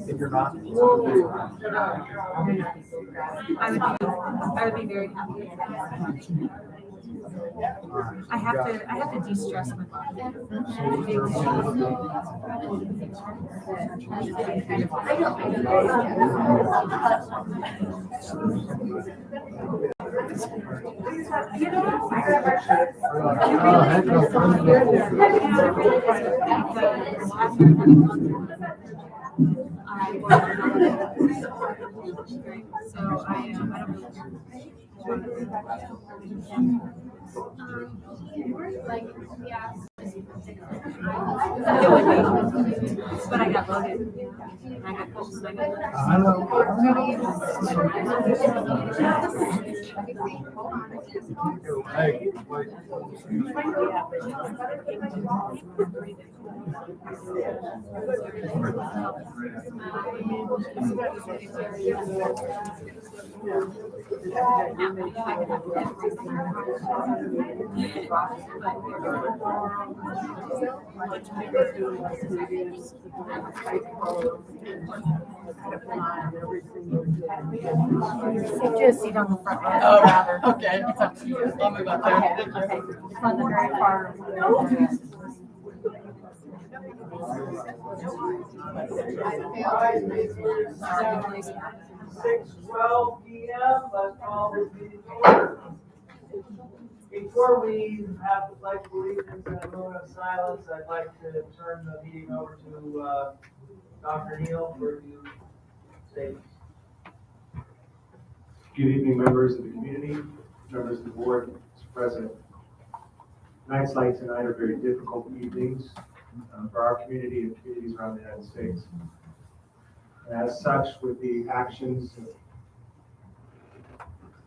If you're not, I would be very happy. I have to de-stress my body. So I don't really care. It would be, but I got voted. I got voted. I Just seat on the front row. Oh, Rather. okay. It's up to you. I'll move up there. Okay. It's on the very far. Six 12 p.m. Let's call this meeting to order. Before we have the pledge of allegiance and a moment of silence, I'd like to turn the meeting over to Dr. Neal for a few statements. Good evening, members of the community, members of the board, Mr. President. Nights like tonight are very difficult evenings for our community and communities around the United States. And as such, with the actions of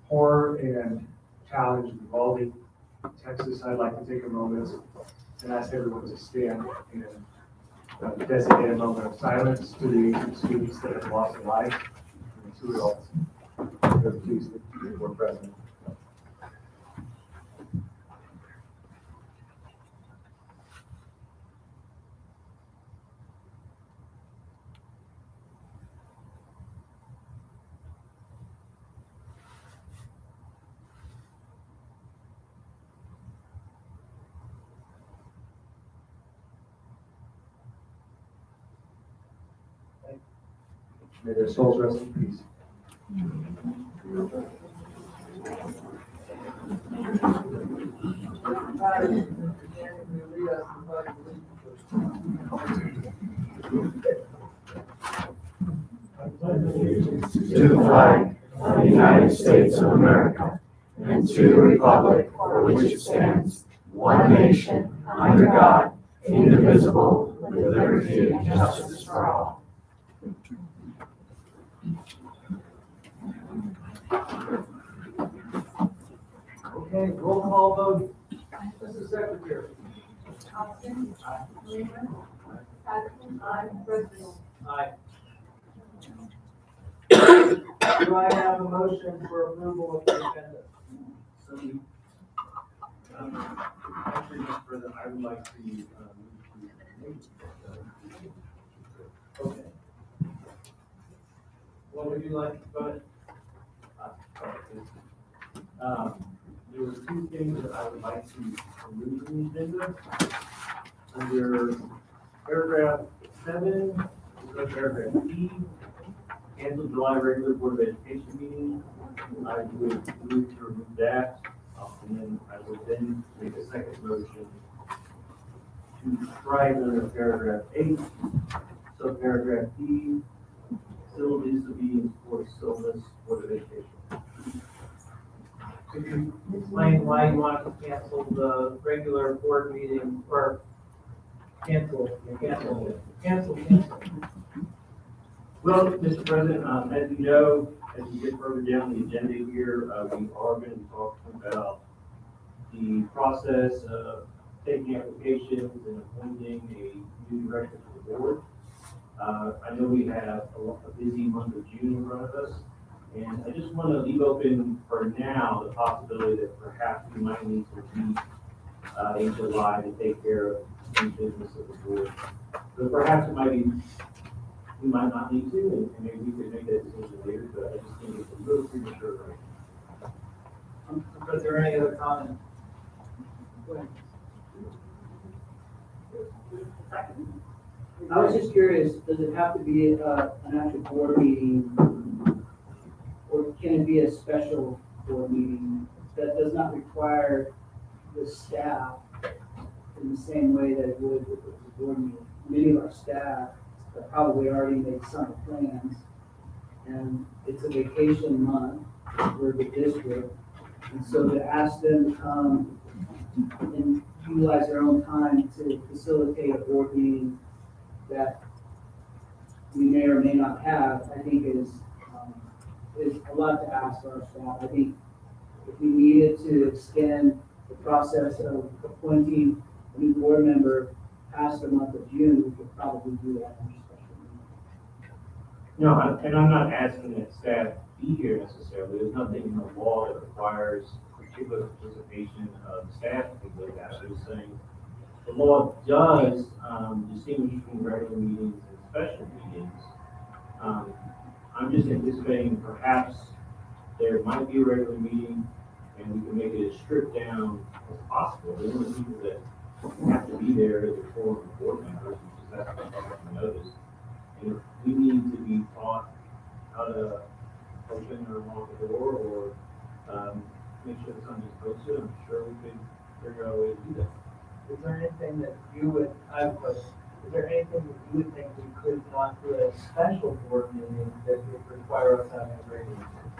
horror and challenge involving Texas, I'd like to take a moment and ask everyone to stand and designate a moment of silence to the 8 students that have lost their lives and the 2 adults. Please, Board President. May their souls rest in peace. To the flag of the United States of America and to the republic for which it stands, one nation, under God, indivisible, with liberty and justice for all. Okay, roll call vote. Mrs. Secretary. Aye. Do I have a motion for approval of the agenda? Actually, Mr. President, I would like to Okay. What would you like to vote? There were 2 things that I would like to remove from the agenda. Under paragraph 7, paragraph E, cancel July regular Board of Education meeting. I would move to remove that, and then I would then make a second motion to strike under paragraph 8, so paragraph E, civil disobedience for Sylvan's Board of Education. Could you explain why you want to cancel the regular board meeting or cancel? Well, Mr. President, as you know, as we get further down the agenda here, we are going to be talking about the process of taking applications and appointing a new director to the board. I know we have a busy month of June in front of us, and I just want to leave open for now the possibility that perhaps we might need to meet in July to take care of some business of the board. So perhaps it might be we might not need to, and maybe we could make that decision later, but I just think it's a little premature right now. Is there any other comment? I was just curious, does it have to be an actual board meeting? Or can it be a special board meeting that does not require the staff in the same way that it would with the board meeting? Many of our staff have probably already made summer plans, and it's a vacation month for the district. And so to ask them to come and utilize their own time to facilitate a board meeting that we may or may not have, I think is a lot to ask our staff. I think if we needed to extend the process of appointing a new board member past the month of June, we could probably do that in a special meeting. No, and I'm not asking that staff be here necessarily. There's nothing in the law that requires particular participation of staff to do that. I was saying the law does distinguish between regular meetings and special meetings. I'm just anticipating perhaps there might be a regular meeting and we can make it as stripped down as possible. The only people that have to be there is the four board members, which is that's what I noticed. And if we need to be taught how to open or lock the door or make sure that something's posted, I'm sure we could figure out a way to do that. Is there anything that you would, I have a question, is there anything that you would think we could not do at a special board meeting that would require us having a regular meeting?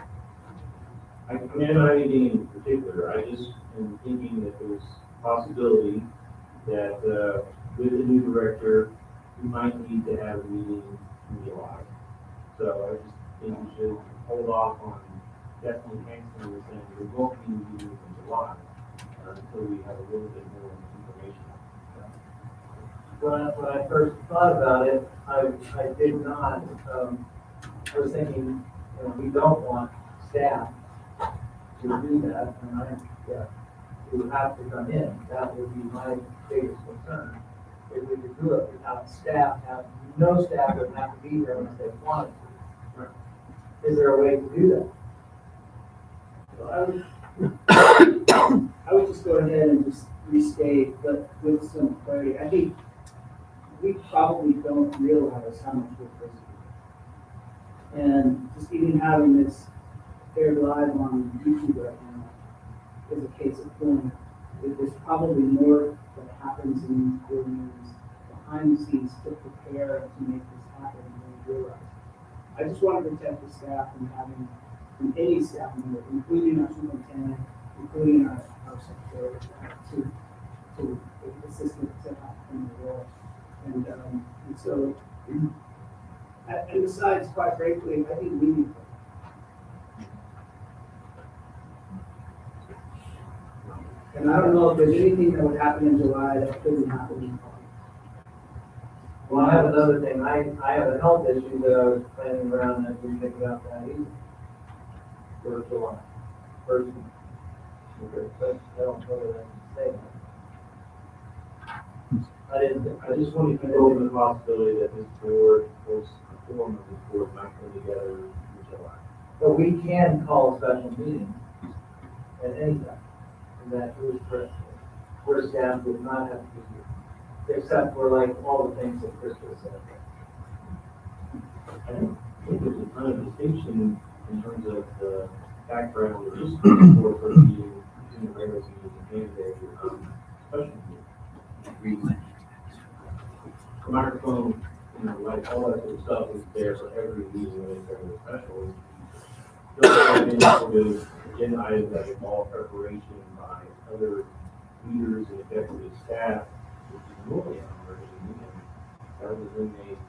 I mean, I'm not anything in particular, I just am thinking that there's a possibility that, with the new director, we might need to have a meeting in July. So I just think we should hold off on definitely canceling this thing, we won't be meeting in July, until we have a little bit more information. When I first thought about it, I did not, I was thinking, you know, we don't want staff to do that, and who have to come in, that would be my biggest concern. If we could do it without staff, no staff would have to be there unless they wanted to. Right. Is there a way to do that? So I would just go ahead and just restate, but with some clarity. I think we probably don't realize how much we're facing. And just even having this aired live on YouTube right now is a case of point. There's probably more that happens in these board meetings behind the scenes to prepare to make this happen than we realize. I just want to protect the staff from having, from any staff member, including our superintendent, including our secretary, to assist with the in the role. And so, and besides, quite frankly, I think we need. And I don't know if there's anything that would happen in July that couldn't happen in August. Well, I have another thing, I have a health issue that I was planning around that we pick it up that evening. For July, first. Okay, but I don't know that I can say that. I just want to go over the possibility that this board, those four of this board might come together in July. But we can call a special meeting at any time, and that is correct. Where staff would not have to be here, except for like all the things that Chris just said. I don't think there's a ton of distinction in terms of the background of just board first meeting, between the regular meeting and the special meeting. The microphone, you know, like all that sort of stuff is there for every meeting when it's every special. Just like with agenda items that involve preparation by other leaders and executive staff, which is normally on a regular meeting, that would eliminate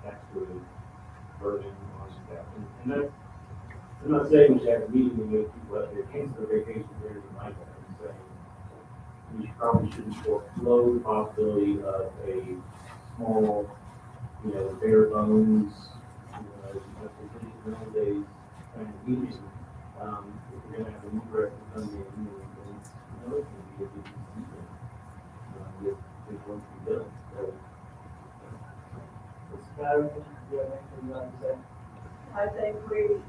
that sort of burden on staff. And that, I'm not saying we should have a meeting and make people out there cancel their vacation or anything like that. I'm saying we probably shouldn't foreclose the possibility of a small, you know, bare bones, you know, days kind of meeting. If we're gonna have a new director come in, you know, it can be a big decision. With work to be done. So, It's a matter of, you'd like to say? I think we're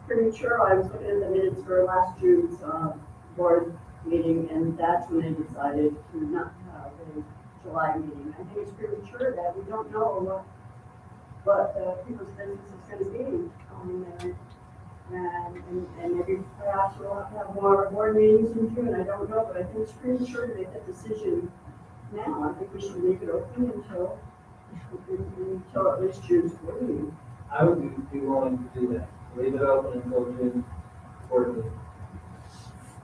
premature. I was looking at the minutes for last June's, board meeting, and that's when they decided to not have a July meeting. I think it's premature that we don't know what people's business is gonna be. And maybe perhaps we'll have more board meetings in June, I don't know, but I think it's premature to make that decision now. I think we should leave it open until at least June's board meeting. I would be willing to do that, leave it open until June quarterly.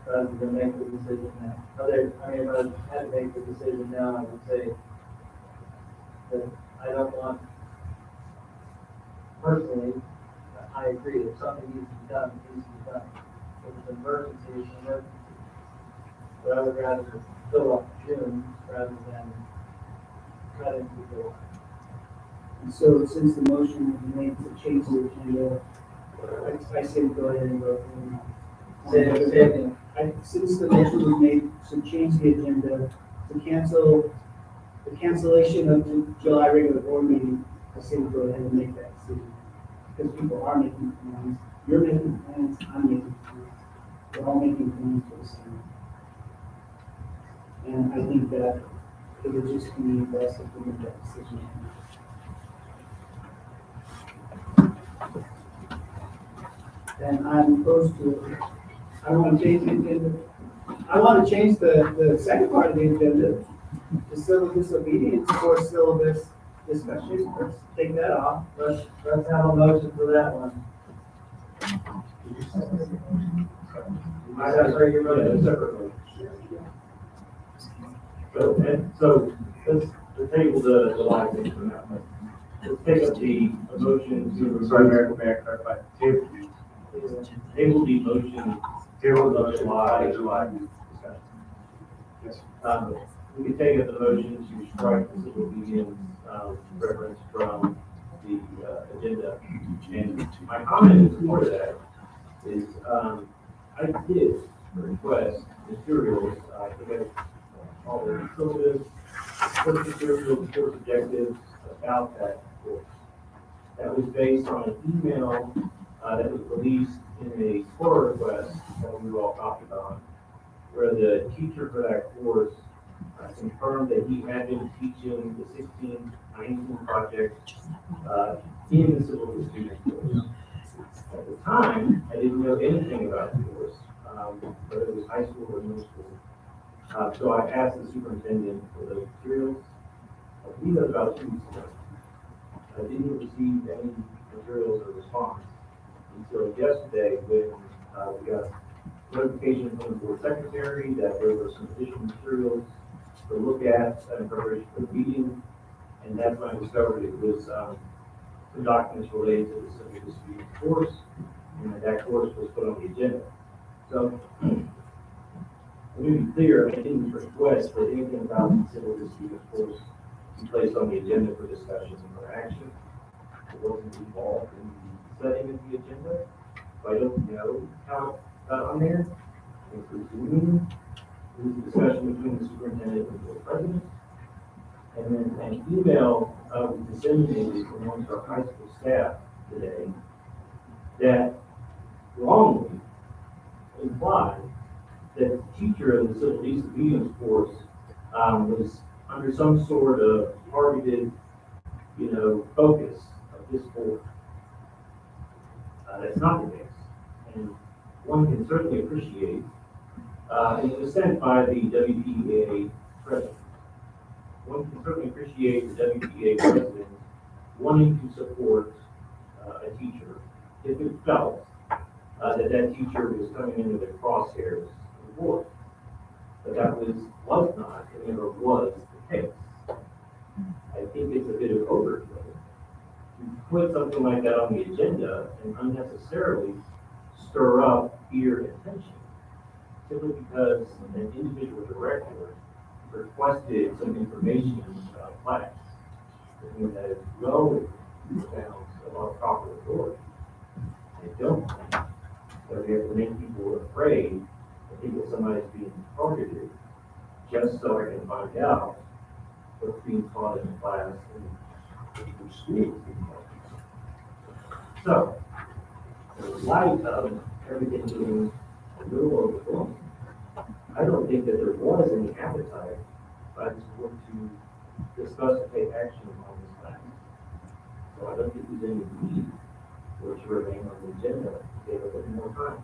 Rather than make the decision now. If I had to make the decision now, I would say that I don't want, personally, I agree, if something needs to be done, it needs to be done. If it's an emergency, it's an emergency. But I would rather fill up June rather than cut into July. And so since the motion was made to change the agenda, I say go ahead and go for it. Since the motion was made to change the agenda, to cancel the cancellation of the July regular board meeting, I say go ahead and make that decision. Because people are making plans, you're making plans, I'm making plans, we're all making plans for the same. And I think that it would just be best if we make that decision. And I'm opposed to it. I want to change the agenda. I want to change the second part of the agenda, the civil disobedience or syllabus discussion. Let's take that off. Let's have a motion for that one. I got to say your motion separately. So let's table the July thing for now. Let's take up the motion to. Sorry, Mayor, may I clarify? Table the motion. Table the July discussion. Yes. We can take up the motion to strike the civil obedience reference from the agenda. And my comment in support of that is I did request materials. I think I all the syllabus, course materials, course objectives about that course. That was based on an email that was released in a core request that we were all copied on, where the teacher for that course confirmed that he had been teaching the 1619 project in the civil disobedience course. At the time, I didn't know anything about the course, whether it was high school or middle school. So I asked the superintendent for those materials. I believe that was about 2 weeks ago. I didn't receive any materials or response until yesterday when we got notification from the board secretary that there were some additional materials to look at in preparation for the meeting. And that's when I discovered it was the documents related to the civil disobedience course, and that course was put on the agenda. So, let me be clear, I didn't request that anything about the civil disobedience course be placed on the agenda for discussion or action. It wasn't involved in the setting of the agenda, so I don't know how it got on there. I'm presuming it was a discussion between the superintendent and the board president. And then an email was disseminated amongst our high school staff today that wrongly implied that the teacher of the civil disobedience course was under some sort of targeted, focus of this board. That's not the case. And one can certainly appreciate, it was sent by the WPEA president. One can certainly appreciate the WPEA president wanting to support a teacher if it felt that teacher was coming into the crosshairs of the board. But that was not, and never was the case. I think it's a bit of overkill to put something like that on the agenda and unnecessarily stir up fear and tension simply because an individual director requested some information about class. I think that is well within the bounds of our proper authority. I don't think that we have to make people afraid and think that somebody's being targeted just so I can find out what's being taught in the class and sweet. So, in light of everything being a little overwhelming, I don't think that there was any appetite by this board to discuss and take action on this matter. So I don't think there's any need for it to remain on the agenda to give a bit more time.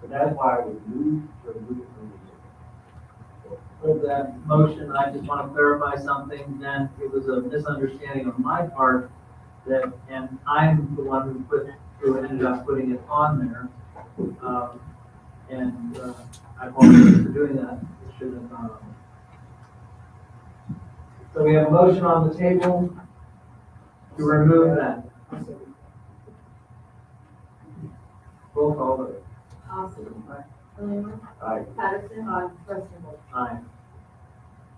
So that's why I would move to remove it from the agenda. With that motion, I just want to clarify something, then it was a misunderstanding on my part that, and I'm the one who ended up putting it on there. I apologize for doing that, it shouldn't have gone on. So we have a motion on the table to remove that. Roll call vote. Austin. Williams. Aye. Patterson. Questionable. Aye.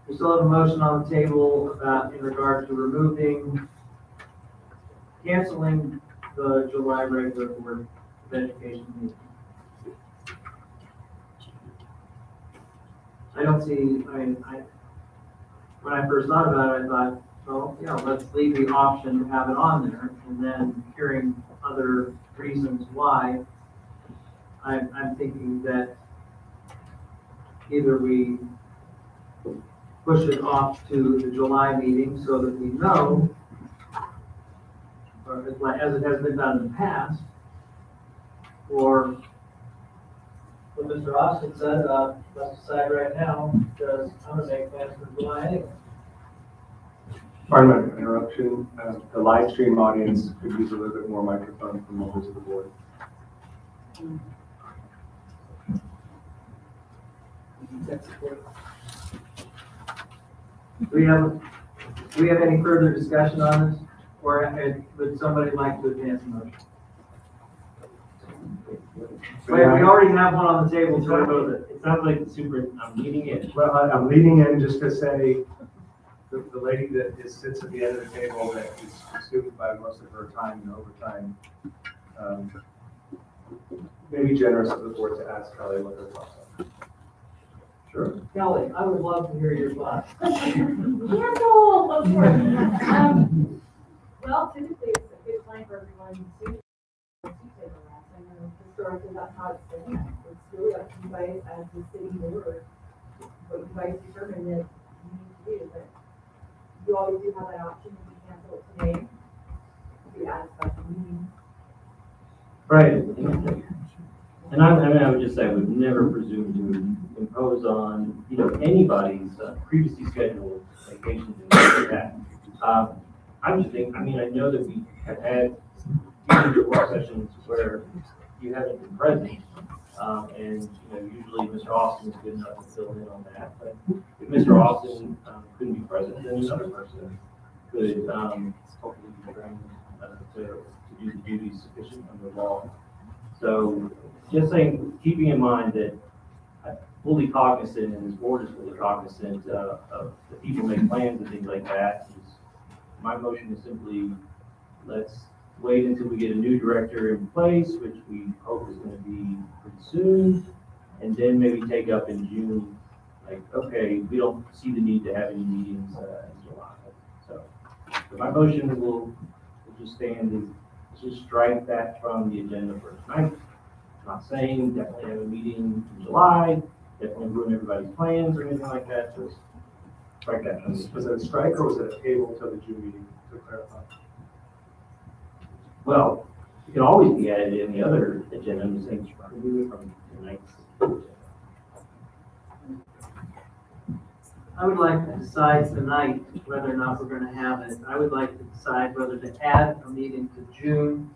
We still have a motion on the table about, in regard to removing, canceling the July regular Board of Education meeting. I don't see, when I first thought about it, I thought, well, you know, let's leave the option to have it on there, and then hearing other reasons why, I'm thinking that either we push it off to the July meeting so that we know, or as it has been done in the past, or what Mr. Austin said, let's decide right now, because I'm gonna make plans for July anyway. Pardon my interruption. The live stream audience could use a little bit more microphone from members of the board. Do we have any further discussion on this, or would somebody like to advance a motion? Wait, we already have one on the table to remove it. It sounds like the I'm leading it. Well, I'm leading in just to say, the lady that sits at the end of the table that is consumed by most of her time and overtime, may be generous of the board to ask Kelly what her thoughts are. Sure. Kelly, I would love to hear your thoughts. Cancel, of course. Well, typically it's a good time for everyone to take a rest. I know historically that's how it's been. It's really up to you guys as the city board, what you guys determine that you need to do, but you always do have that option if you cancel it today. To add a special meeting. Right. And I would just say I would never presume to impose on, anybody's previously scheduled vacations and things like that. I'm just thinking, I know that we have had work sessions where you haven't been present. And, usually Mr. Austin is good enough to fill in on that. But if Mr. Austin couldn't be present, then another person could hopefully be trained to do the duties sufficient under law. So just saying, keeping in mind that I'm fully cognizant, and this board is fully cognizant of the people make plans and things like that. My motion is simply, let's wait until we get a new director in place, which we hope is going to be pretty soon, and then maybe take up in June, like, okay, we don't see the need to have any meetings in July. So my motion will just stand and just strike that from the agenda for tonight. Not saying definitely have a meeting in July, definitely ruin everybody's plans or anything like that, just strike that from the. Was it a strike or was it a table till the June meeting, to clarify? Well, it can always be added in the other agenda, I'm just saying, remove it from tonight's agenda. I would like to decide tonight whether or not we're gonna have it. I would like to decide whether to add a meeting to June,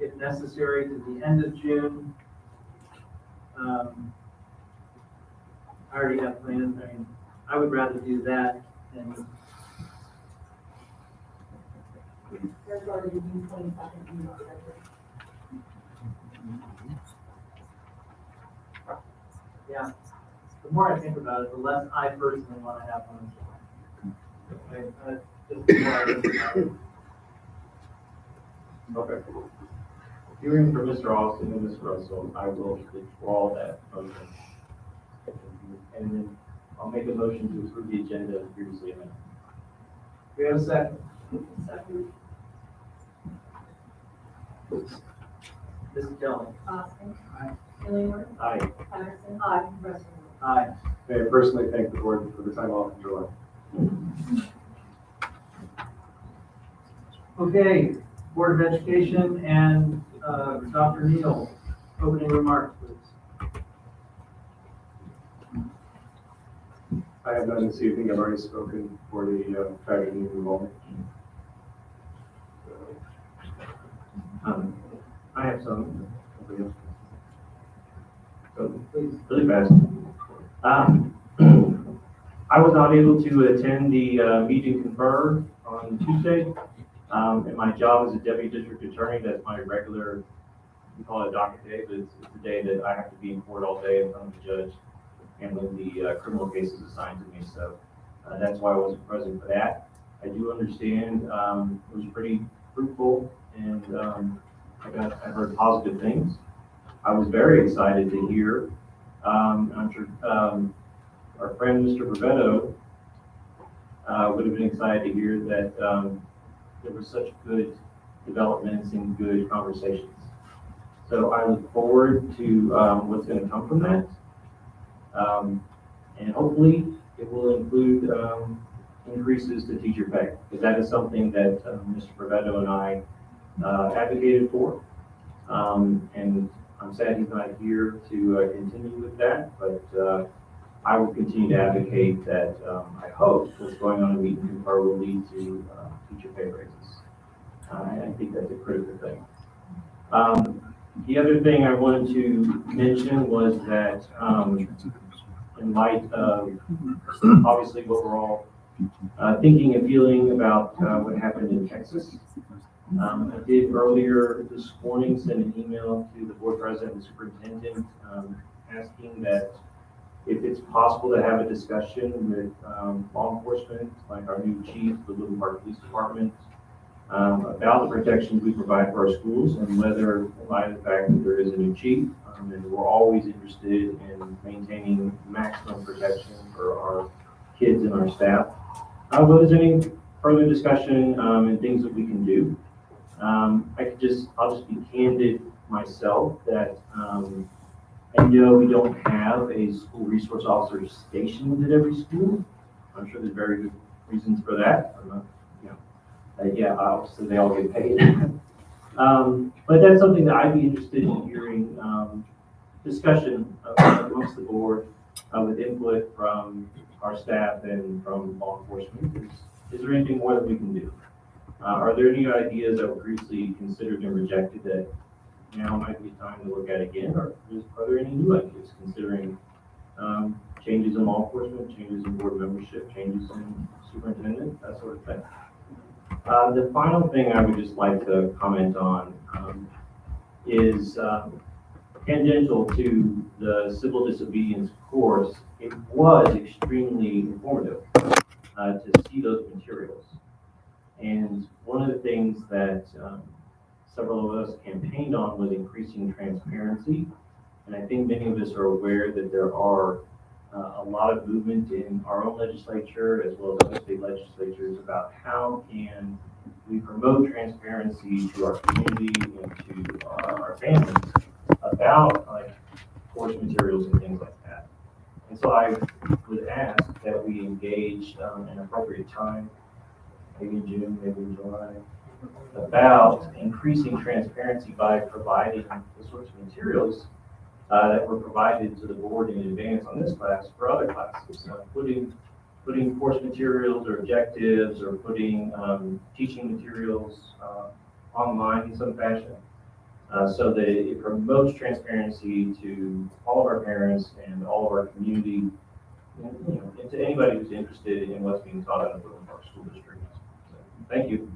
if necessary, to the end of June. I already have plans. I would rather do that than, There's already June 22nd email scheduled. yeah. The more I think about it, the less I personally want to have one. Just the more I think about it. Okay. Hearing from Mr. Austin and Ms. Russell, I will withdraw that motion. And then I'll make a motion to approve the agenda as previously amended. We have a second. Second. Mrs. Kelly. Austin. Aye. Gilmore. Aye. Patterson. Aye. Russell. Aye. May I personally thank the board for the time off in July. Okay, Board of Education and Dr. Neal, opening remarks, please. I have none this evening. I've already spoken for the tragedy of enrollment. I have some. So, Please. really fast. I was not able to attend the meet and confer on Tuesday. And my job as a deputy district attorney, that's my regular, we call it docket day, but it's the day that I have to be in court all day in front of the judge handling the criminal cases assigned to me. So that's why I wasn't present for that. I do understand it was pretty fruitful, and I heard positive things. I was very excited to hear, I'm sure our friend Mr. Brevetto would have been excited to hear that there were such good developments and good conversations. So I look forward to what's going to come from that. And hopefully it will include increases to teacher pay, because that is something that Mr. Brevetto and I advocated for. And I'm sad he's not here to continue with that, but I will continue to advocate that I hope what's going on in Meet and Confer will lead to teacher pay raises. I think that's a critical thing. The other thing I wanted to mention was that in light of obviously what we're all thinking and feeling about what happened in Texas, I did earlier this morning send an email to the board president and superintendent asking that if it's possible to have a discussion with law enforcement, like our new chief, the Little Park Police Department, about the protections we provide for our schools, and whether, in light of the fact that there is a new chief, and we're always interested in maintaining maximum protection for our kids and our staff, whether there's any further discussion and things that we can do. I'll just be candid myself that I know we don't have a school resource officer stationed at every school. I'm sure there's very good reasons for that. Yeah, obviously they all get paid. But that's something that I'd be interested in hearing discussion amongst the board with input from our staff and from law enforcement. Is there anything more that we can do? Are there any ideas that were previously considered and rejected that now might be time to look at again? Or are there any new ideas considering changes in law enforcement, changes in board membership, changes in superintendent, that sort of thing? The final thing I would just like to comment on is tangential to the civil disobedience course. It was extremely informative to see those materials. And one of the things that several of us campaigned on was increasing transparency. And I think many of us are aware that there are a lot of movement in our own legislature as well as other state legislatures about how can we promote transparency to our community and to our families about course materials and things like that. And so I would ask that we engage an appropriate time, maybe in June, maybe in July, about increasing transparency by providing the sorts of materials that were provided to the board in advance on this class for other classes, putting course materials or objectives or putting teaching materials online in some fashion, so that it promotes transparency to all of our parents and all of our community, and to anybody who's interested in what's being taught in the Little Park School District. So, thank you.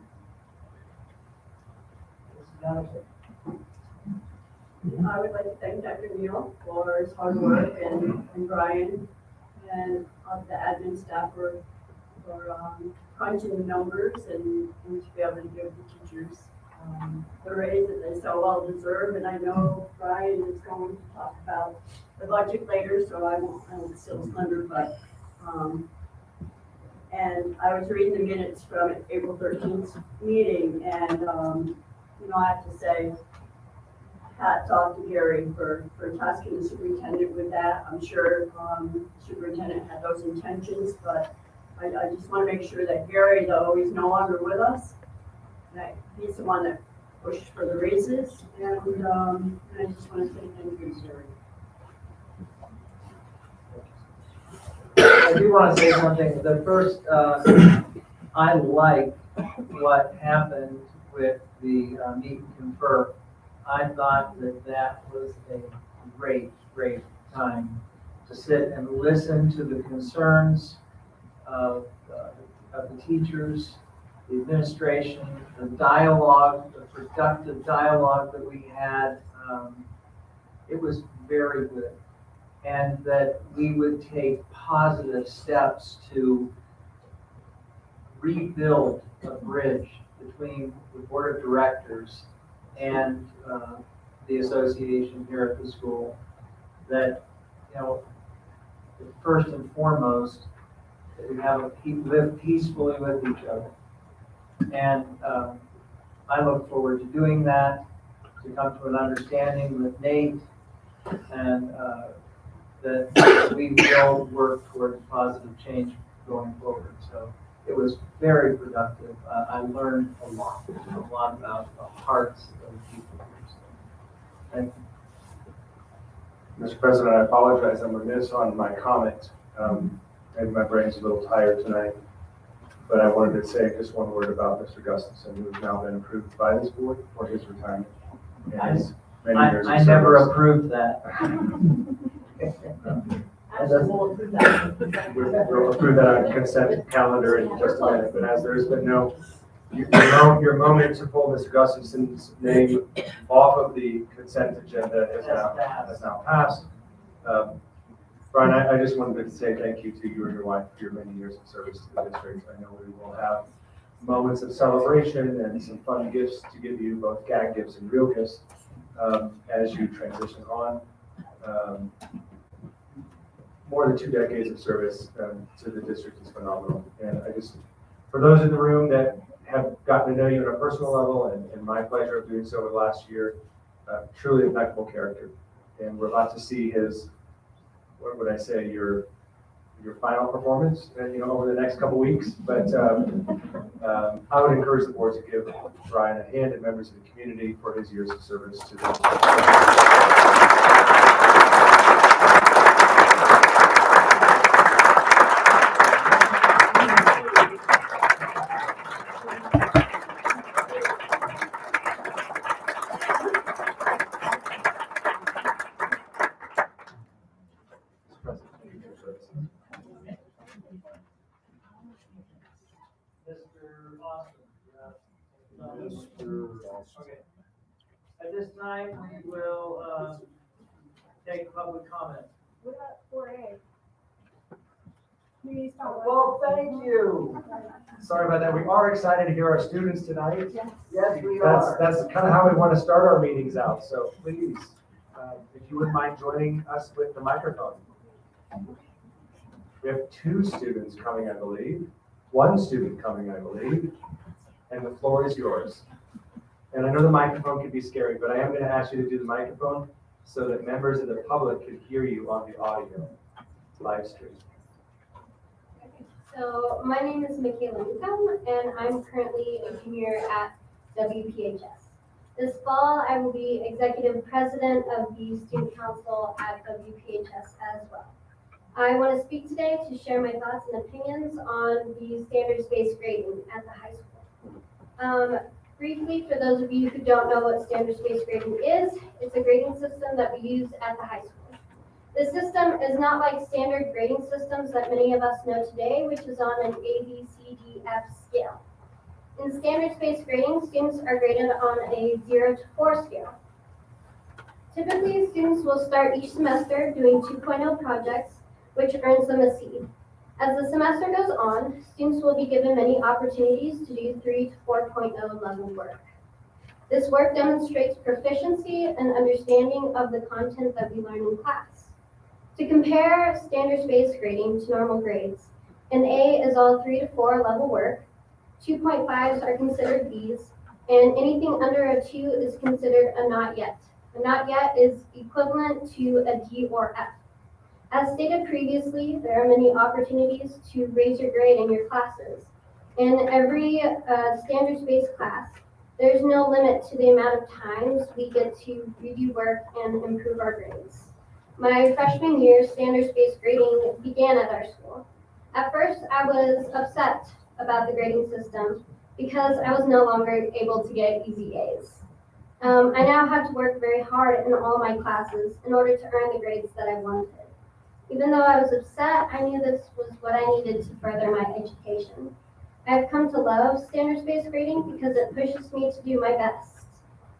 I would like to thank Dr. Neal for his hard work and Brian and the admin staff for crunching the numbers and to be able to give the teachers the raise that they so well deserve. And I know Brian is going to talk about the budget later, so I won't steal his thunder, but And I was reading the minutes from April 13th meeting, and, I have to say, hats off to Gary for tasking the superintendent with that. I'm sure superintendent had those intentions, but I just want to make sure that Gary, though he's no longer with us, that he's the one that pushed for the raises, and I just want to say thank you, Gary. I do want to say one thing. The first, I like what happened with the meet and confer. I thought that was a great time to sit and listen to the concerns of the teachers, the administration, the dialogue, the productive dialogue that we had. It was very good. And that we would take positive steps to rebuild a bridge between the board of directors and the association here at the school. That, first and foremost, that we live peacefully with each other. And I look forward to doing that, to come to an understanding with Nate, and that we will work towards positive change going forward. So it was very productive. I learned a lot about the hearts of people here. So, thank you. Mr. President, I apologize. I'm remiss on my comment. Maybe my brain's a little tired tonight, but I wanted to say just one word about Mr. Gustafson, who has now been approved by this board for his retirement. I never approved that. We'll approve that. We'll approve that on consent calendar in just a minute, but as there's been your moment to pull Mr. Gustafson's name off of the consent agenda has now passed. Brian, I just wanted to say thank you to you and your wife for your many years of service to the district. I know we will have moments of celebration and some fun gifts to give you, both gag gifts and real gifts, as you transition on. More than 2 decades of service to the district is phenomenal. And for those in the room that have gotten to know you on a personal level, and my pleasure of doing so over the last year, truly impeccable character. And we're about to see your final performance, over the next couple weeks. But I would encourage the board to give Brian a hand and members of the community for his years of service to the district. Okay. At this time, we will take public comment. What about 4A? Well, thank you. Sorry about that. We are excited to hear our students tonight. Yes, we are. That's kind of how we want to start our meetings out. So please, if you wouldn't mind joining us with the microphone. We have 2 students coming, I believe. 1 student coming, I believe. And the floor is yours. And I know the microphone can be scary, but I am going to ask you to do the microphone so that members of the public can hear you on the audio live stream. So my name is Michaela Newcomb, and I'm currently a junior at WPHS. This fall, I will be executive president of the student council at WPHS as well. I want to speak today to share my thoughts and opinions on the standards-based grading at the high school. Briefly, for those of you who don't know what standards-based grading is, it's a grading system that we use at the high school. The system is not like standard grading systems that many of us know today, which is on an A, B, C, D, F scale. In standards-based grading, students are graded on a 0 to 4 scale. Typically, students will start each semester doing 2.0 projects, which earns them a C. As the semester goes on, students will be given many opportunities to do 3 to 4.0 level work. This work demonstrates proficiency and understanding of the content that we learn in class. To compare standards-based grading to normal grades, An A is all 3 to 4 level work. 2.5s are considered Bs, and anything under a 2 is considered a not yet. A not yet is equivalent to a D or F. As stated previously, there are many opportunities to raise your grade in your classes. In every standards-based class, there's no limit to the amount of times we get to review work and improve our grades. My freshman year, standards-based grading began at our school. At first, I was upset about the grading system because I was no longer able to get easy A's. I now have to work very hard in all my classes in order to earn the grades that I wanted. Even though I was upset, I knew this was what I needed to further my education. I've come to love standards-based grading because it pushes me to do my best.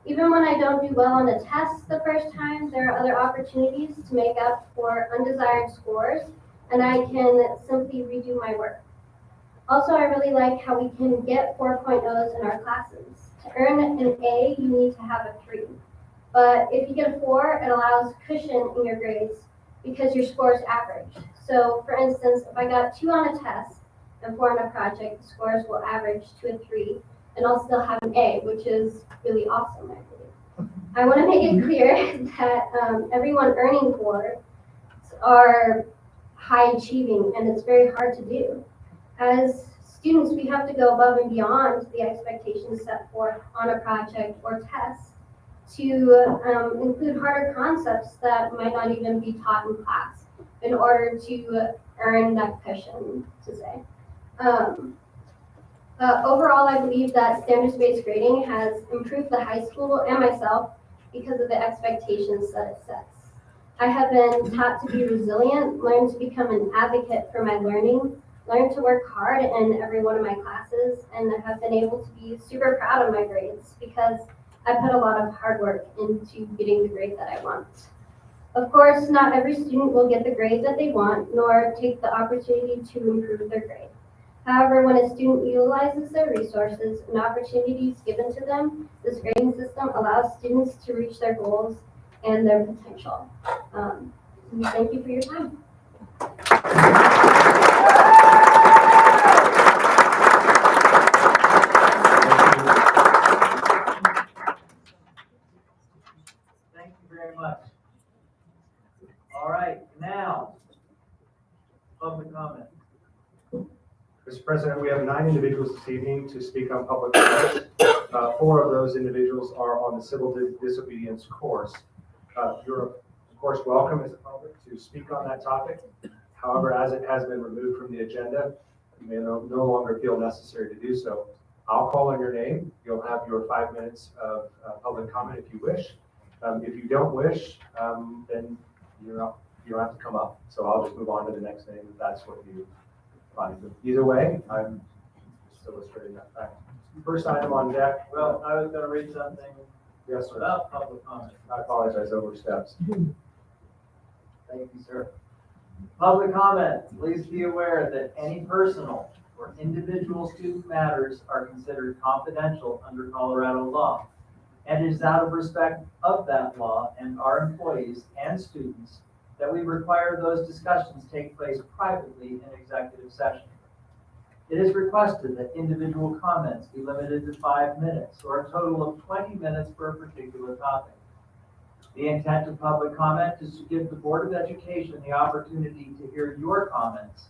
Even when I don't do well on a test the first time, there are other opportunities to make up for undesired scores, and I can simply redo my work. Also, I really like how we can get 4.0s in our classes. To earn an A, you need to have a 3. But if you get a 4, it allows cushion in your grades because your score is average. So for instance, if I got 2 on a test and 4 on a project, the scores will average to a 3, and I'll still have an A, which is really awesome, I believe. I want to make it clear that everyone earning 4s are high achieving, and it's very hard to do. As students, we have to go above and beyond the expectations set forth on a project or test to include harder concepts that might not even be taught in class in order to earn that cushion, to say. Overall, I believe that standards-based grading has improved the high school and myself because of the expectations that it sets. I have been taught to be resilient, learned to become an advocate for my learning, learned to work hard in every one of my classes, and have been able to be super proud of my grades because I put a lot of hard work into getting the grade that I want. Of course, not every student will get the grade that they want, nor take the opportunity to improve their grade. However, when a student utilizes their resources and opportunities given to them, this grading system allows students to reach their goals and their potential. Thank you for your time. Thank you very much. All right, now, public comment. Mr. President, we have 9 individuals this evening to speak on public comment. 4 of those individuals are on the civil disobedience course. You're, of course, welcome as a public to speak on that topic. However, as it has been removed from the agenda, you may no longer feel necessary to do so. I'll call on your name. You'll have your 5 minutes of public comment if you wish. If you don't wish, then you don't have to come up. So I'll just move on to the next name if that's what you find. Either way, I'm just illustrating that fact. First item on deck. Well, I was going to read something Yes, sir. without public comment. I apologize, oversteps. Thank you, sir. Public comment. Please be aware that any personal or individual student matters are considered confidential under Colorado law, and it is out of respect of that law and our employees and students that we require those discussions take place privately in executive session. It is requested that individual comments be limited to 5 minutes or a total of 20 minutes for a particular topic. The intent of public comment is to give the Board of Education the opportunity to hear your comments.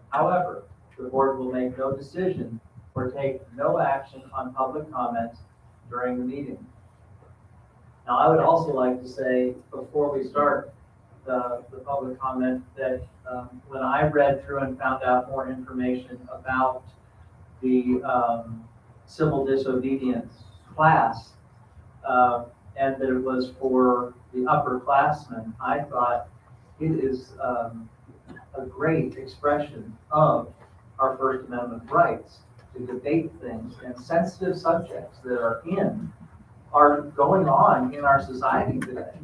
However, the board will make no decision or take no action on public comments during the meeting. Now, I would also like to say, before we start the public comment, that when I read through and found out more information about the civil disobedience class, and that it was for the upperclassmen, I thought it is a great expression of our First Amendment rights to debate things and sensitive subjects that are going on in our society today.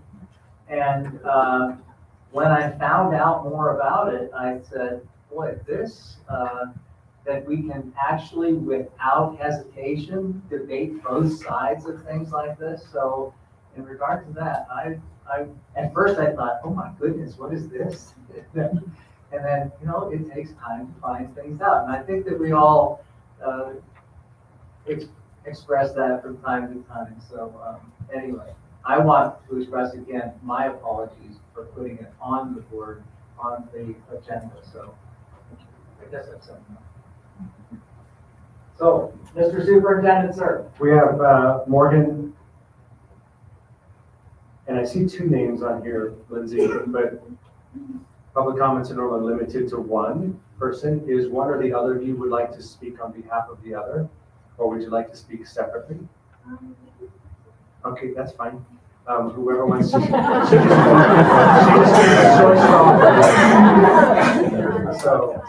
And when I found out more about it, I said, boy, this, that we can actually, without hesitation, debate both sides of things like this. So in regard to that, I at first I thought, oh my goodness, what is this? And then, it takes time to find things out. And I think that we all express that from time to time. So anyway, I want to express again my apologies for putting it on the board, on the agenda. So I guess that's something. So, Mr. Superintendent, sir. We have Morgan, and I see two names on here, Lindsay, but public comments are normally limited to one person. Is one or the other of you would like to speak on behalf of the other, or would you like to speak separately? Okay, that's fine. Whoever wants to. So,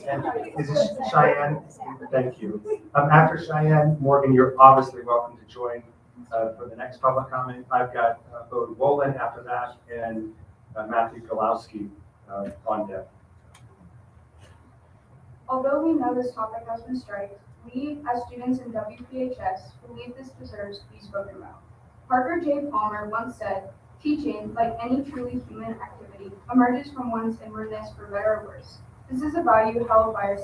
and is this Cheyenne? Thank you. After Cheyenne, Morgan, you're obviously welcome to join for the next public comment. I've got Bode Wolin after that, and Matthew Golowski on deck. Although we know this topic has been striked, we as students in WPHS believe this deserves to be spoken about. Parker J. Palmer once said, "Teaching, like any truly human activity, emerges from one's inwardness for better or worse." This is a value held by our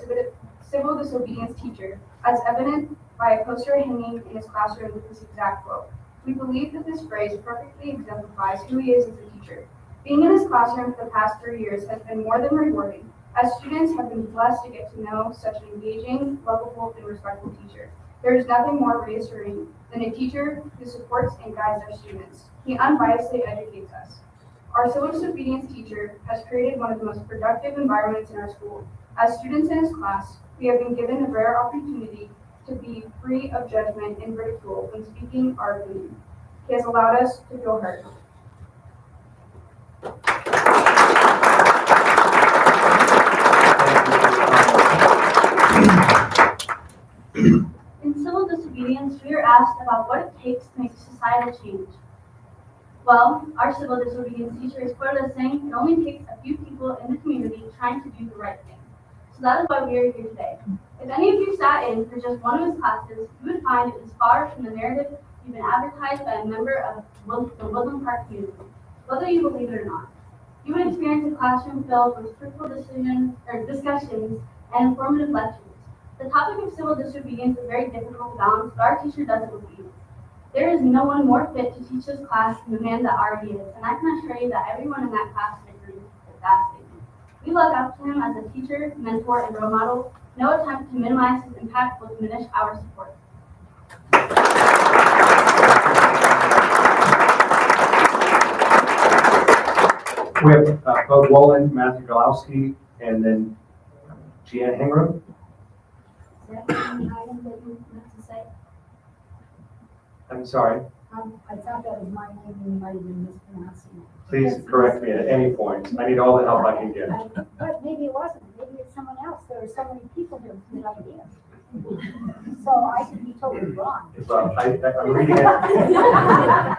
civil disobedience teacher, as evident by a poster hanging in his classroom with this exact quote. We believe that this phrase perfectly exemplifies who he is as a teacher. Being in his classroom for the past 3 years has been more than rewarding, as students have been blessed to get to know such an engaging, lovable, and respectful teacher. There is nothing more reassuring than a teacher who supports and guides our students. He unbiasedly educates us. Our civil disobedience teacher has created one of the most productive environments in our school. As students in his class, we have been given a rare opportunity to be free of judgment and ridicule when speaking our opinion. He has allowed us to feel heard. In civil disobedience, we are asked about what it takes to make societal change. Well, our civil disobedience teacher is quoted as saying it only takes a few people in the community trying to do the right thing. So that is why we are here today. If any of you sat in for just one of his classes, you would find it is far from the narrative you've been advertised by a member of the Woodland Park community, whether you believe it or not. You would experience a classroom filled with fruitful discussions and informative lectures. The topic of civil disobedience is very difficult to balance, but our teacher does it with ease. There is no one more fit to teach this class than the man that already is, and I can assure you that everyone in that class agrees with that statement. We look up to him as a teacher, mentor, and role model. No attempt to minimize his impact will diminish our support. We have Bode Wolin, Matthew Golowski, and then Jeanne Hingram. I'm sorry. I thought that was my name, you might have been mispronouncing it. Please correct me at any point. I need all the help I can get. But maybe it wasn't, maybe it's someone else, there are so many people here with good ideas. So I could be totally wrong. Well, I'm reading it.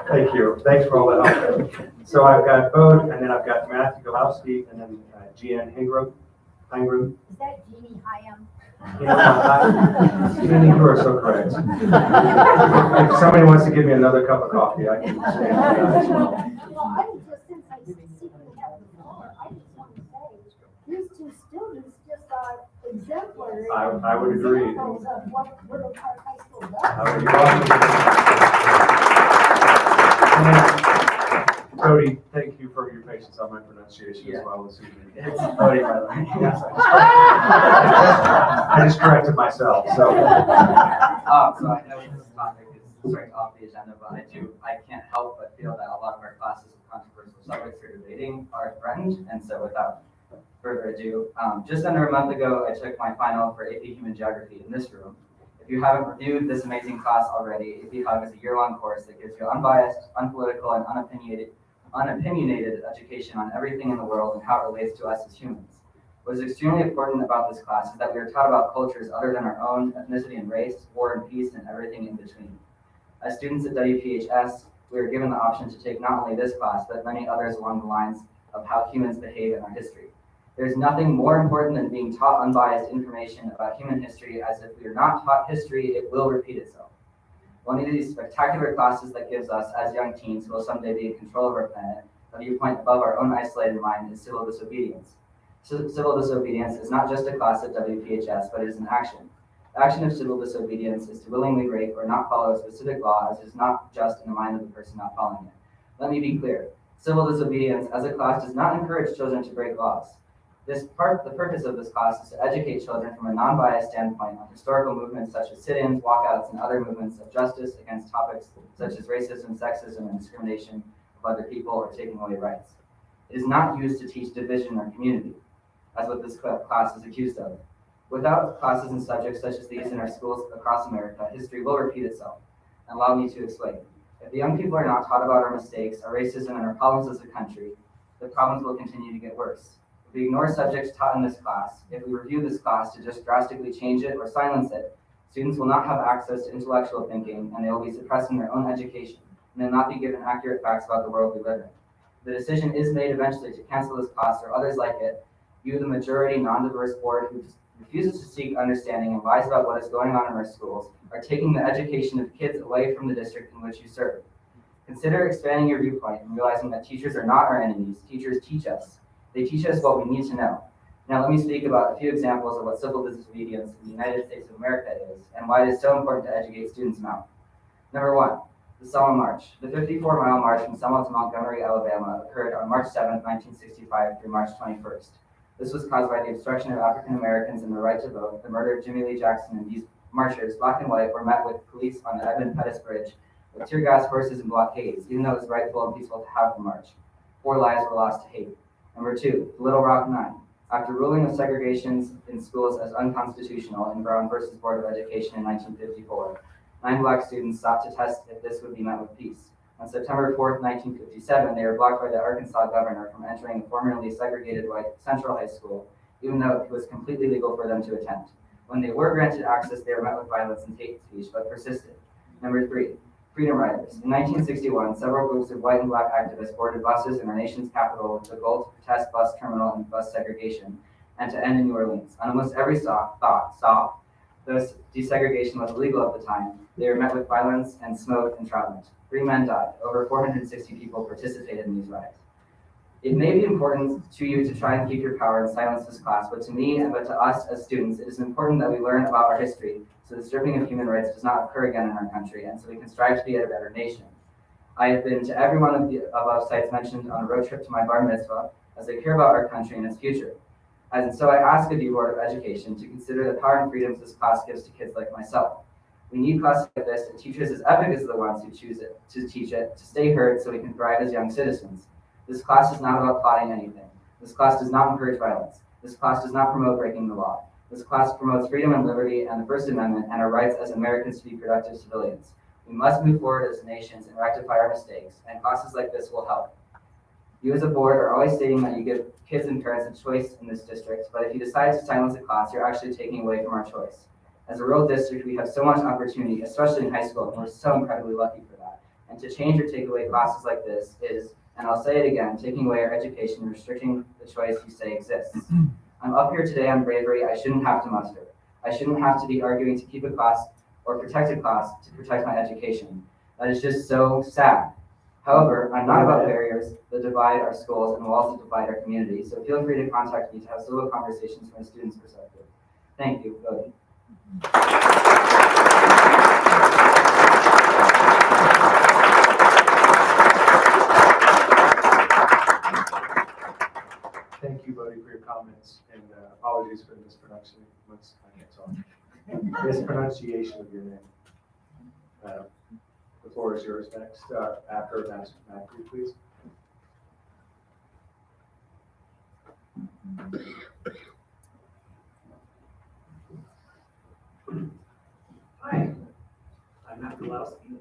Thank you. Thanks for all the help. So I've got Bode, and then I've got Matthew Golowski, and then Jeanne Hingram. Is that Jeannie Hyam? Jeannie, you are so correct. If somebody wants to give me another cup of coffee, I can stand for that as well. Well, I was just, since I secretly have the floor, I just want to say, these two students just are exemplary. I would agree. Examples of what Little Park High School does. I would love to. Cody, thank you for your patience on my pronunciation as well this evening. It's Cody, by the way. Yes, I just corrected myself, so. So I know this topic is straight off the agenda, but I can't help but feel that a lot of our classes with controversial subjects for debating are threatened. And so without further ado, just under a month ago, I took my final for AP Human Geography in this room. If you haven't reviewed this amazing class already, AP Hug is a year-long course that gives you unbiased, unpolitical, and unopinionated education on everything in the world and how it relates to us as humans. What is extremely important about this class is that we are taught about cultures other than our own, ethnicity and race, war and peace, and everything in between. As students at WPHS, we are given the option to take not only this class, but many others along the lines of how humans behave in our history. There's nothing more important than being taught unbiased information about human history, as if we are not taught history, it will repeat itself. One of these spectacular classes that gives us, as young teens who will someday be in control of our planet, a viewpoint above our own isolated mind, is civil disobedience. Civil disobedience is not just a class at WPHS, but it is an action. The action of civil disobedience is to willingly break or not follow a specific law, as it is not just in the mind of the person not following it. Let me be clear. Civil disobedience as a class does not encourage children to break laws. The purpose of this class is to educate children from a non-biased standpoint on historical movements such as sit-ins, walkouts, and other movements of justice against topics such as racism, sexism, and discrimination of other people or taking away rights. It is not used to teach division or community, as what this class is accused of. Without classes and subjects such as these in our schools across America, history will repeat itself. And allow me to explain. If the young people are not taught about our mistakes, our racism, and our problems as a country, the problems will continue to get worse. If we ignore subjects taught in this class, if we review this class to just drastically change it or silence it, students will not have access to intellectual thinking, and they will be suppressed in their own education, and they will not be given accurate facts about the world we live in. If the decision is made eventually to cancel this class or others like it, you, the majority non-diverse board who refuses to seek understanding and lies about what is going on in our schools, are taking the education of kids away from the district in which you serve. Consider expanding your viewpoint and realizing that teachers are not our enemies. Teachers teach us. They teach us what we need to know. Now let me speak about a few examples of what civil disobedience in the United States of America is and why it is so important to educate students about. Number one, the Selma March. The 54-mile march from Selma to Montgomery, Alabama occurred on March 7, 1965 through March 21st. This was caused by the obstruction of African Americans and their right to vote, the murder of Jimmy Lee Jackson, and these marchers, black and white, were met with police on the Edmund Pettus Bridge with tear gas, horses, and blockades, even though it was rightful and peaceful to have the march. 4 lives were lost to hate. Number two, the Little Rock Nine. After ruling of segregations in schools as unconstitutional in Brown versus Board of Education in 1954, 9 black students sought to test if this would be met with peace. On September 4, 1957, they were blocked by the Arkansas governor from entering a formerly segregated white Central High School, even though it was completely legal for them to attend. When they were granted access, they were met with violence and hate speech, but persisted. Number three, Freedom Riders. In 1961, several groups of white and black activists boarded buses in our nation's capital with the goal to protest bus terminal and bus segregation and to end in New Orleans. On almost every stop, though desegregation was illegal at the time, they were met with violence and smoke and entrapment. 3 men died. Over 460 people participated in these riots. It may be important to you to try and keep your power and silence this class, but to me and to us as students, it is important that we learn about our history so the stripping of human rights does not occur again in our country, and so we can strive to be a better nation. I have been to every one of the above sites mentioned on a road trip to my bar mitzvah, as I care about our country and its future. And so I ask of you, Board of Education, to consider the power and freedoms this class gives to kids like myself. We need classes like this and teachers as epic as the ones who choose it, to teach it, to stay heard so we can thrive as young citizens. This class is not about plotting anything. This class does not encourage violence. This class does not promote breaking the law. This class promotes freedom and liberty and the First Amendment and our rights as Americans to be productive civilians. We must move forward as nations and rectify our mistakes, and classes like this will help. You as a board are always stating that you give kids and parents a choice in this district, but if you decide to silence a class, you're actually taking away from our choice. As a rural district, we have so much opportunity, especially in high school, and we're so incredibly lucky for that. And to change or take away classes like this is, and I'll say it again, taking away our education and restricting the choice you say exists. I'm up here today on bravery I shouldn't have to muster. I shouldn't have to be arguing to keep a class or protect a class to protect my education. That is just so sad. However, I'm not about barriers that divide our schools and walls that divide our community, so feel free to contact me to have solo conversations from a student's perspective. Thank you, Cody. Thank you, Bodie, for your comments, and apologies for the mispronunciation of your name. The floor is yours next, after Matthew, please. Hi, I'm Matt Gulowski. You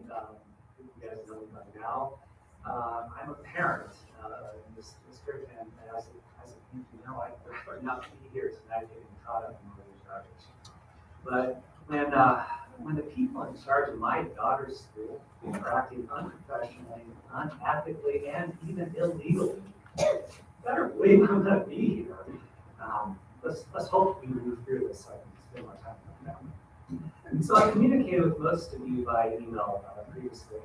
guys know me by now. I'm a parent in this district, and as you know, I'd prefer not to be here tonight getting caught up in all these garbage. But when the people in charge of my daughter's school are acting unprofessionally, unethically, and even illegally, better believe I'm going to be here. Let's hope we move through this so I can spend more time with my family. And so I communicated with most of you by email previously.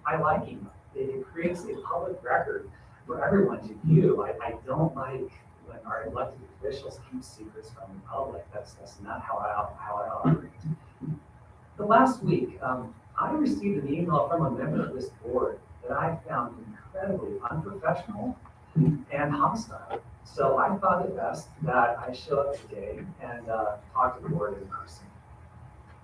I like email. It creates a public record for everyone to view. I don't like when our elected officials keep secrets from the public. That's not how I operate. The last week, I received an email from a member of this board that I found incredibly unprofessional and hostile. So I thought it best that I show up today and talk to the board in person.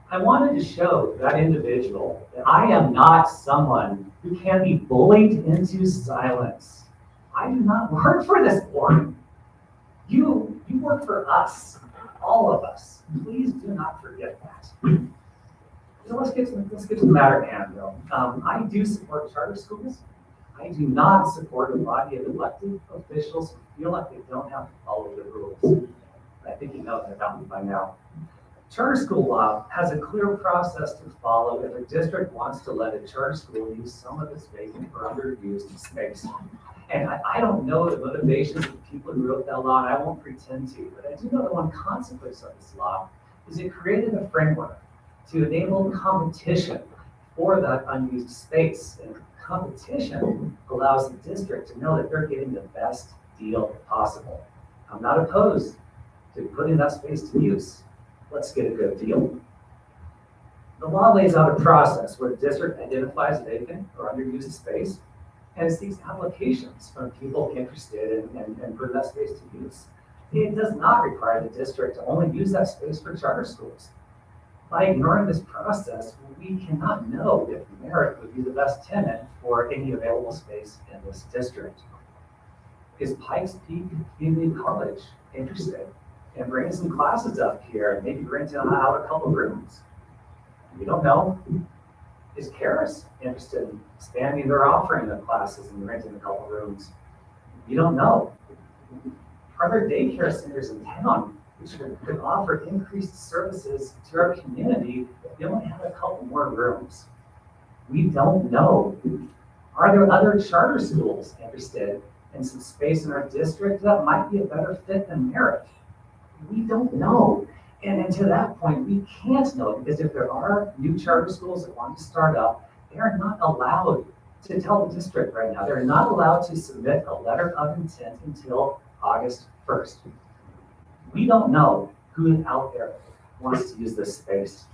I wanted to show that individual that I am not someone who can be bullied into silence. I do not work for this board. You work for us, all of us. Please do not forget that. So let's get to the matter at hand, though. I do support charter schools. I do not support a body of elected officials who feel like they don't have to follow the rules. I think you know that about me by now. Charter school law has a clear process to follow if a district wants to let a charter school use some of its vacant or underused space. And I don't know the motivations of the people who wrote that law, and I won't pretend to, but I do know that one consequence of this law is it created a framework to enable competition for that unused space. And competition allows the district to know that they're getting the best deal possible. I'm not opposed to putting that space to use. Let's get a good deal. The law lays out a process where the district identifies vacant or underused space and seeks applications from people interested in putting that space to use. It does not require the district to only use that space for charter schools. By ignoring this process, we cannot know if Merritt would be the best tenant for any available space in this district. Is Pikes Peak Community College interested in bringing some classes up here and maybe renting out a couple rooms? We don't know. Is Karis interested in expanding their offering of classes and renting a couple rooms? We don't know. Are there daycare centers in town which could offer increased services to our community if they only had a couple more rooms? We don't know. Are there other charter schools interested in some space in our district that might be a better fit than Merritt? We don't know. And to that point, we can't know, because if there are new charter schools that want to start up, they are not allowed to tell the district right now. They're not allowed to submit a letter of intent until August 1st. We don't know who out there wants to use this space.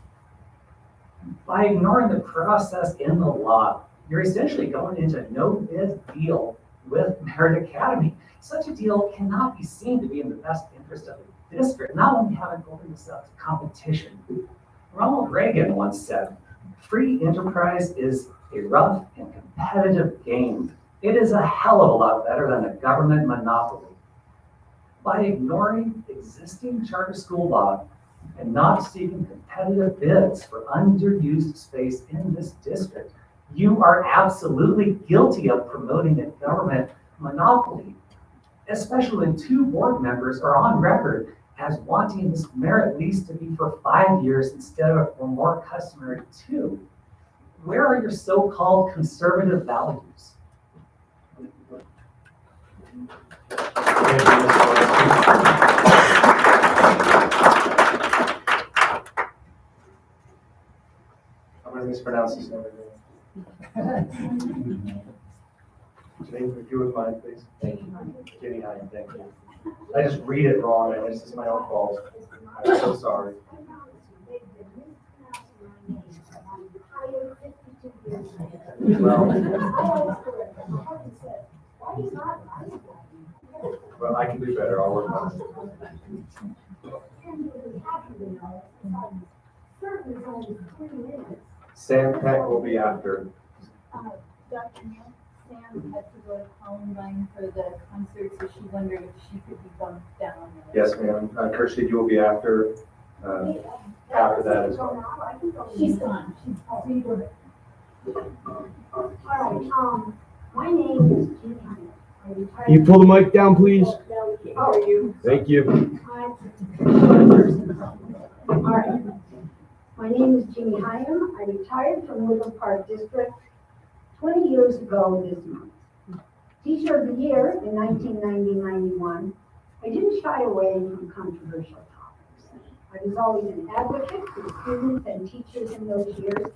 By ignoring the process in the law, you're essentially going into no bid deal with Merritt Academy. Such a deal cannot be seen to be in the best interest of the district, not when we haven't opened this up to competition. Ronald Reagan once said, "Free enterprise is a rough and competitive game. It is a hell of a lot better than a government monopoly." By ignoring existing charter school law and not seeking competitive bids for underused space in this district, you are absolutely guilty of promoting a government monopoly, especially when two board members are on record as wanting this Merritt lease to be for 5 years instead of for more customary 2. Where are your so-called conservative values? I'm going to mispronounce this name again. Janine, if you would mind, please. Thank you. Jenny Hyde, thank you. I just read it wrong, and this is my own fault. I'm so sorry. Well, I can do better. I'll work on it. Sam Peck will be after. Dr. Neal, Sam had to go to Columbine for the concert, so she wondered if she could be bumped down. Yes, ma'am. Kirsty, you will be after that as well. She's gone. All right, my name is Jimmy Hunt. Can you pull the mic down, please? How are you? Thank you. All right. My name is Jeannie Hyam. I retired from Woodland Park District 20 years ago this month. Teacher of the Year in 1990-91, I didn't shy away from controversial topics. I was always an advocate for students and teachers in those years.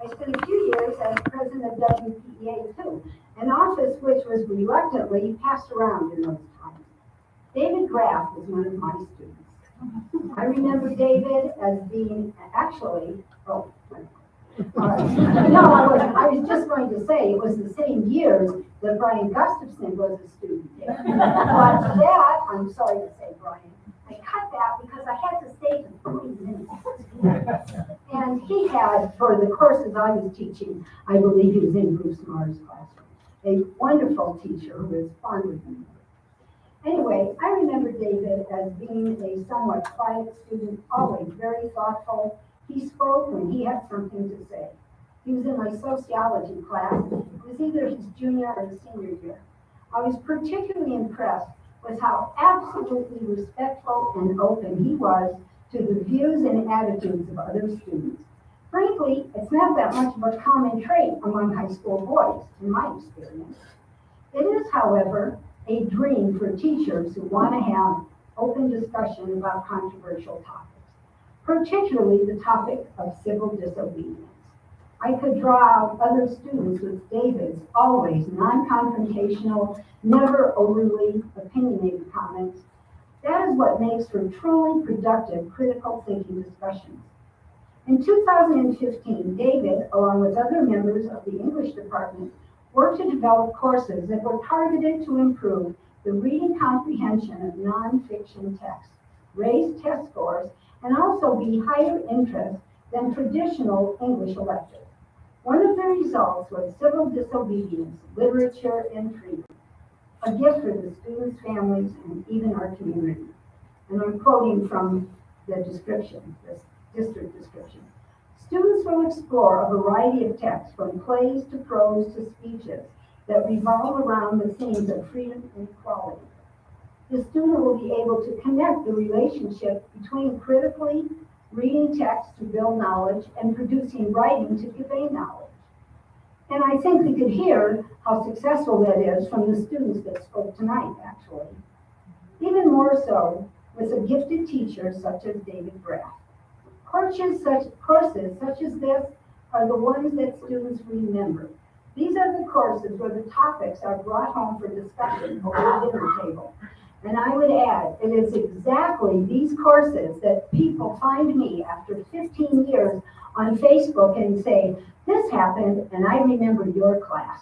I spent a few years as president of WPEA too, an office which was reluctantly frequently passed around in those times. David Graff was one of my students. I remember David as being, actually, no, I was just going to say, it was the same years that Brian Gustafson was a student there. But that, I'm sorry to say, Brian, I cut that because I had to stay for 40 minutes. And he had, for the courses I was teaching, I believe he was in Bruce Marr's classroom, a wonderful teacher who was fond of me. Anyway, I remember David as being a somewhat quiet student, always very thoughtful. He spoke when he had something to say. He was in my sociology class. It was either his junior or his senior year. I was particularly impressed with how absolutely respectful and open he was to the views and attitudes of other students. Frankly, it's not that much of a common trait among high school boys, in my experience. It is, however, a dream for teachers who want to have open discussion about controversial topics, particularly the topic of civil disobedience. I could draw out other students with David's always non-confrontational, never overly opinionated comments. That is what makes for truly productive critical thinking discussions. In 2015, David, along with other members of the English department, worked to develop courses that were targeted to improve the reading comprehension of nonfiction text, raise test scores, and also be higher interest than traditional English electives. One of the results was civil disobedience, literature, and freedom, a gift for the students' families, and even our community. And I'm quoting from the description, the district description. Students will explore a variety of texts, from plays to prose to speeches, that revolve around the themes of freedom and equality. The student will be able to connect the relationship between critically reading text to build knowledge and producing writing to convey knowledge. And I think we could hear how successful that is from the students that spoke tonight, actually. Even more so with a gifted teacher such as David Graff. Courses such as this are the ones that students remember. These are the courses where the topics are brought home for discussion over the dinner table. And I would add, it is exactly these courses that people find me after 15 years on Facebook and say, this happened and I remember your class.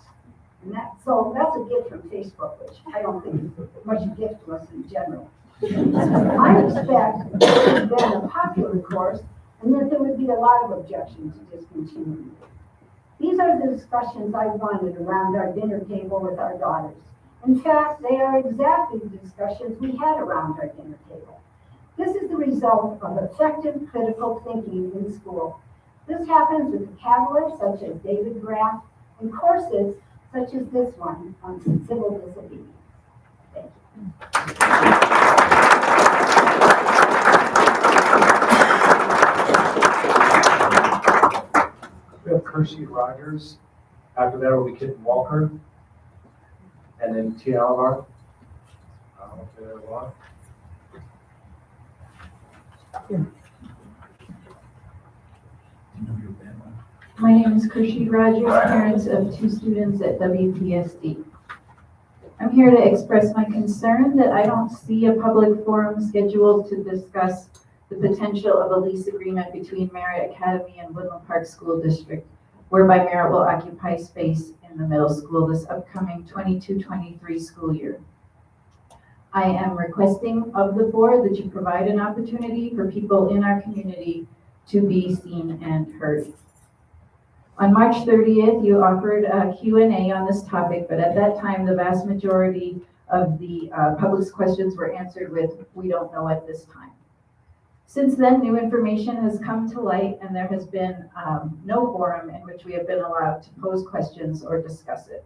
And so that's a gift from Facebook, which I don't think is much a gift to us in general. I expect this has been a popular course and that there would be a lot of objections to discontinuing it. These are the discussions I wanted around our dinner table with our daughters. In fact, they are exactly the discussions we had around our dinner table. This is the result of effective critical thinking in school. This happens with catalysts such as David Graff and courses such as this one on civil disobedience. Thank you. We have Kershie Rogers. After that will be Kitten Walker. And then Tia Alvar. My name is Kershie Rogers, parents of 2 students at WPSD. I'm here to express my concern that I don't see a public forum scheduled to discuss the potential of a lease agreement between Merritt Academy and Woodland Park School District, whereby Merritt will occupy space in the middle school this upcoming 22-23 school year. I am requesting of the board that you provide an opportunity for people in our community to be seen and heard. On March 30th, you offered a Q&A on this topic, but at that time, the vast majority of the public's questions were answered with, "We don't know at this time." Since then, new information has come to light, and there has been no forum in which we have been allowed to pose questions or discuss it.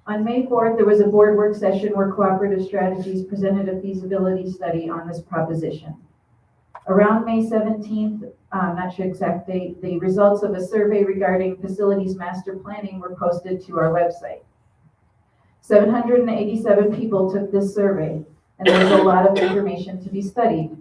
On May 4th, there was a board work session where Cooperative Strategies presented a feasibility study on this proposition. Around May 17th, not sure exact date, the results of a survey regarding facilities master planning were posted to our website. 787 people took this survey, and there's a lot of information to be studied,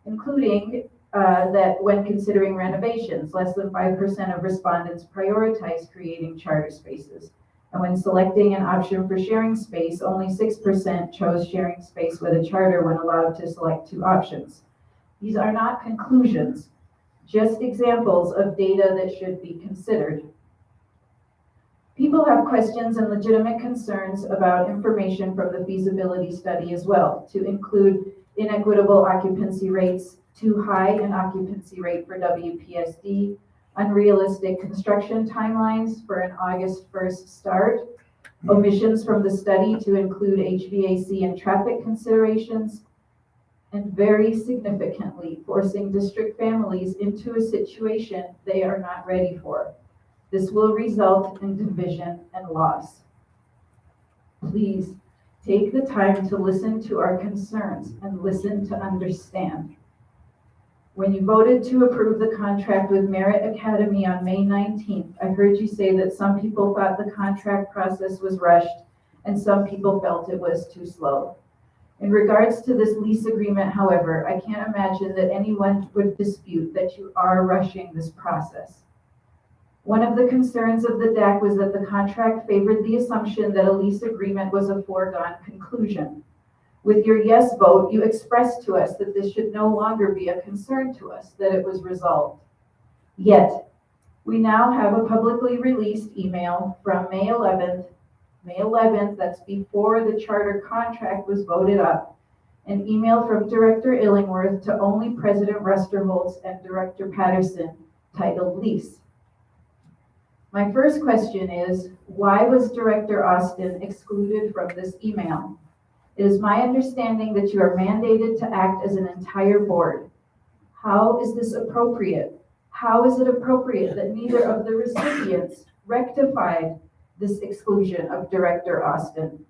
including that when considering renovations, less than 5% of respondents prioritize creating charter spaces, And when selecting an option for sharing space, only 6% chose sharing space with a charter when allowed to select 2 options. These are not conclusions, just examples of data that should be considered. People have questions and legitimate concerns about information from the feasibility study as well, to include inequitable occupancy rates, too high an occupancy rate for WPSD, unrealistic construction timelines for an August 1st start, omissions from the study to include HVAC and traffic considerations, and very significantly, forcing district families into a situation they are not ready for. This will result in division and loss. Please take the time to listen to our concerns and listen to understand. When you voted to approve the contract with Merit Academy on May 19th, I heard you say that some people thought the contract process was rushed and some people felt it was too slow. In regards to this lease agreement, however, I can't imagine that anyone would dispute that you are rushing this process. One of the concerns of the DAC was that the contract favored the assumption that a lease agreement was a foregone conclusion. With your yes vote, you expressed to us that this should no longer be a concern to us, that it was resolved. Yet, we now have a publicly released email from May 11th, that's before the charter contract was voted up, an email from Director Illingworth to only President Rusterholz and Director Patterson titled Lease. My first question is, why was Director Austin excluded from this email? It is my understanding that you are mandated to act as an entire board. How is this appropriate? How is it appropriate that neither of the recipients rectified this exclusion of Director Austin?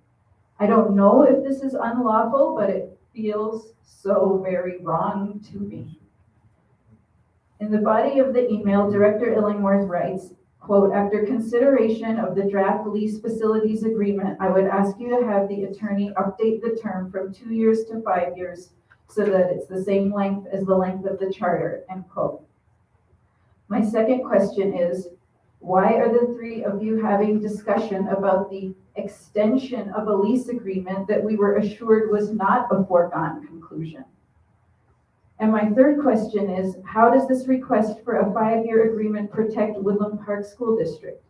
I don't know if this is unlawful, but it feels so very wrong to me. In the body of the email, Director Illingworth writes, quote, after consideration of the draft lease facilities agreement, I would ask you to have the attorney update the term from 2 years to 5 years so that it's the same length as the length of the charter, end quote. My second question is, why are the 3 of you having discussion about the extension of a lease agreement that we were assured was not a foregone conclusion? And my third question is, how does this request for a 5-year agreement protect Woodland Park School District?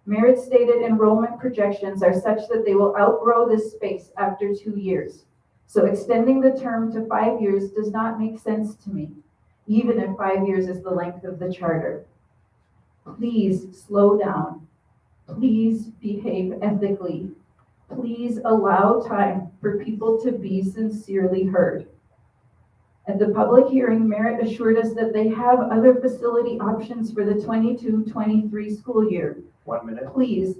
Merit stated enrollment projections are such that they will outgrow this space after 2 years. So extending the term to 5 years does not make sense to me, even if 5 years is the length of the charter. Please slow down. Please behave ethically. Please allow time for people to be sincerely heard. At the public hearing, Merit assured us that they have other facility options for the 22-23 school year. 1 minute. Please,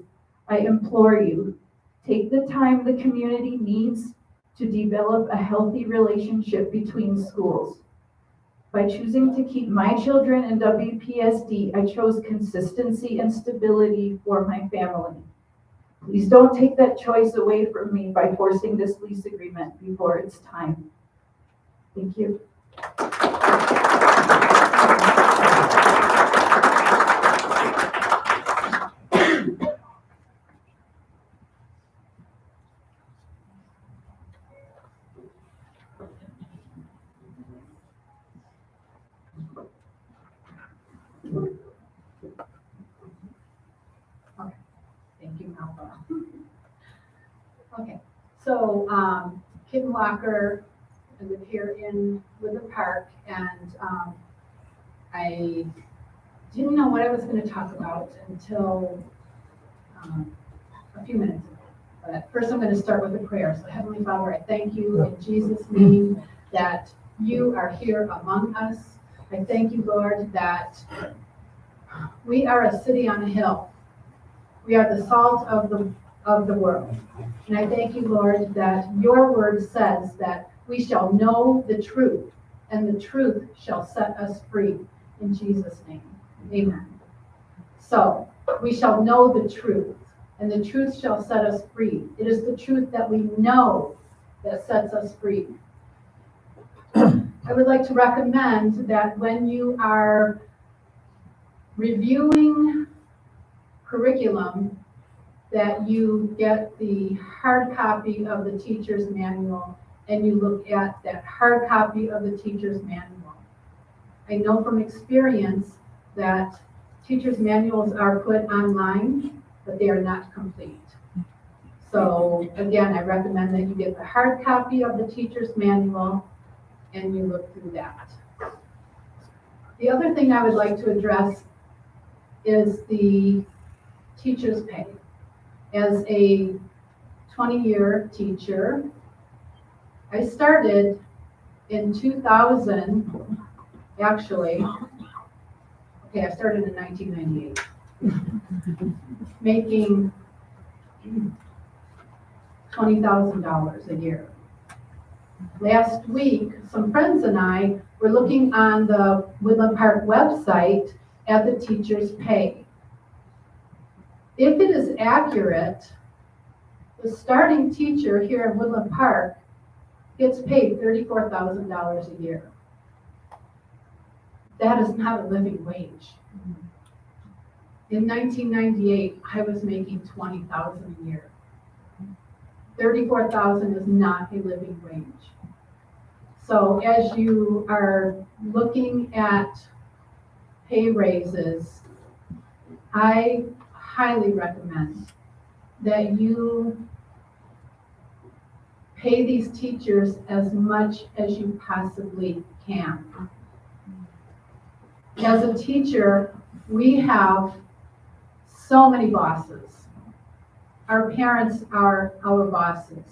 I implore you, take the time the community needs to develop a healthy relationship between schools. By choosing to keep my children in WPSD, I chose consistency and stability for my family. Please don't take that choice away from me by forcing this lease agreement before it's time. Thank you. Okay, thank you, Malcolm. Okay, so Kim Walker, I live here in Woodland Park, and I didn't know what I was going to talk about until a few minutes ago. But first I'm going to start with a prayer. So Heavenly Father, I thank you in Jesus' name that you are here among us. I thank you, Lord, that we are a city on a hill. We are the salt of the world. And I thank you, Lord, that your word says that we shall know the truth, and the truth shall set us free. In Jesus' name, amen. So, we shall know the truth, and the truth shall set us free. It is the truth that we know that sets us free. I would like to recommend that when you are reviewing curriculum that you get the hard copy of the teacher's manual and you look at that hard copy of the teacher's manual. I know from experience that teacher's manuals are put online, but they are not complete. So again, I recommend that you get the hard copy of the teacher's manual and you look through that. The other thing I would like to address is the teacher's pay. As a 20-year teacher, I started in 2000, actually, okay, I started in 1998, making $20,000 a year. Last week, some friends and I were looking on the Woodland Park website at the teacher's pay. If it is accurate, the starting teacher here in Woodland Park gets paid $34,000 a year. That is not a living wage. In 1998, I was making $20,000 a year. $34,000 is not a living wage. So as you are looking at pay raises, I highly recommend that you pay these teachers as much as you possibly can. As a teacher, we have so many bosses. Our parents are our bosses.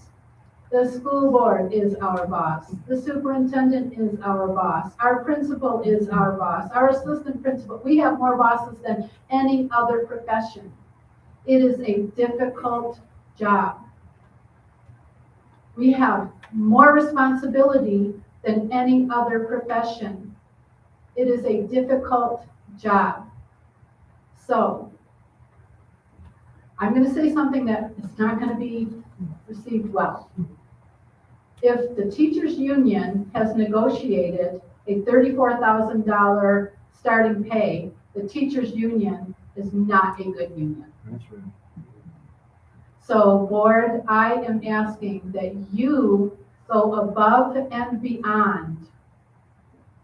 The school board is our boss. The superintendent is our boss. Our principal is our boss. Our assistant principal. We have more bosses than any other profession. It is a difficult job. We have more responsibility than any other profession. It is a difficult job. So, I'm going to say something that is not going to be received well. If the teachers union has negotiated a $34,000 starting pay, the teachers union is not a good union. That's right. So board, I am asking that you go above and beyond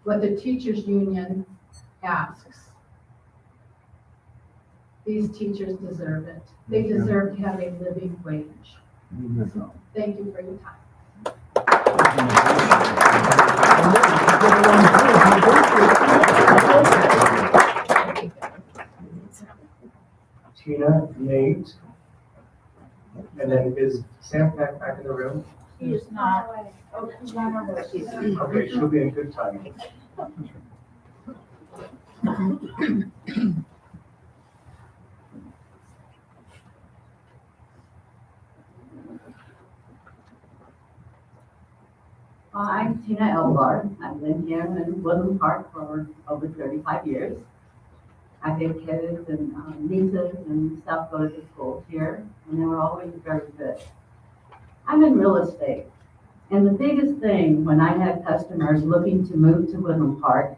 what the teachers union asks. These teachers deserve it. They deserve to have a living wage. So thank you for your time. Tina, Nate, and then is Sam back in the room? He is not. Okay, she'll be in good time. I'm Tina Elbar. I've been here in Woodland Park for over 35 years. I have kids and nieces and stuff go to the schools here, and they were always very good. I'm in real estate, and the biggest thing when I had customers looking to move to Woodland Park,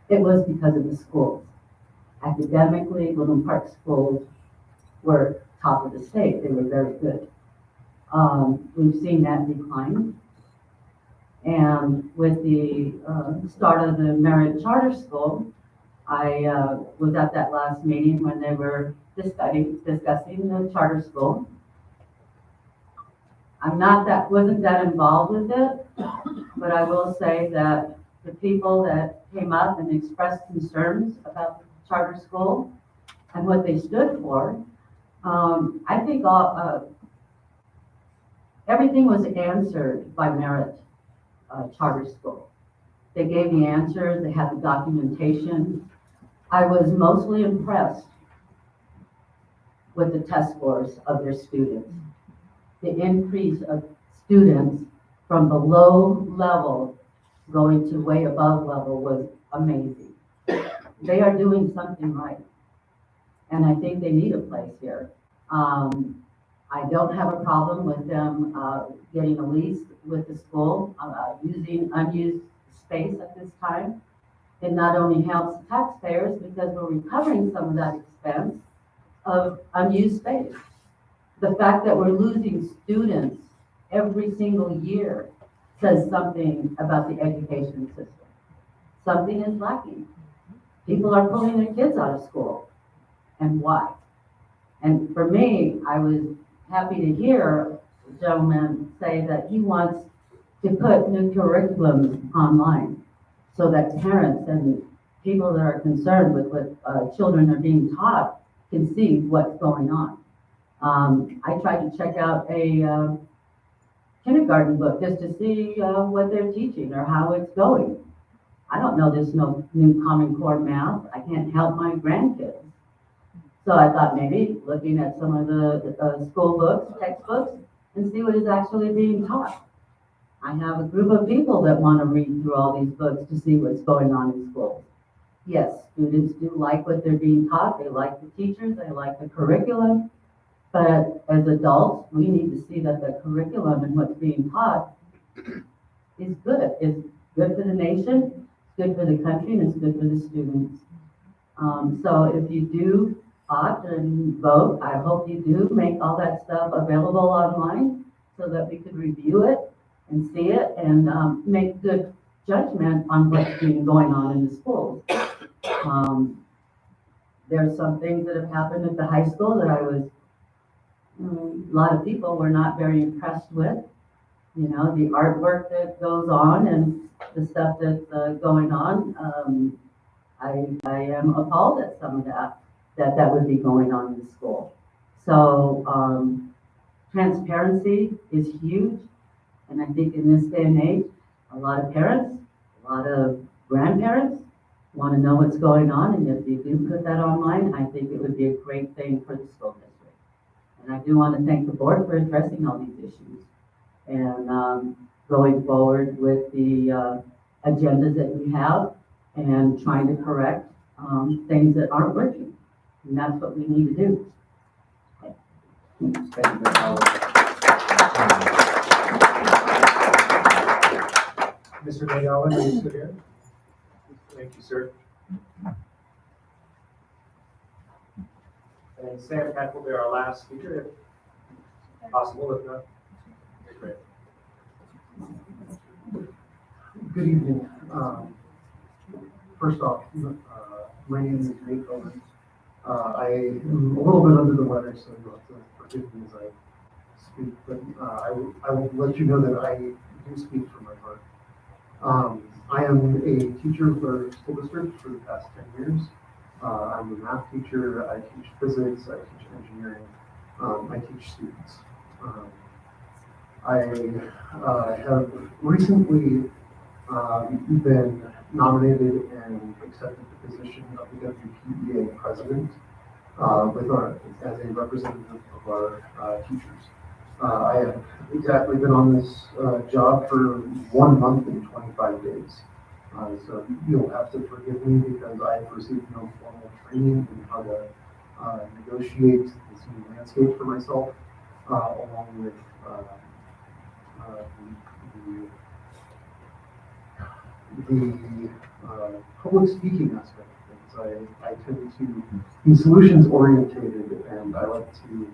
it was because of the schools. Academically, Woodland Park schools were top of the state. They were very good. We've seen that decline. And with the start of the Merit Charter School, I was at that last meeting when they were discussing the charter school. Wasn't that involved with it, but I will say that the people that came up and expressed concerns about the charter school and what they stood for, I think everything was answered by Merit Charter School. They gave the answers, they had the documentation. I was mostly impressed with the test scores of their students. The increase of students from below level going to way above level was amazing. They are doing something right. And I think they need a place here. I don't have a problem with them getting a lease with the school, using unused space at this time. It not only helps the taxpayers because we're recovering some of that expense of unused space. The fact that we're losing students every single year says something about the education system. Something is lacking. People are pulling their kids out of school. And why? And for me, I was happy to hear the gentleman say that he wants to put new curriculums online so that parents and people that are concerned with what children are being taught can see what's going on. I tried to check out a kindergarten book just to see what they're teaching or how it's going. I don't know there's no new Common Core math. I can't help my grandkids. So I thought maybe looking at some of the school books, textbooks, and see what is actually being taught. I have a group of people that want to read through all these books to see what's going on in schools. Yes, students do like what they're being taught. They like the teachers. They like the curriculum. But as adults, we need to see that the curriculum and what's being taught is good. It's good for the nation, it's good for the country, and it's good for the students. So if you do opt and vote, I hope you do make all that stuff available online so that we could review it and see it and make good judgment on what's been going on in the schools. There's some things that have happened at the high school that a lot of people were not very impressed with. You know, the artwork that goes on and the stuff that's going on. I am appalled at some of that would be going on in the school. So transparency is huge. And I think in this day and age, a lot of parents, a lot of grandparents want to know what's going on. And if you do put that online, I think it would be a great thing for the school district. And I do want to thank the board for addressing all these issues and going forward with the agendas that we have and trying to correct things that aren't working. And that's what we need to do. Thank you, Ms. Howard. Mr. Naylor, are you still here? Thank you, sir. And Sam Peck will be our last speaker, if possible, if not. Okay, great. Good evening. First off, my name is Nate Owens. I am a little bit under the weather, so you'll have to forgive me as I speak, but I will let you know that I do speak from my heart. I am a teacher for school district for the past 10 years. I'm a math teacher, I teach physics, I teach engineering, I teach students. I have recently been nominated and accepted the position of the WPEA president as a representative of our teachers. I have exactly been on this job for 1 month and 25 days. So you'll have to forgive me because I have received no formal training in how to negotiate this new landscape for myself, along with the public speaking aspect of things. I tend to be solutions oriented, and I like to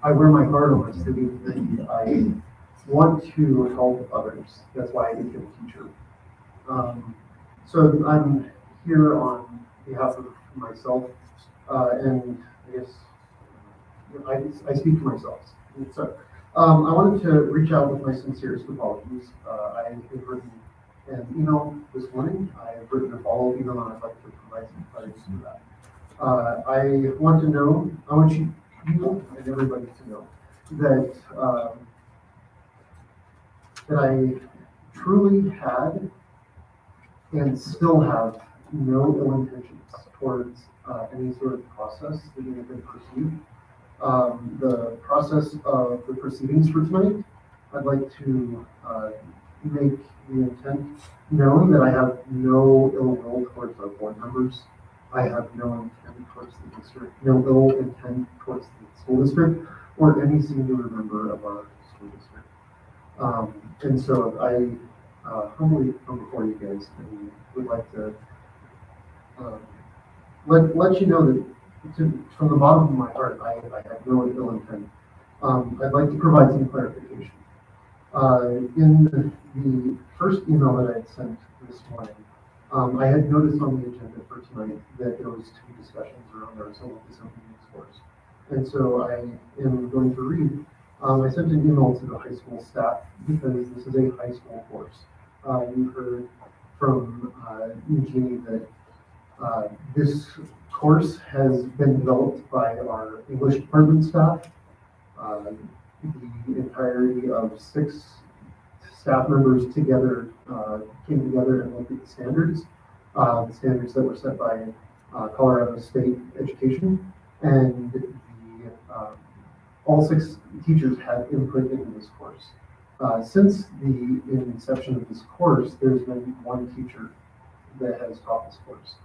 I wear my heart on my sleeve, and I want to help others. That's why I became a teacher. So I'm here on behalf of myself, and I guess I speak for myself. So I wanted to reach out with my sincerest apologies. I have written an email this morning. I have written a follow-up email, and I'd like to provide some clarity to that. I want you and everybody to know that that I truly had and still have no ill intentions towards any sort of process that may have been pursued. The process of the proceedings for tonight, I'd like to make the intent known that I have no ill will towards our board members. I have no intent towards the district, no ill intent towards the school district or any singular member of our school district. And so I humbly come before you guys and would like to let you know that from the bottom of my heart, I have no ill intent. I'd like to provide some clarification. In the first email that I had sent this morning, I had noticed on the agenda for tonight that there was 2 discussions around our civil disobedience course. And so I am going to read, I sent an email to the high school staff because this is a high school course. You heard from Eugenie that this course has been developed by our English department staff. The entirety of 6 staff members together came together and looked at the standards that were set by Colorado State Education, and all 6 teachers had input into this course. Since the inception of this course, there's been 1 teacher that has taught this course.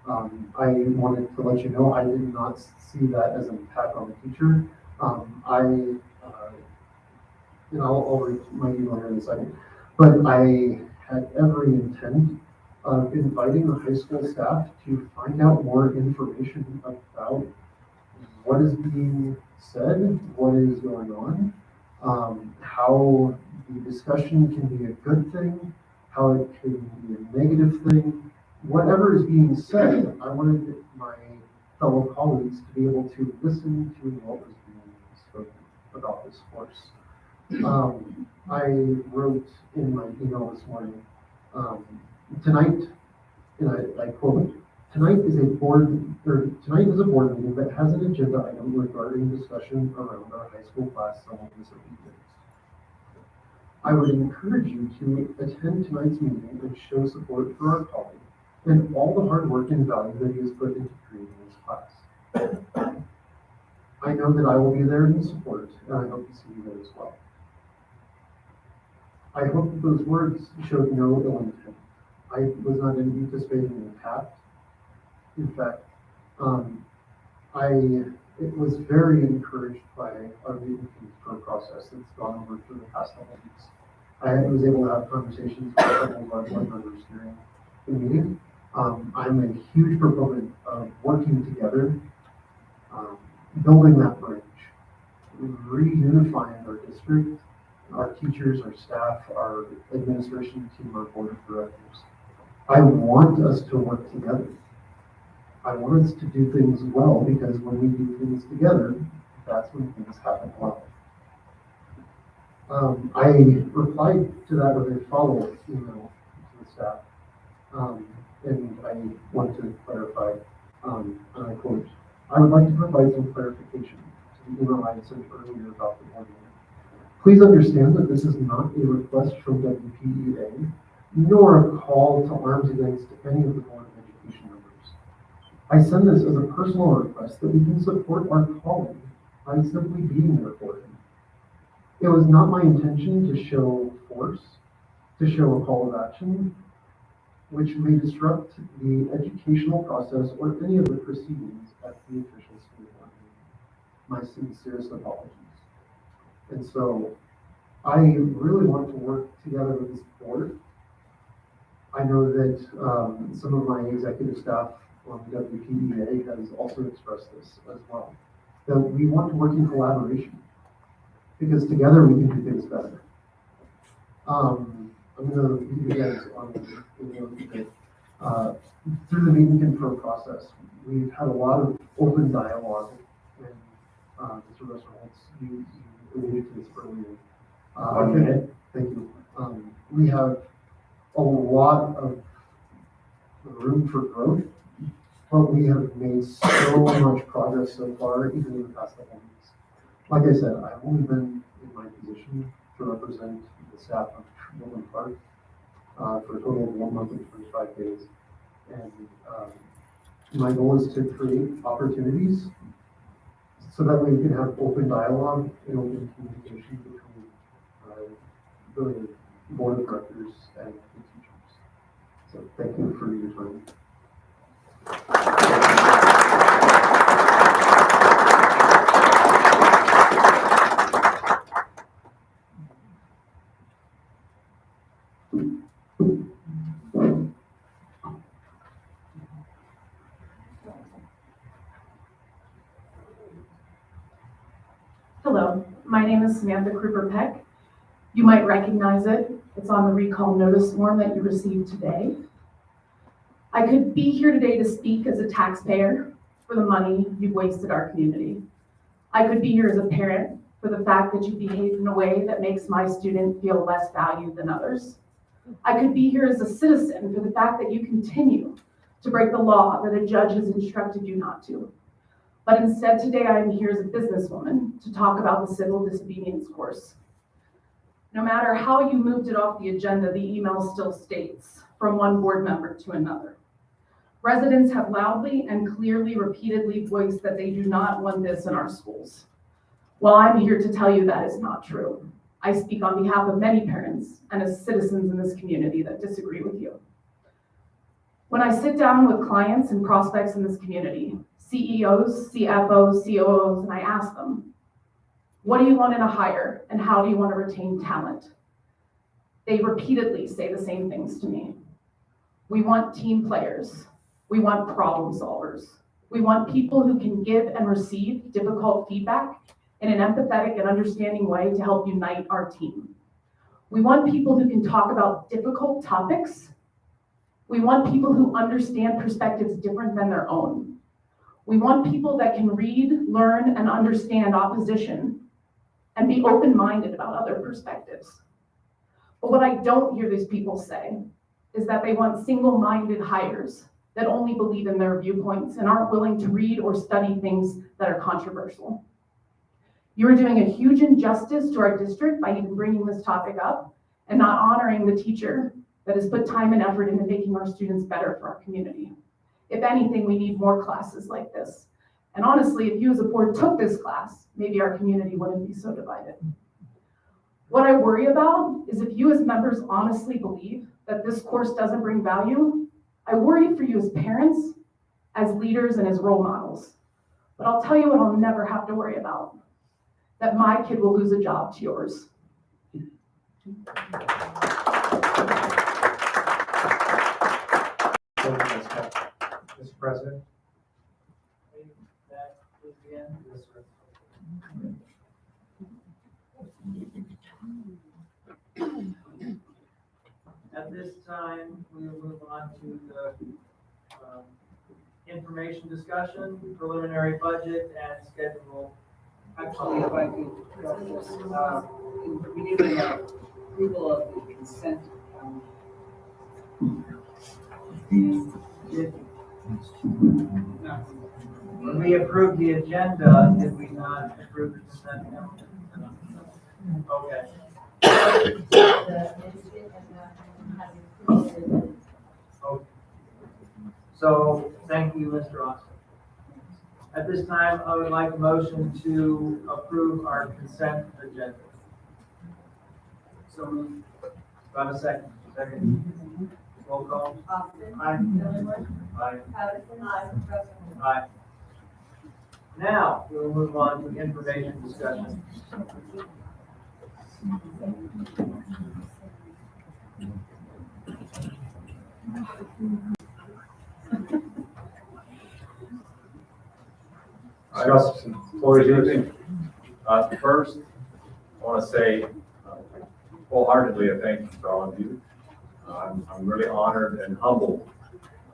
I wanted to let you know I did not see that as an attack on the teacher. I'll read my email here in a second, but I had every intent of inviting the high school staff to find out more information about what is being said, what is going on, how the discussion can be a good thing, how it can be a negative thing. Whatever is being said, I wanted my fellow colleagues to be able to listen to what was being spoken about this course. I wrote in my email this morning, tonight, and I quote, tonight is a board meeting that has an agenda item regarding discussion around our high school class civil disobedience. I would encourage you to attend tonight's meeting and show support for our colleague and all the hard work and value that he has put into creating this class. I know that I will be there in support, and I hope to see you there as well. I hope that those words showed no ill intent. I was not anticipating an attack. In fact, I was very encouraged by our meeting process that's gone over for the past couple of weeks. I was able to have conversations with a couple of our board members during the meeting. I'm a huge proponent of working together, building that bridge, reunifying our district, our teachers, our staff, our administration team, our board of directors. I want us to work together. I want us to do things well, because when we do things together, that's when things happen well. I replied to that with a follow-up email to the staff, and I want to clarify, and I quote, I would like to provide some clarification to the email I sent earlier about the board meeting. Please understand that this is not a request from WPEA, nor a call to arms against any of the Board of Education members. I send this as a personal request that we can support our colleague by simply being there for him. It was not my intention to show force, to show a call of action, which may disrupt the educational process or any of the proceedings at the official school board meeting. My sincerest apologies. And so I really want to work together with this board. I know that some of my executive staff on the WPEA has also expressed this as well, that we want to work in collaboration, because together we can do things better. I'm going to leave you guys on the note that through the meeting control process, we've had a lot of open dialogue, and Mr. Russell, you alluded to this earlier. Okay. Thank you. We have a lot of room for growth, but we have made so much progress so far, even in the past couple of weeks. Like I said, I've only been in my position to represent the staff of Enrollment Park for a total of 1 month and 25 days. And my goal is to create opportunities so that we can have open dialogue and open communication between the board of directors and the teachers. So thank you for your time. Hello, my name is Samantha Kruger-Peck. You might recognize it. It's on the recall notice form that you received today. I could be here today to speak as a taxpayer for the money you've wasted our community. I could be here as a parent for the fact that you behaved in a way that makes my student feel less valued than others. I could be here as a citizen for the fact that you continue to break the law that a judge has instructed you not to. But instead today I am here as a businesswoman to talk about the civil disobedience course. No matter how you moved it off the agenda, the email still states, from one board member to another. Residents have loudly and clearly repeatedly voiced that they do not want this in our schools. Well, I'm here to tell you that is not true. I speak on behalf of many parents and as citizens in this community that disagree with you. When I sit down with clients and prospects in this community, CEOs, CFOs, COOs, and I ask them, what do you want in a hire and how do you want to retain talent? They repeatedly say the same things to me. We want team players. We want problem solvers. We want people who can give and receive difficult feedback in an empathetic and understanding way to help unite our team. We want people who can talk about difficult topics. We want people who understand perspectives different than their own. We want people that can read, learn, and understand opposition and be open-minded about other perspectives. But what I don't hear these people say is that they want single-minded hires that only believe in their viewpoints and aren't willing to read or study things that are controversial. You are doing a huge injustice to our district by even bringing this topic up and not honoring the teacher that has put time and effort into making our students better for our community. If anything, we need more classes like this. And honestly, if you as a board took this class, maybe our community wouldn't be so divided. What I worry about is if you as members honestly believe that this course doesn't bring value, I worry for you as parents, as leaders, and as role models. But I'll tell you what I'll never have to worry about, that my kid will lose a job to yours. Mr. President? That is the end. Yes, sir. At this time, we will move on to the information discussion, preliminary budget, and schedule. Actually, if I could, we need an approval of the consent. When we approved the agenda, did we not approve the consent calendar? Okay. Okay. So, thank you, Mr. Austin. At this time, I would like a motion to approve our consent agenda. So moved. About a second. Second. Roll call. Austin. Aye. Miller. Aye. Patterson. Aye. Russell. Aye. Now, we'll move on to information discussion. Floor is yours. First, I want to say wholeheartedly a thank you to all of you. I'm really honored and humbled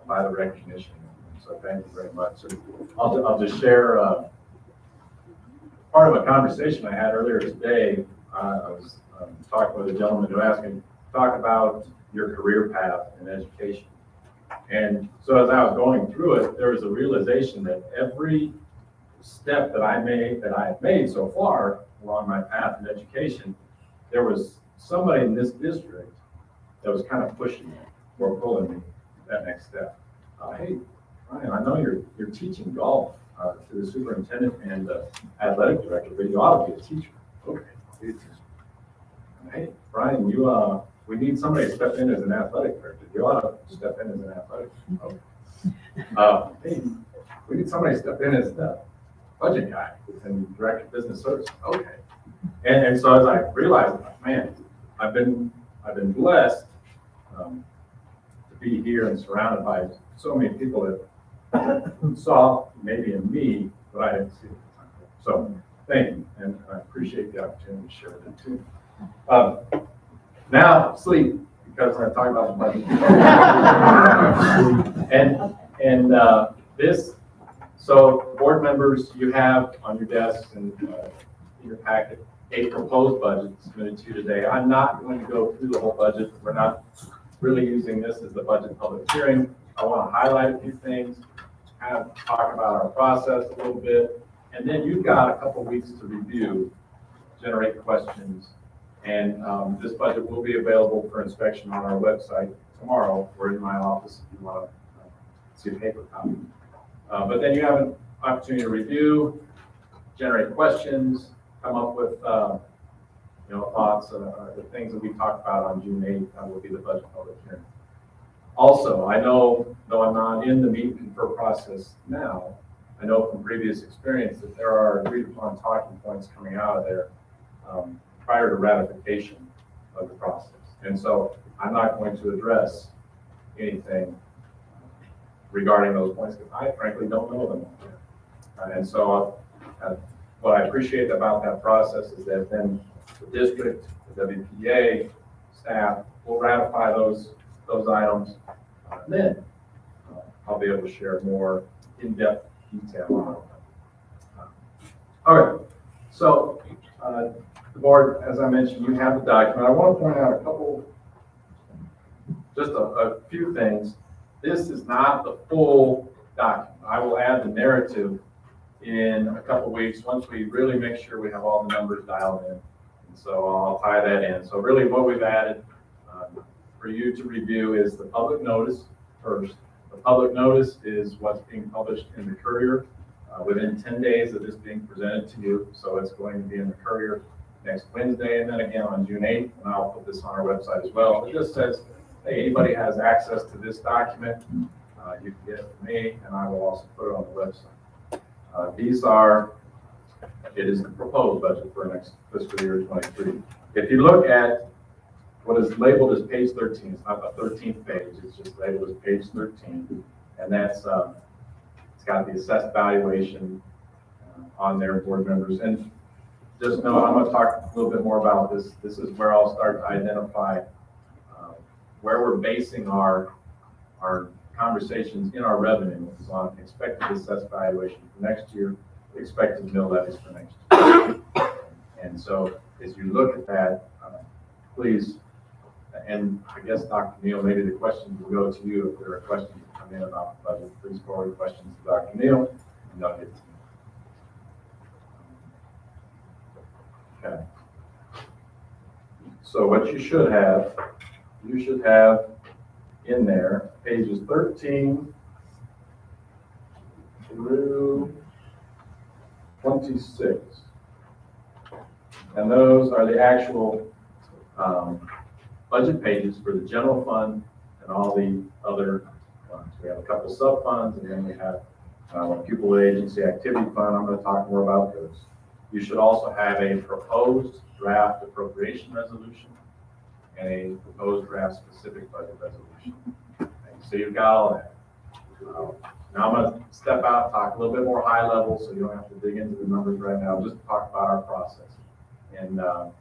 by the recognition, so thank you very much. And I'll just share part of a conversation I had earlier today. I was talking with a gentleman who asked me to talk about your career path in education. And so as I was going through it, there was a realization that every step that I have made so far along my path in education, there was somebody in this district that was kind of pushing me or pulling me that next step. Hey, Ryan, I know you're teaching golf to the superintendent and the athletic director, but you ought to be a teacher. Okay, I'll be a teacher. Hey, Brian, we need somebody to step in as an athletic director. You ought to step in as an athletic. Okay. Hey, we need somebody to step in as the budget guy and director of business services. Okay. And so as I realized, man, I've been blessed to be here and surrounded by so many people that saw maybe in me what I didn't see. So Thank you, and I appreciate the opportunity to share that too. Now, sleep, because we're talking about the budget. And this, so board members, you have on your desks and in your packet a proposed budget submitted to you today. I'm not going to go through the whole budget. We're not really using this as the budget public hearing. I want to highlight a few things, kind of talk about our process a little bit, and then you've got a couple weeks to review, generate questions, and this budget will be available for inspection on our website tomorrow or in my office if you want to see a paper copy. But then you have an opportunity to review, generate questions, come up with thoughts, the things that we talked about on June 8th will be the budget public hearing. Also, I know, though I'm not in the meet and confer process now, I know from previous experience that there are agreed upon talking points coming out of there prior to ratification of the process. And so I'm not going to address anything regarding those points because I frankly don't know them all. And so what I appreciate about that process is that then the district, the WPA, staff will ratify those items. And then I'll be able to share more in-depth detail on it. Okay, so the board, as I mentioned, you have the document. I want to point out a few things. This is not the full document. I will add the narrative in a couple weeks once we really make sure we have all the numbers dialed in. And so I'll tie that in. So really what we've added for you to review is the public notice first. The public notice is what's being published in the Courier within 10 days of this being presented to you. So it's going to be in the Courier next Wednesday and then again on June 8th. And I'll put this on our website as well. It just says, hey, anybody has access to this document, you can get it from me, and I will also put it on the website. It is the proposed budget for next fiscal year 23. If you look at what is labeled as page 13, it's not the 13th page, it's just labeled as page 13, and that's it's got the assessed valuation on there, board members. And just know, I'm going to talk a little bit more about this. This is where I'll start to identify where we're basing our conversations in our revenue is on expected assessed valuation for next year, expected mill levies for next year. And so as you look at that, please, and I guess Dr. Neal, maybe the questions will go to you if there are questions that come in about the budget. Please forward questions to Dr. Neal and they'll get to me. Okay. So what you should have in there pages 13 through 26. And those are the actual budget pages for the general fund and all the other funds. We have a couple sub-funds, and then we have a pupil agency activity fund. I'm going to talk more about those. You should also have a proposed draft appropriation resolution and a proposed draft specific budget resolution. Okay, so you've got all that. Now I'm going to step out, talk a little bit more high level so you don't have to dig into the numbers right now, just talk about our process and kind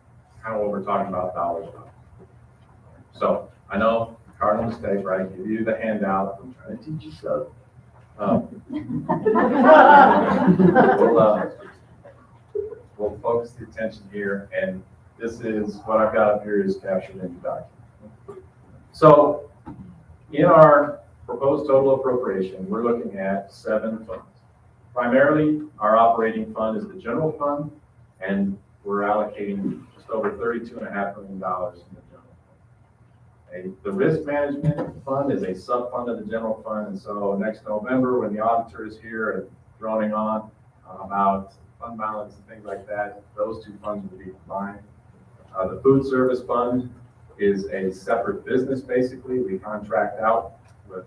of what we're talking about dollars. So I know, cardinal mistake, right? Give you the handout. I'm trying to teach you stuff. We'll focus the attention here, and this is what I've got up here is captured in the document. So in our proposed total appropriation, we're looking at 7 funds. Primarily, our operating fund is the general fund, and we're allocating just over $32.5 million in the general fund. The risk management fund is a sub-fund of the general fund, and so next November, when the auditor is here and droning on about fund balance and things like that, those 2 funds will be combined. The food service fund is a separate business, basically. We contract out with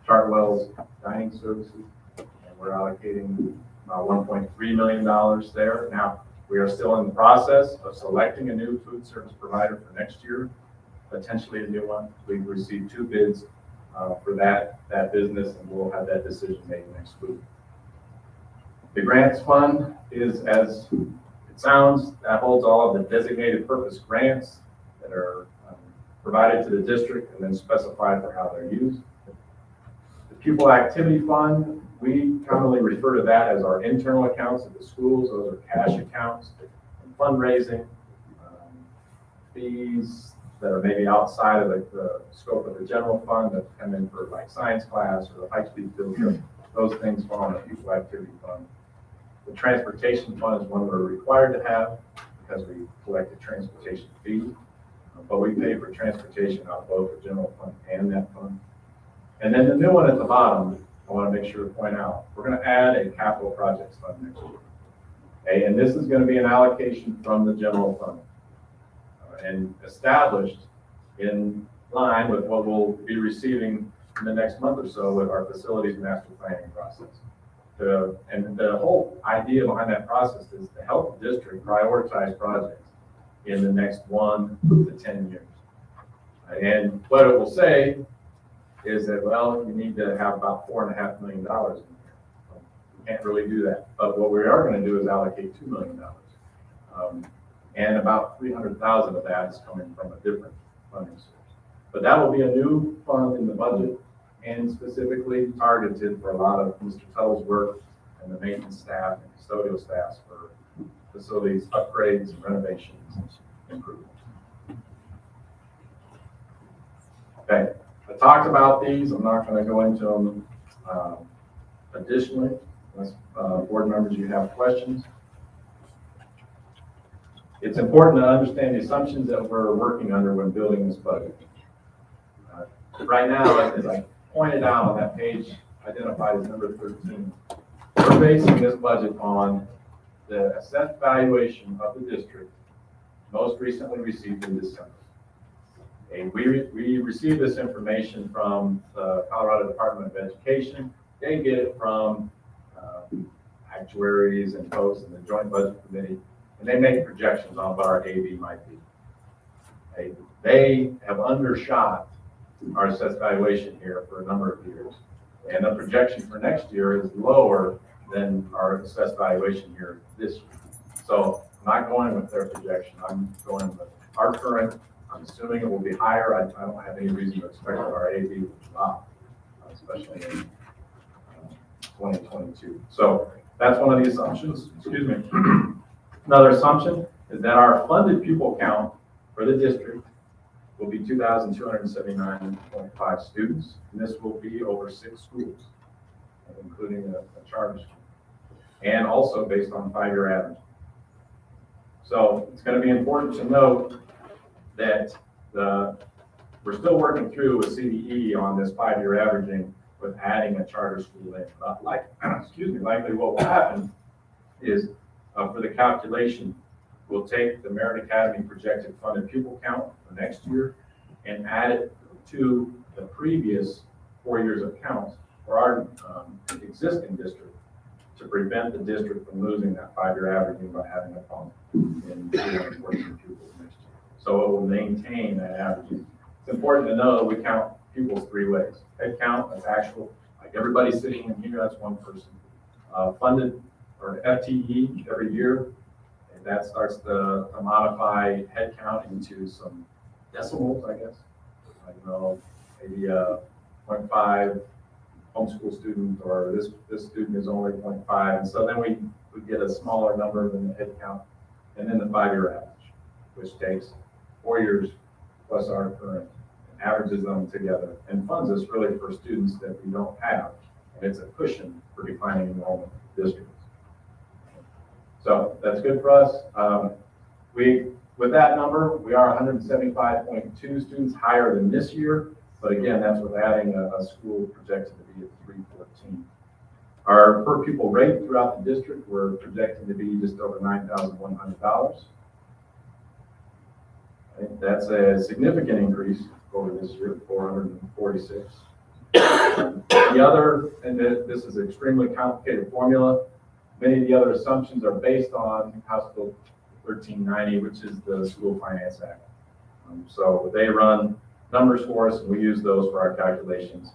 Chartwell's dining services, and we're allocating about $1.3 million there. Now, we are still in the process of selecting a new food service provider for next year, potentially a new one. We've received 2 bids for that business, and we'll have that decision made next week. The grants fund is, as it sounds, that holds all of the designated purpose grants that are provided to the district and then specified for how they're used. The Pupil Activity Fund, we commonly refer to that as our internal accounts at the schools. Those are cash accounts and fundraising, fees that are maybe outside of the scope of the general fund that come in for like science class or the high-speed field trip. Those things fall in the Pupil Activity Fund. The Transportation Fund is one we're required to have because we collect a transportation fee, but we pay for transportation out of both the general fund and that fund. And then the new one at the bottom, I want to make sure to point out, we're going to add a capital projects fund next year. Okay, and this is going to be an allocation from the general fund and established in line with what we'll be receiving in the next month or so with our facilities master planning process. And the whole idea behind that process is to help the district prioritize projects in the next 1 to 10 years. And what it will say is that, well, you need to have about $4.5 million in here. We can't really do that. But what we are going to do is allocate $2 million. And about 300,000 of that is coming from a different funding source. But that will be a new fund in the budget and specifically targeted for a lot of Mr. Tuttle's work and the maintenance staff and custodial staffs for facilities upgrades and renovations and improvements. Okay, I talked about these. I'm not going to go into them additionally, unless board members, you have questions. It's important to understand the assumptions that we're working under when building this budget. Right now, as I pointed out on that page identified as number 13, we're basing this budget on the assessed valuation of the district most recently received in December. And we received this information from the Colorado Department of Education. They get it from actuaries and folks in the Joint Budget Committee, and they make projections on what our AV might be. They have undershot our assessed valuation here for a number of years. And the projection for next year is lower than our assessed valuation here this year. So I'm not going with their projection. I'm going with our current. I'm assuming it will be higher. I don't have any reason to expect that our AV will drop, especially in 2022. So that's one of the assumptions. Excuse me. Another assumption is that our funded pupil count for the district will be 2,279.5 students, and this will be over 6 schools, including a charter school, and also based on 5-year average. So it's going to be important to note that we're still working through with CDE on this 5-year averaging with adding a charter school in. Likely what will happen is for the calculation, we'll take the Merit Academy projected funded pupil count for next year and add it to the previous 4 years of counts for our existing district to prevent the district from losing that 5-year averaging by having a bump in working pupils next year. So it will maintain that averaging. It's important to know that we count pupils 3 ways. Head count, that's actual, like everybody sitting in here, that's one person. Funded or FTE every year, and that starts to modify head count into some decimals, I guess. Maybe 0.5 homeschool student, or this student is only 0.5, and so then we get a smaller number than the head count, and then the 5-year average, which takes 4 years plus our current, and averages them together, and funds us really for students that we don't have, and it's a cushion for declining enrollment districts. So that's good for us. With that number, we are 175.2 students higher than this year, but again, that's with adding a school projected to be at 314. Our per pupil rate throughout the district, we're projecting to be just over $9,100. I think that's a significant increase over this year, 446. The other, and this is an extremely complicated formula, many of the other assumptions are based on House Bill 1390, which is the School Finance Act. So they run numbers for us, and we use those for our calculations,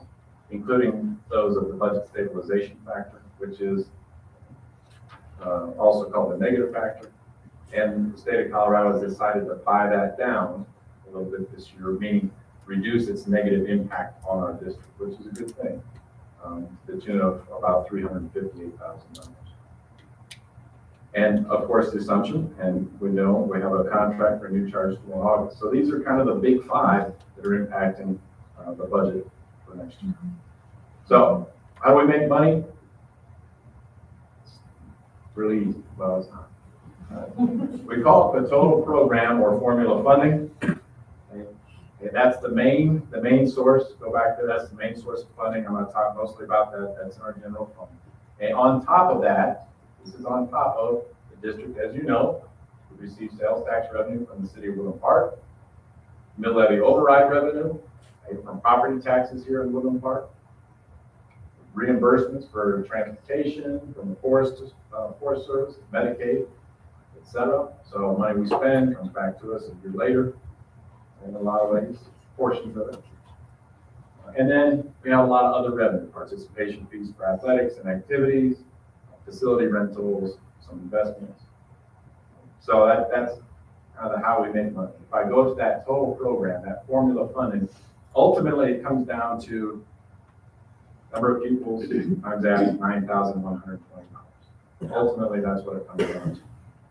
including those of the budget stabilization factor, which is also called the negative factor. And the state of Colorado has decided to buy that down a little bit this year, meaning reduce its negative impact on our district, which is a good thing, to the tune of about $358,000. And of course, the assumption, and we know we have a contract for a new charge school in August. So these are kind of the big five that are impacting the budget for next year. So how do we make money? It's really easy. Well, it's not. We call it the total program or formula funding. And that's the main source. Go back to that's the main source of funding. I'm going to talk mostly about that. That's in our general fund. And on top of that, this is on top of the district, as you know, we receive sales tax revenue from the city of Woodland Park, mill levy override revenue from property taxes here in Woodland Park, reimbursements for transportation from the Forest Service, Medicaid, etc. So money we spend comes back to us a year later in a lot of ways, portions of it. And then we have a lot of other revenue, participation fees for athletics and activities, facility rentals, some investments. So that's kind of how we make money. If I go to that total program, that formula funding, ultimately it comes down to number of pupils times that $9,120. Ultimately, that's what it comes down to.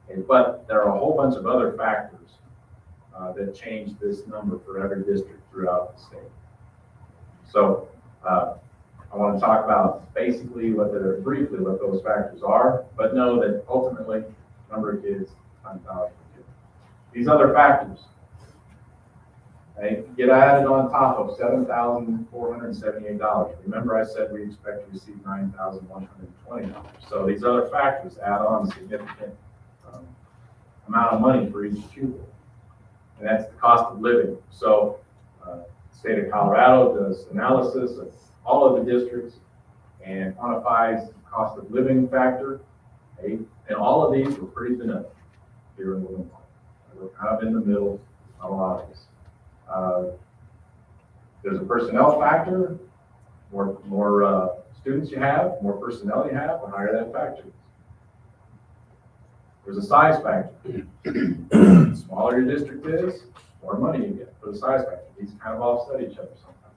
Okay, but there are a whole bunch of other factors that change this number for every district throughout the state. So I want to talk about basically briefly what those factors are, but know that ultimately number of kids times dollars per kid. These other factors, okay, get added on top of $7,478. Remember I said we expect to receive $9,120. So these other factors add on a significant amount of money for each pupil. And that's the cost of living. So the state of Colorado does analysis of all of the districts and quantifies the cost of living factor. Okay? And all of these were pretty vanilla here in Woodland Park. We're kind of in the middle on a lot of this. There's a personnel factor. More students you have, more personnel you have, the higher that factor is. There's a size factor. The smaller your district is, more money you get for the size factor. These kind of offset each other sometimes.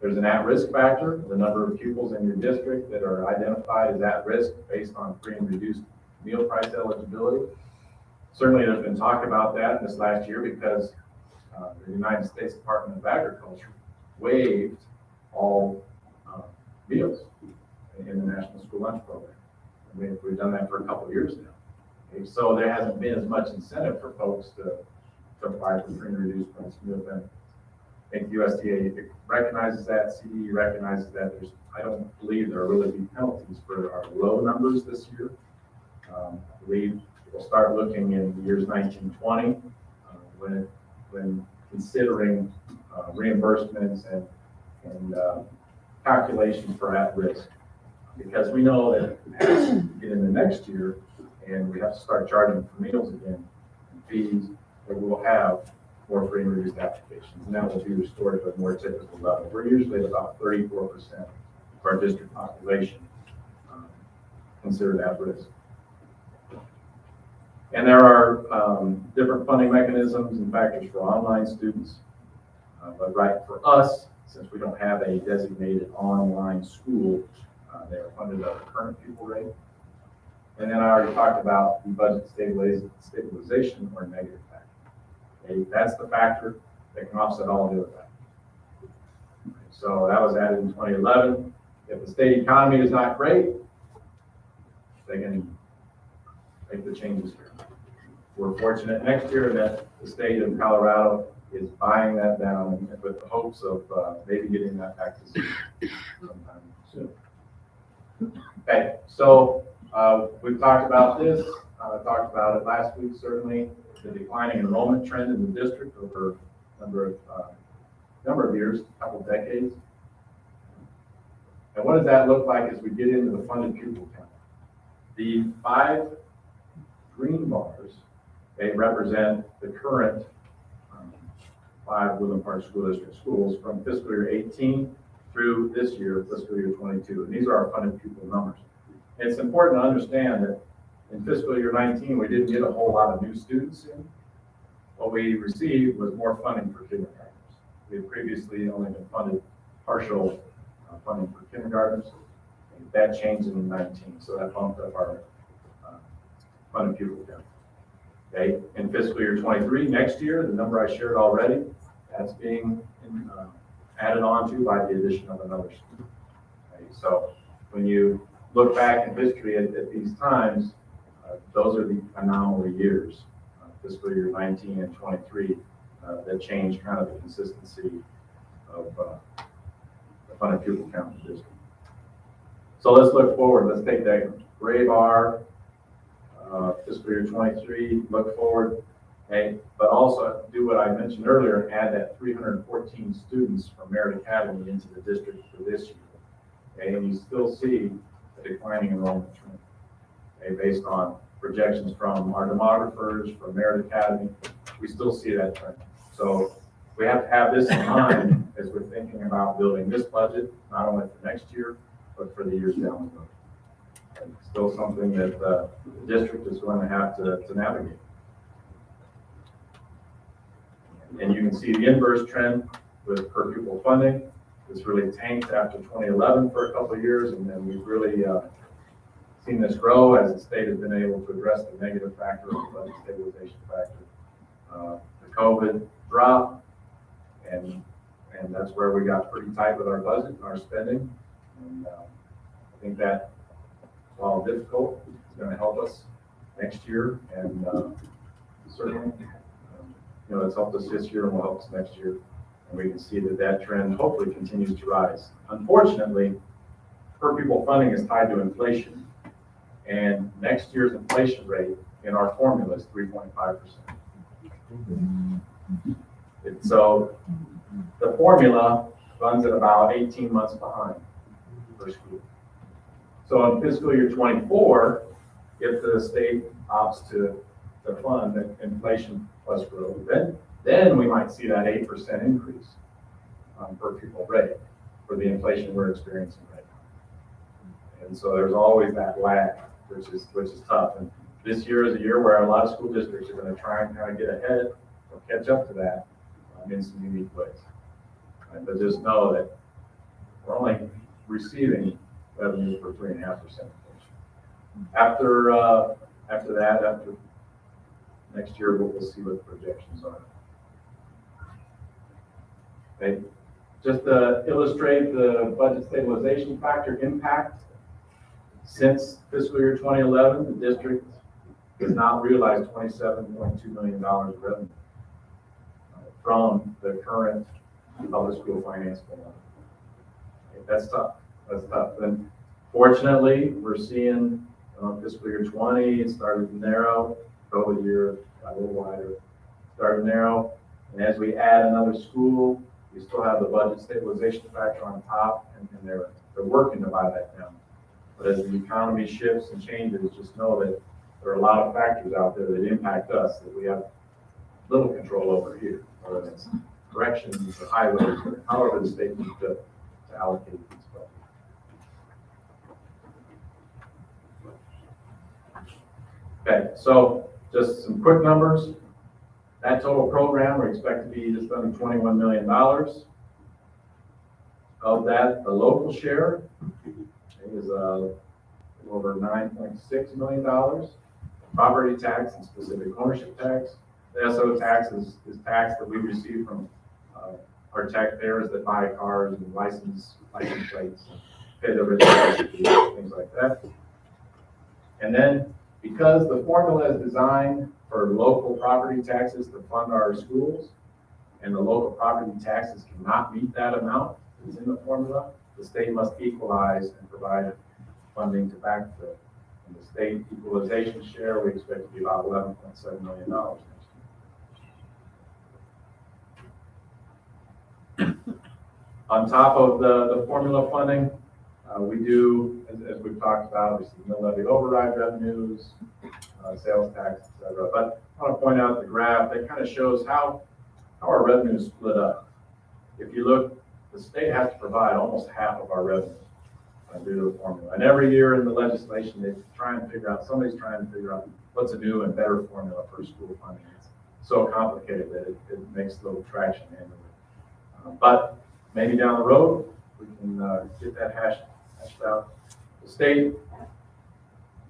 There's an at-risk factor, the number of pupils in your district that are identified as at risk based on free and reduced meal price eligibility. Certainly there's been talk about that this last year because the United States Department of Agriculture waived all meals in the National School Lunch Program. And we've done that for a couple of years now. Okay, so there hasn't been as much incentive for folks to apply for free and reduced price meal benefits. I think USDA recognizes that, CDE recognizes that. I don't believe there are really big penalties for our low numbers this year. I believe we'll start looking in the years 1920 when considering reimbursements and calculations for at-risk. Because we know that as we get into next year and we have to start charging for meals again and fees, that we'll have more free and reduced applications, and that will be restored to a more typical level. We're usually at about 34% of our district population considered at risk. And there are different funding mechanisms and factors for online students. But right for us, since we don't have a designated online school, they are funded at the current pupil rate. And then I already talked about the budget stabilization or negative factor. Okay, that's the factor that can offset all the other factors. So that was added in 2011. If the state economy is not great, they can make the changes here. We're fortunate next year that the state of Colorado is buying that down with the hopes of maybe getting that back to zero sometime soon. Okay, so we've talked about this. Talked about it last week, certainly. The declining enrollment trend in the district over a number of years, a couple of decades. And what does that look like as we get into the funded pupil count? The 5 green bars, they represent the current 5 Woodland Park School District schools from fiscal year 18 through this year, fiscal year 22. And these are our funded pupil numbers. It's important to understand that in fiscal year 19, we didn't get a whole lot of new students in. What we received was more funding for kindergartners. We had previously only been funded partial funding for kindergartners. That changed in 19, so that bumped up our funded pupil count. Okay, in fiscal year 23, next year, the number I shared already, that's being added on to by the addition of another student. Okay, so when you look back in history at these times, those are the anomaly years, fiscal year 19 and 23, that changed kind of the consistency of the funded pupil count in the district. So let's look forward. Let's take that gray bar, fiscal year 23, look forward, okay, but also do what I mentioned earlier and add that 314 students from Merit Academy into the district for this year. Okay, and you still see a declining enrollment trend, okay, based on projections from our demographers, from Merit Academy. We still see that trend. So we have to have this in mind as we're thinking about building this budget, not only for next year, but for the years down the road. It's still something that the district is going to have to navigate. And you can see the inverse trend with per pupil funding. It's really tanked after 2011 for a couple of years, and then we've really seen this grow as the state has been able to address the negative factor of the budget stabilization factor. The COVID drop, and that's where we got pretty tight with our budget and our spending. And I think that, while difficult, is going to help us next year, and certainly, it's helped us this year and will help us next year. And we can see that trend hopefully continues to rise. Unfortunately, per pupil funding is tied to inflation, and next year's inflation rate in our formula is 3.5%. So the formula runs at about 18 months behind per school. So in fiscal year 24, if the state opts to fund inflation plus growth, then we might see that 8% increase per pupil rate for the inflation we're experiencing right now. And so there's always that lag, which is tough. And this year is a year where a lot of school districts are going to try and kind of get ahead or catch up to that in some unique ways. Right? But just know that we're only receiving revenue for 3.5%. After next year, we'll see what the projections are. Okay. Just to illustrate the budget stabilization factor impact, since fiscal year 2011, the district has now realized $27.2 million of revenue from the current public school finance bill. Okay, that's tough. That's tough. And fortunately, we're seeing fiscal year 20, it started to narrow. COVID year got a little wider, started to narrow. And as we add another school, we still have the budget stabilization factor on top, and they're working to buy that down. But as the economy shifts and changes, just know that there are a lot of factors out there that impact us that we have little control over here, whether it's corrections or highways or however the state needs to allocate these budgets. Okay, so just some quick numbers. That total program, we expect to be just under $21 million. Of that, the local share is over $9.6 million. Property tax and specific ownership tax. The SO tax is tax that we receive from our taxpayers that buy cars and license plates, pay the registration fees, things like that. And then, because the formula is designed for local property taxes to fund our schools, and the local property taxes cannot meet that amount that's in the formula, the state must equalize and provide funding to backfill. And the state equalization share, we expect to be about $11.7 million next year. On top of the formula funding, we do, as we've talked about, receive mill levy override revenues, sales tax, etc. But I want to point out the graph that kind of shows how our revenues split up. If you look, the state has to provide almost half of our revenue. do the formula. And every year in the legislation, somebody's trying to figure out what's a new and better formula for school funding. It's so complicated that it makes little traction annually. But maybe down the road, we can get that hashed out. The state,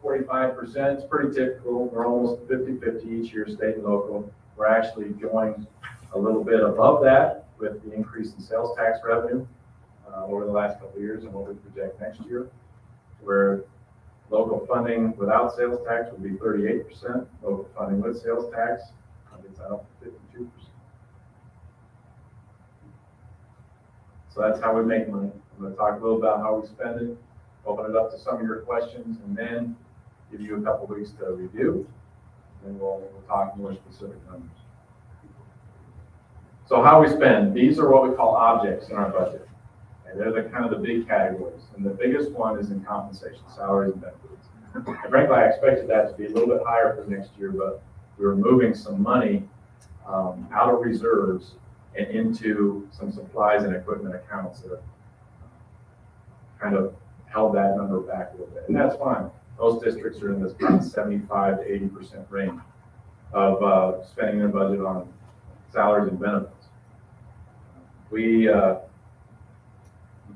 45% is pretty typical. We're almost 50-50 each year, state and local. We're actually going a little bit above that with the increase in sales tax revenue over the last couple of years and what we project next year, where local funding without sales tax would be 38%. Local funding with sales tax gets out to 52%. So that's how we make money. I'm going to talk a little about how we spend it, open it up to some of your questions, and then give you a couple weeks to review. And we'll talk more specific numbers. So how we spend, these are what we call objects in our budget. And they're the kind of the big categories. And the biggest one is in compensation, salaries and benefits. And frankly, I expected that to be a little bit higher for next year, but we were moving some money out of reserves and into some supplies and equipment accounts that kind of held that number back a little bit. And that's fine. Most districts are in this about 75 to 80% range of spending their budget on salaries and benefits. You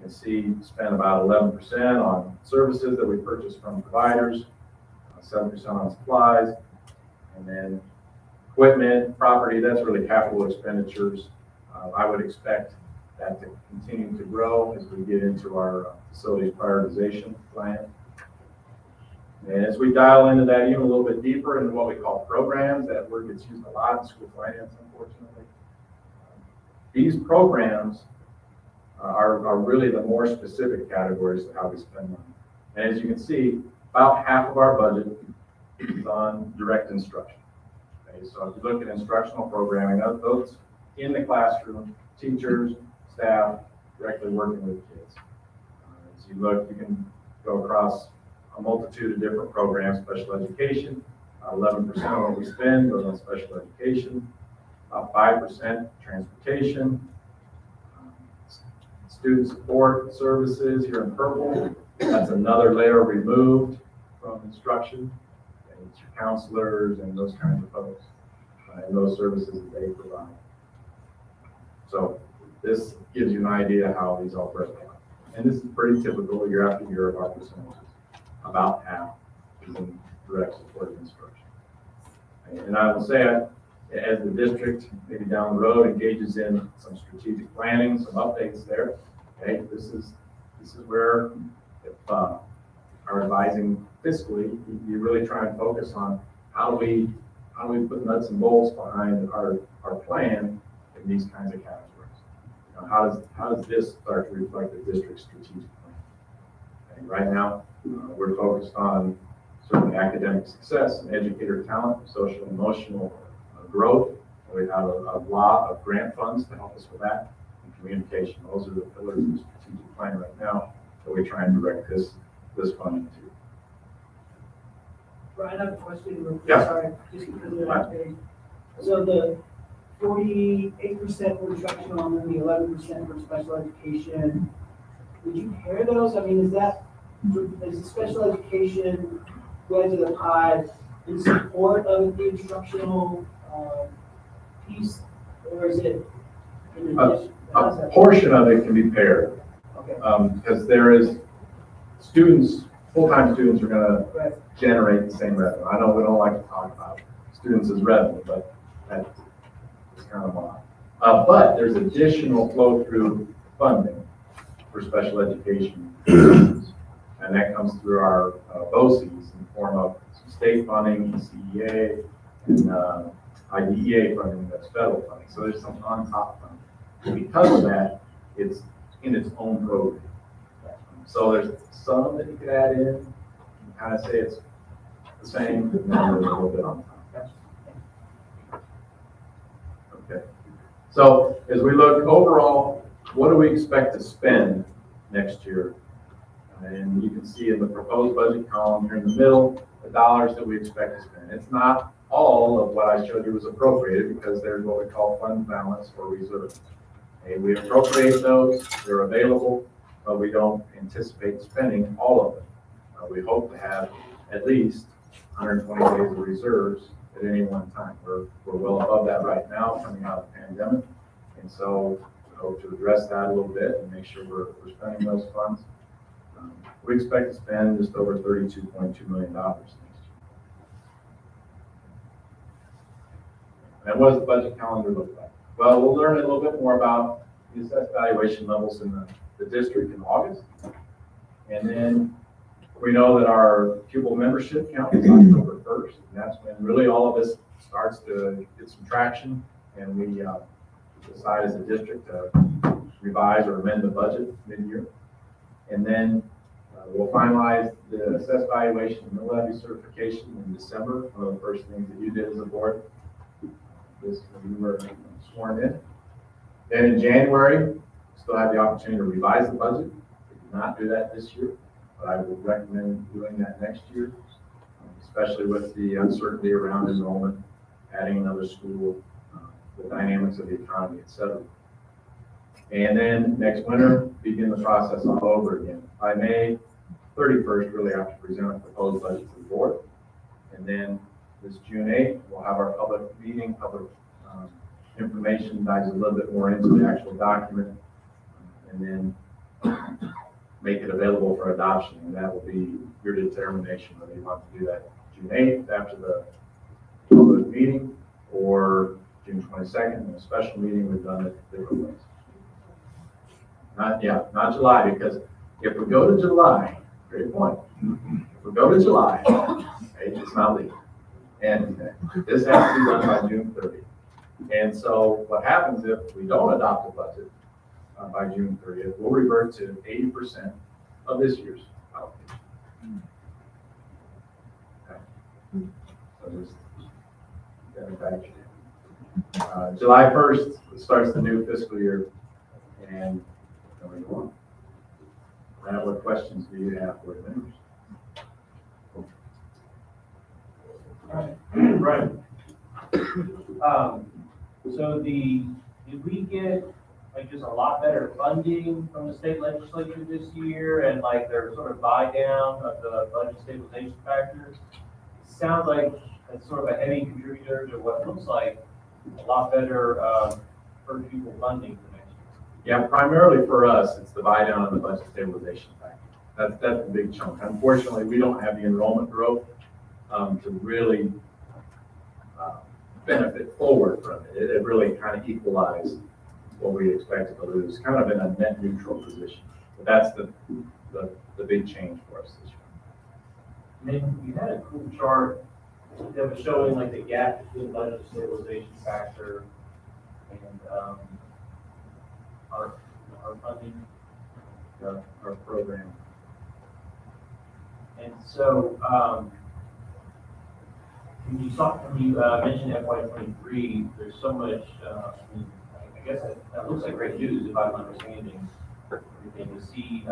can see spend about 11% on services that we purchase from providers, 7% on supplies, and then equipment, property, that's really capital expenditures. I would expect that to continue to grow as we get into our facilities prioritization plan. And as we dial into that even a little bit deeper into what we call programs, that word gets used a lot in school finance, unfortunately. These programs are really the more specific categories of how we spend money. And as you can see, about half of our budget is on direct instruction. Okay, so if you look at instructional programming, those in the classroom, teachers, staff, directly working with kids. As you look, you can go across a multitude of different programs, special education, 11% of what we spend goes on special education, about 5% transportation, student support services here in purple. That's another layer removed from instruction. And it's your counselors and those kinds of folks and those services that they provide. So this gives you an idea how these all break down. And this is pretty typical year after year of our percentages. About half is in direct supported instruction. And I will say, as the district, maybe down the road, engages in some strategic planning, some updates there. Okay, this is where if are advising fiscally, you really try and focus on how do we put nuts and bolts behind our plan in these kinds of categories. You know, how does this start to reflect the district's strategic plan? And right now, we're focused on certainly academic success and educator talent, social and emotional growth. We have a lot of grant funds to help us with that, and communication. Those are the pillars of the strategic plan right now that we try and direct this funding to. Brian, I have a question. Yeah. Sorry, just because of that page. So the 48% for instructional and then the 11% for special education, would you pair those? I mean, is the special education going to the pie in support of the instructional piece, or is it in addition? A portion of it can be paired. Okay. Because there is students, full-time students are going to generate the same revenue. I know we don't like to talk about students as revenue, but that's kind of odd. But there's additional flow-through funding for special education students, and that comes through our BOCES in the form of some state funding, CEA, and IDEA funding, that's federal funding. So there's some on-top funding. And because of that, it's in its own program. So there's some that you could add in, and kind of say it's the same, and then there's a little bit on top. Okay. So as we look overall, what do we expect to spend next year? And you can see in the proposed budget column here in the middle, the dollars that we expect to spend. It's not all of what I showed you was appropriated, because there's what we call fund balance or reserve. And we appropriate those, they're available. but we don't anticipate spending all of it. We hope to have at least 120 days of reserves at any one time. We're well above that right now, coming out of the pandemic. And so we hope to address that a little bit and make sure we're spending those funds. We expect to spend just over $32.2 million next year. And what does the budget calendar look like? Well, we'll learn a little bit more about the assessed valuation levels in the district in August. And then we know that our pupil membership count is October 1st, and that's when really all of this starts to get some traction, and we decide as a district to revise or amend the budget mid-year. And then we'll finalize the assessed valuation and mill levy certification in December, one of the first things that you did as a board. This when you were sworn in. Then in January, still have the opportunity to revise the budget. We did not do that this year, but I would recommend doing that next year, especially with the uncertainty around enrollment, adding another school, the dynamics of the economy, et cetera. And then next winter, begin the process all over again. By May 31st, really have to present a proposed budget to the board. And then this June 8th, we'll have our public meeting, public information, dives a little bit more into the actual document, and then make it available for adoption. And that will be your determination whether you want to do that June 8th after the public meeting or June 22nd in a special meeting. We've done it different ways. Not July, because if we go to July, great point. If we go to July, it's not legal. And this has to be done by June 30th. And so what happens if we don't adopt a budget by June 30th, we'll revert to 80% of this year's allocation. Okay. So just get it back. July 1st starts the new fiscal year, and then we go on. Now, what questions do you have for the members? Right. So did we get like just a lot better funding from the state legislature this year, and like their sort of buy down of the budget stabilization factor? Sounds like it's sort of a heavy contributor to what looks like a lot better per pupil funding for next year. Yeah, primarily for us, it's the buy down of the budget stabilization factor. That's the big chunk. Unfortunately, we don't have the enrollment growth to really benefit forward from it. It really kind of equalized what we expected to lose, kind of in a net neutral position. But that's the big change for us this year. And then you had a cool chart that was showing like the gap between budget stabilization factor and our funding, our program. And so when you mentioned FY23, there's so much. I guess that looks like great news if I'm understanding everything. To see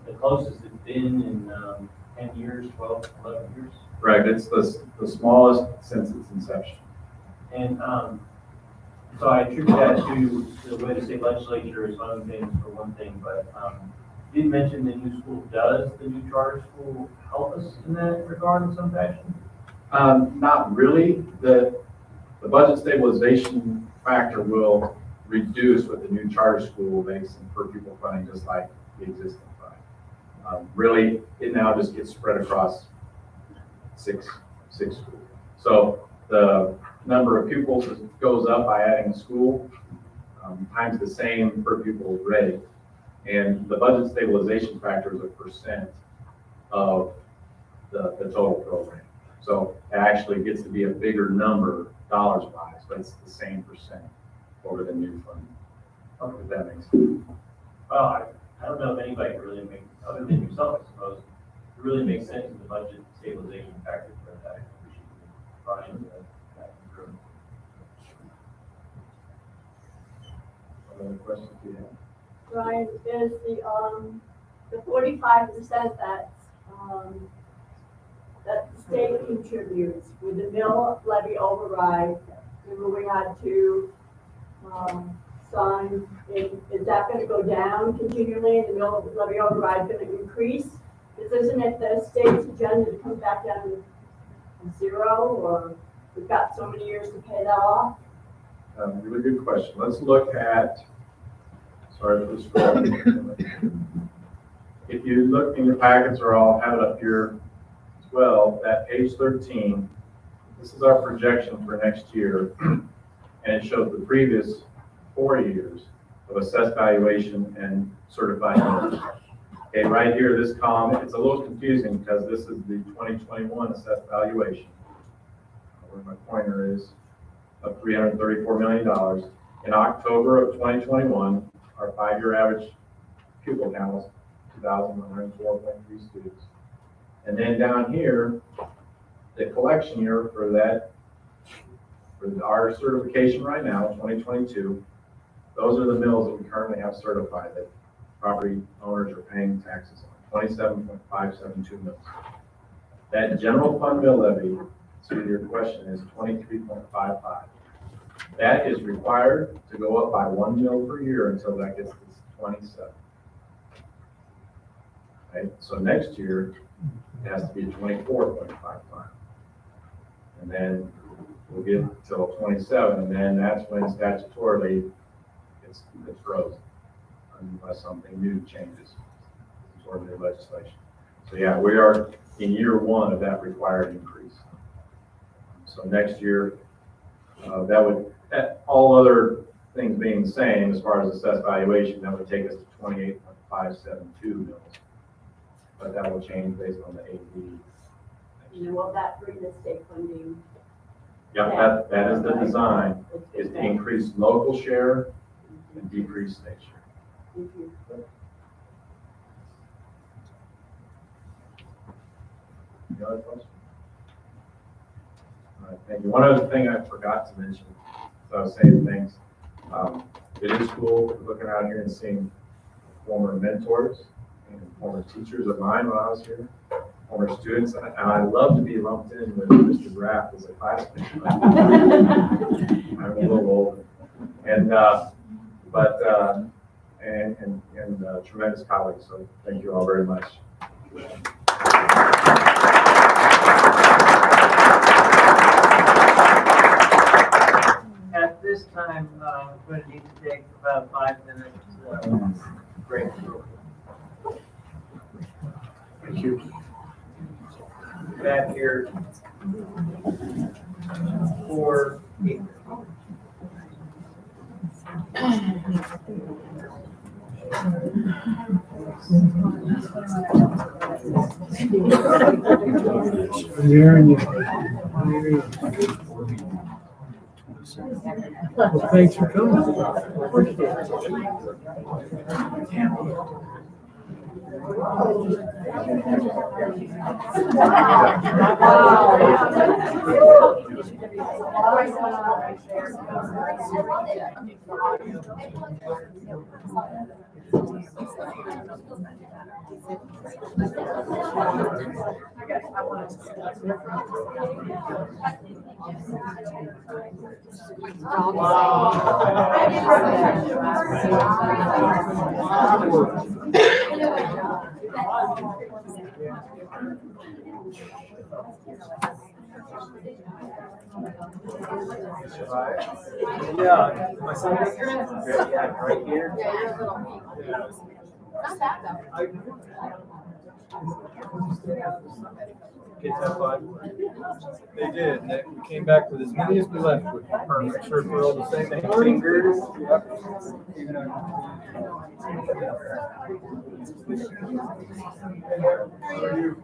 the closest it's been in 10 years, 12, 11 years. Right, it's the smallest since its inception. And so I attribute that to the way the state legislature is funding things for one thing, but you did mention the new school. Does the new charter school help us in that regard in some fashion? Not really. The budget stabilization factor will reduce what the new charter school makes in per pupil funding, just like the existing fund. Really, it now just gets spread across six schools. So the number of pupils goes up by adding a school times the same per pupil rate. And the budget stabilization factor is a percent of the total program. So it actually gets to be a bigger number dollars wise, but it's the same percent over the new fund. Okay, if that makes sense. Well, I don't know if anybody can really make, other than yourself, I suppose, it really makes sense in the budget stabilization factor for that. We should be trying that improvement. What other questions do you have? Ryan, is the 45% that the state contributes with the mill levy override? Remember we had to sign, is that gonna go down continually, and the levy override gonna increase? Because isn't it the state's agenda to come back down to zero, or we've got so many years to pay that off? Really good question. Let's look at, sorry for the scroll. If you look in your packets, or I'll have it up here as well, that page 13, this is our projection for next year, and it shows the previous 4 years of assessed valuation and certified millage. Okay, right here, this column, it's a little confusing because this is the 2021 assessed valuation, where my pointer is, of $334 million. In October of 2021, our 5-year average pupil count was 2,104.3 students. And then down here, the collection year for that, for our certification right now, 2022, those are the mills that we currently have certified that property owners are paying taxes on, 27.572 mills. That general fund mill levy, so your question is 23.55. That is required to go up by 1 mill per year until that gets to 27. Okay, so next year, it has to be 24.55. And then we'll get till 27, and then that's when statutorily it's frozen, unless something new changes, or new legislation. So yeah, we are in year 1 of that required increase. So next year, that would, all other things being the same as far as assessed valuation, that would take us to 28.572 mils. But that will change based on the AD. And then will that bring the state funding? Yeah, that is the design, is to increase local share and decrease state share. Thank you. Any other questions? All right, thank you. One other thing I forgot to mention, so I was saying things. It is cool looking out here and seeing former mentors and former teachers of mine when I was here, former students, and I love to be lumped in with Mr. Graff as a classmate. I'm a little older, and tremendous colleagues. So thank you all very much. At this time, I'm going to need to take about 5 minutes break. Thank you. Back here for 8. I'm hearing you. Well, thanks for coming. Yeah, my son is right here. Not bad though. Kids have fun. They did. And we came back with as many as we left with. Perfect. Sure, we're all the same fingers. How are you?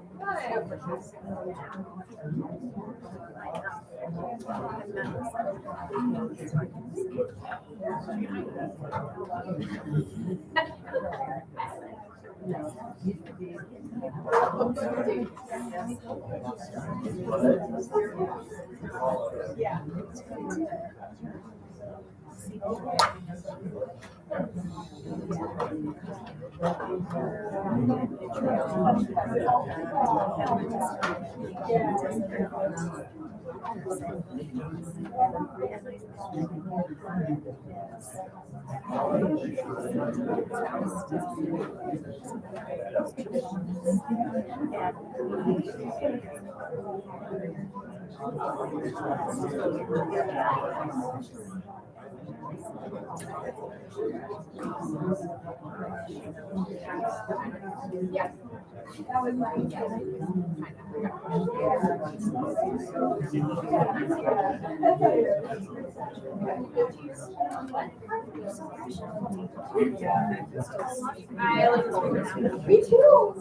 Me too.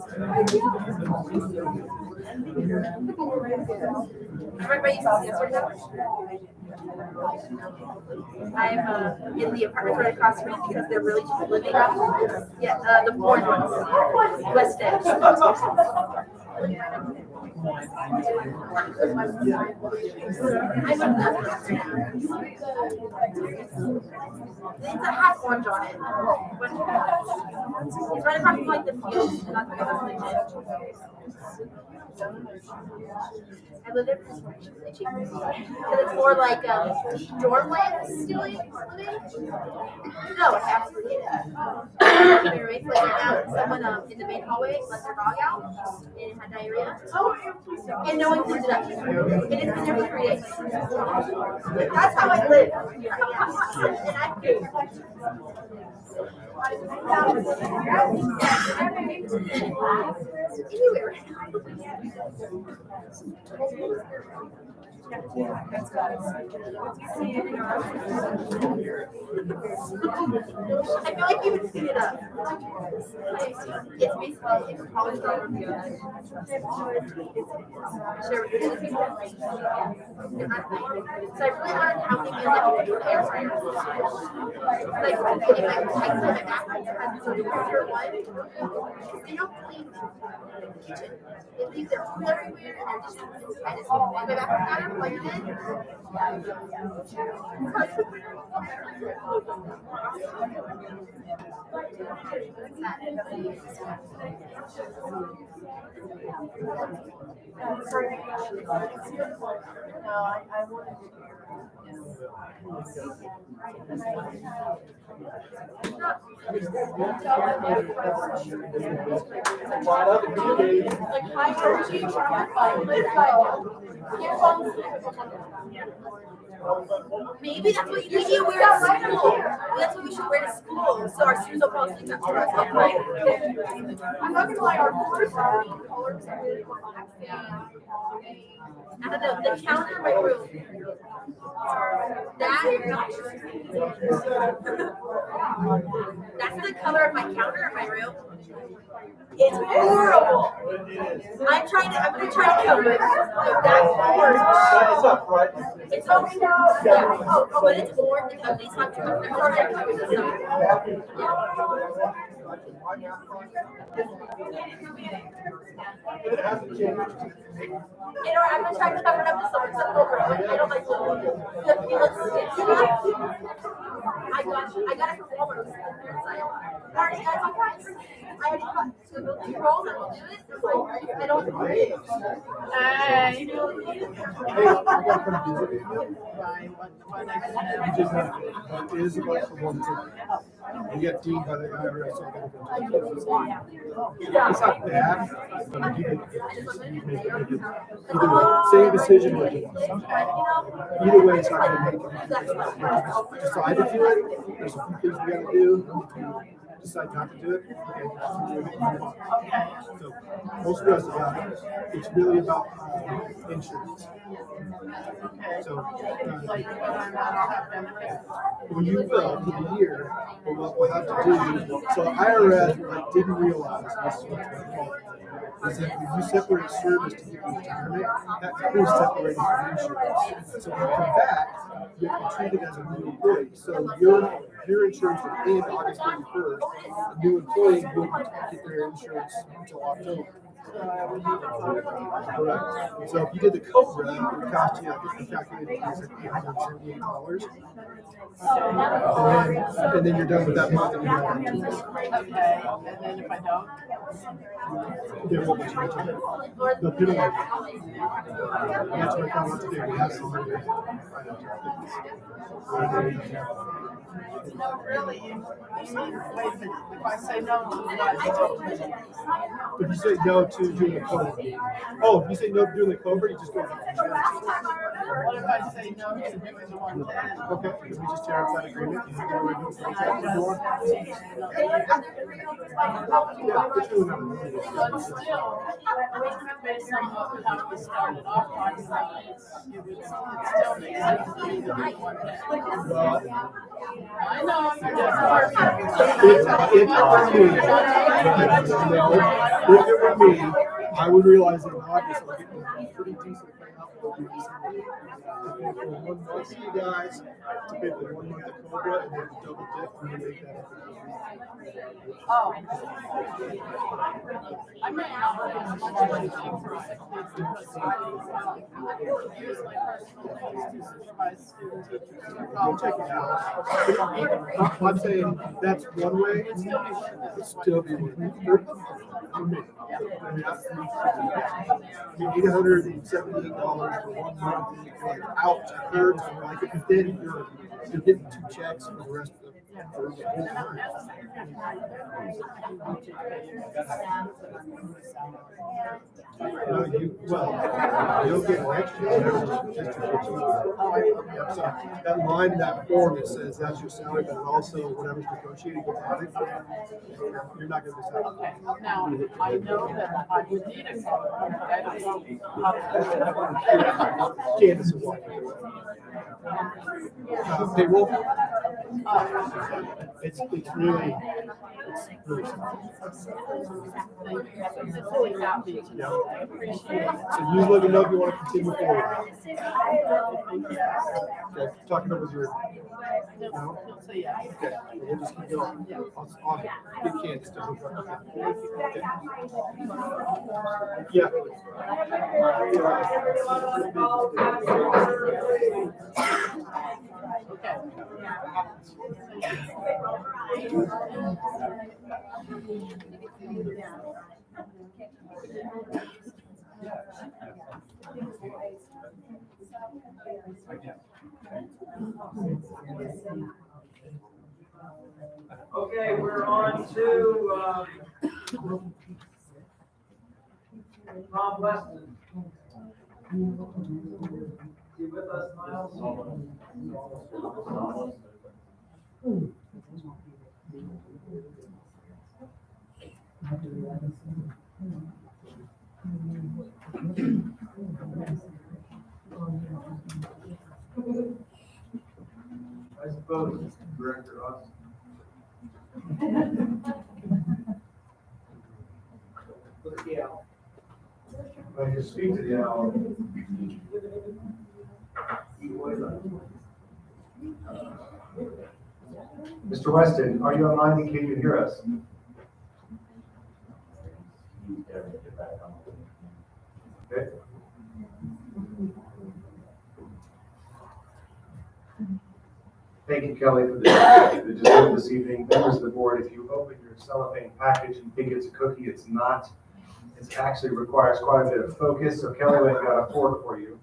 I'm in the apartment right across from me because they're really cheap living. Yeah, the foreign ones. West End. It's a half orange on it. It's right across from like the field, not the I live there because it's more like dorm life living. No, absolutely. Anyways, like right now, someone in the main hallway let their dog out and it had diarrhea. And no one cleaned it up. And it's been there for 3 days. That's how I live. And I I feel like you would speed it up. It's basically a college review. So I really learned how to use like the air fryer. Like if I clean my bathroom, has sort of picture one, they don't clean the kitchen. It leaves their food everywhere and they're just I just my bathroom counter, plug it in. Maybe that's what you wear to school. That's what we should wear to school. So our students don't fall asleep after us. I'm not gonna lie, our colors are really relaxing. I don't know, the counter in my room. That's the color of my counter in my room. It's horrible. I'm gonna try to cover it. That's orange. It's not bright. It's orange. Yeah. But it's orange. At least I'm covering this up. I'm gonna try to cover it up with something over it. I don't like I got it from Walmart. I already got two rolls. I will do it. I don't do it. You get deemed by the IRS. It's not bad, but you can make it either same decision or either way it's not going to make it. Decide to do it. There's a few things we got to do. Decide not to do it. So most of us, it's really about insurance. So when you fill for the year, what we'll have to do. So IRS didn't realize this is that when you separate service to get retirement, that is separated from insurance. So when you come back, you have to treat it as a new employee. So your insurance will end August 31st. A new employee wouldn't get their insurance until October. Correct. So if you did the Cobra, it would cost you, I think we calculated it was $878. And then you're done with that month and you're done with 2 months. Okay, and then if I don't? There will be change. The penalty. That's what I found out today. We have somebody that No, really, wait a minute, if I say no to that, if you say no to doing the Cobra. Oh, if you say no to doing the Cobra, you just go. what if I say no to doing the 110? Okay, if we just tear up that agreement, you can go and do it for exactly more. But still, based on how we started off talking about it, it would still make sense to me to do 110. I know, you're just If it were me, I would realize that in August I'm getting a pretty decent payout for one month of you guys, to pay for 1 month of Cobra, and then double dip and then make that up. Oh. I may not have as much money for sick leave because I use my personal days to supervise student teachers. We'll check it out. I'm saying that's one way. It'd still be worth it. It's still be worth it. For me. I mean, $878 for 1 month, and you're like, ouch, it hurts, I like it, but then you're getting 2 checks for the rest of the No, you'll get an extra just to get you. Yep, so that line in that form that says that's your salary, but also whatever's negotiated gets added. You're not going to miss out. Now, I know that I would need a car, but I don't know how to. Candace will walk you. They will. It's really yeah. So you let me know if you want to continue forward. Okay, talking over your. No? Okay, we'll just keep going. I'll get Candace to hook up. Yeah. Okay, we're on to, Tom Weston. Is he with us, Miles? I suppose, Director Austin. Yeah. When you speak to the owl, Mr. Weston, are you online and can you hear us? Okay. Thank you, Kelly, for the dessert this evening. Members of the board, if you open your cellophane package and think it's a cookie, it's not. It actually requires quite a bit of focus. So Kelly went and got a fork for you.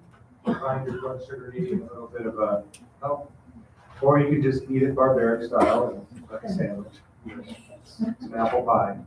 Find your blood sugar needing a little bit of a help. Or you could just eat it barbaric style, like a sandwich. It's an apple pie.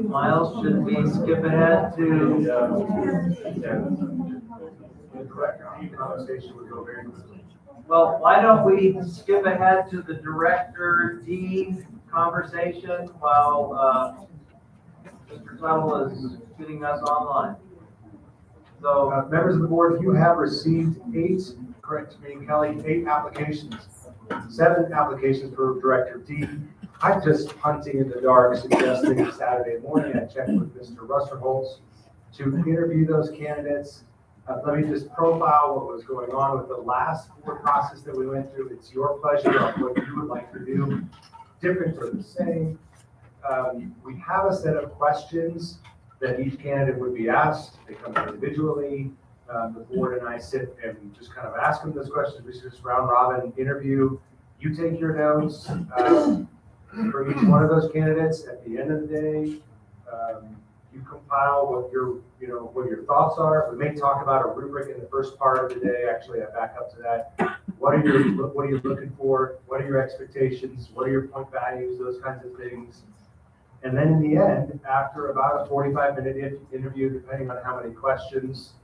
Miles, should we skip ahead to? Correct. Conversation would go very quickly. Well, why don't we skip ahead to the Director D conversation while Mr. Tuttle is getting us online? So, Members of the board, you have received correct me, Kelly, 8 applications. 7 applications for Director D. I'm just hunting in the dark, suggesting Saturday morning I checked with Mr. Rusterholz to interview those candidates. Let me just profile what was going on with the last board process that we went through. It's your pleasure on what you would like to do, different or the same. We have a set of questions that each candidate would be asked. They come individually. The board and I sit and just kind of ask them those questions. We just round robin interview. You take your notes for each one of those candidates. At the end of the day, you compile what your thoughts are. We may talk about a rubric in the first part of the day. Actually, I back up to that. What are you looking for? What are your expectations? What are your point values? Those kinds of things. And then in the end, after about a 45-minute interview, depending on how many questions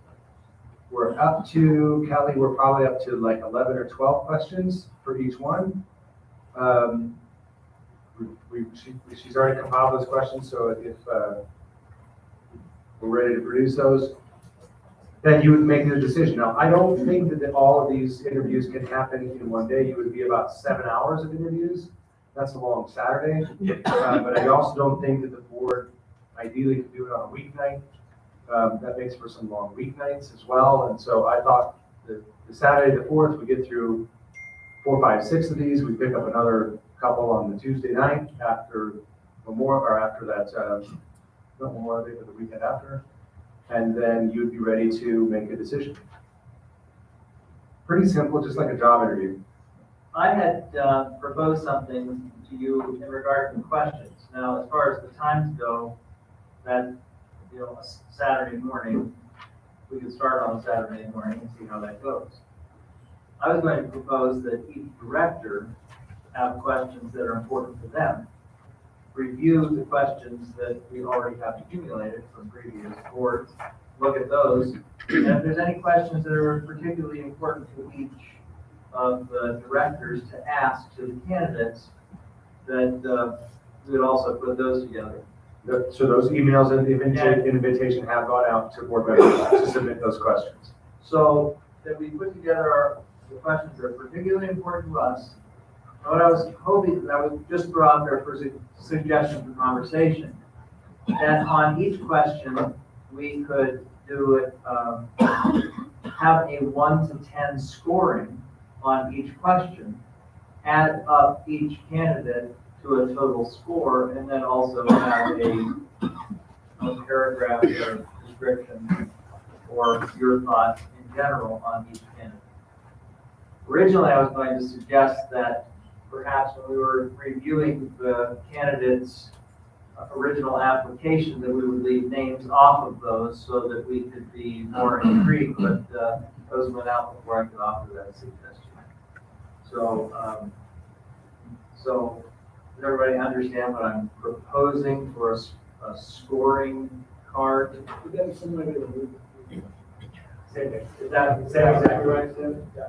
we're up to, Kelly, we're probably up to like 11 or 12 questions for each one. She's already compiled those questions, so if we're ready to produce those, then you would make the decision. Now, I don't think that all of these interviews can happen in one day. You would be about 7 hours of interviews. That's a long Saturday. But I also don't think that the board ideally could do it on a weeknight. That makes for some long weeknights as well. And so I thought the Saturday the 4th, we get through 4, 5, 6 of these. We pick up another couple on the Tuesday night after Memorial, or after that, not Memorial Day, but the weekend after. And then you'd be ready to make a decision. Pretty simple, just like a job interview. I had proposed something to you in regard to questions. Now, as far as the times go, that, a Saturday morning, we could start on Saturday morning and see how that goes. I was going to propose that each director have questions that are important to them, review the questions that we already have accumulated from previous boards, look at those, and if there's any questions that are particularly important to each of the directors to ask to the candidates, that we would also put those together. So those emails and the invitation have gone out to board members to submit those questions. So that we put together the questions that are particularly important to us. What I was hoping, that I would just throw out there for suggestion for conversation, that on each question, we could do it, have a 1 to 10 scoring on each question, add up each candidate to a total score, and then also have a paragraph or description or your thoughts in general on each candidate. Originally, I was going to suggest that perhaps when we were reviewing the candidates' original application, that we would leave names off of those so that we could be more intrigued, but those went out before I could offer that suggestion. So does everybody understand what I'm proposing for a scoring card? We got some way to Same thing. Is that exactly right, Tim? Yeah.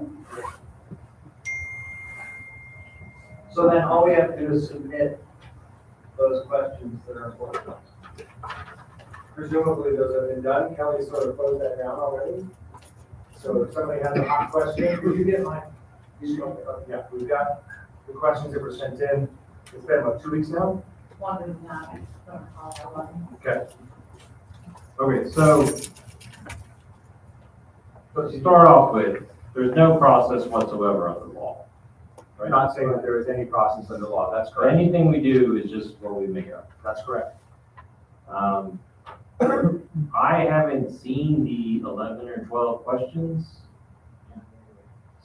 So then all we have to do is submit those questions that are important to us. Presumably those have been done. Kelly sort of closed that down already. So if somebody has a hot question, could you get mine? Yeah, we've got the questions that were sent in. It's been about 2 weeks now. One is not, Okay. Okay, so to start off with, there's no process whatsoever under law. I'm not saying that there is any process under law. That's correct. Anything we do is just what we make up. That's correct. I haven't seen the 11 or 12 questions.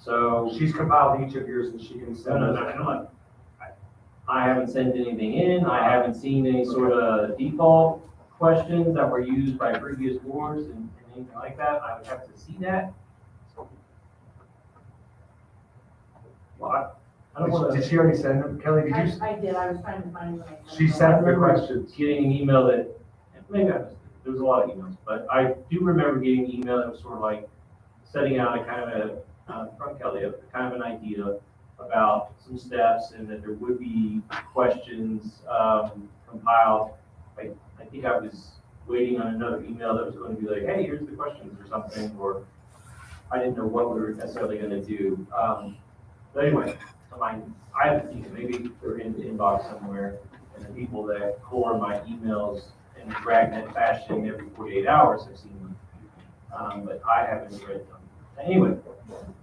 So She's compiled each of yours and she can send no, those. I haven't sent anything in. I haven't seen any sort of default questions that were used by previous boards and anything like that. I would have to see that. Well, I don't want Did to. she already send them? Kelly, did you? I did, I was trying to find when I sent She it. sent the questions. Getting an email that, maybe I missed it. There was a lot of emails, but I do remember getting an email that was sort of like setting out a kind of a, from Kelly, a kind of an idea about some steps and that there would be questions compiled. I think I was waiting on another email that was going to be like, hey, here's the questions or something, or I didn't know what we were necessarily going to do. But anyway, so I haven't seen it. Maybe they're in the inbox somewhere, and the people that core my emails in a dragnet fashion every 48 hours have seen them. But I haven't read them. Anyway,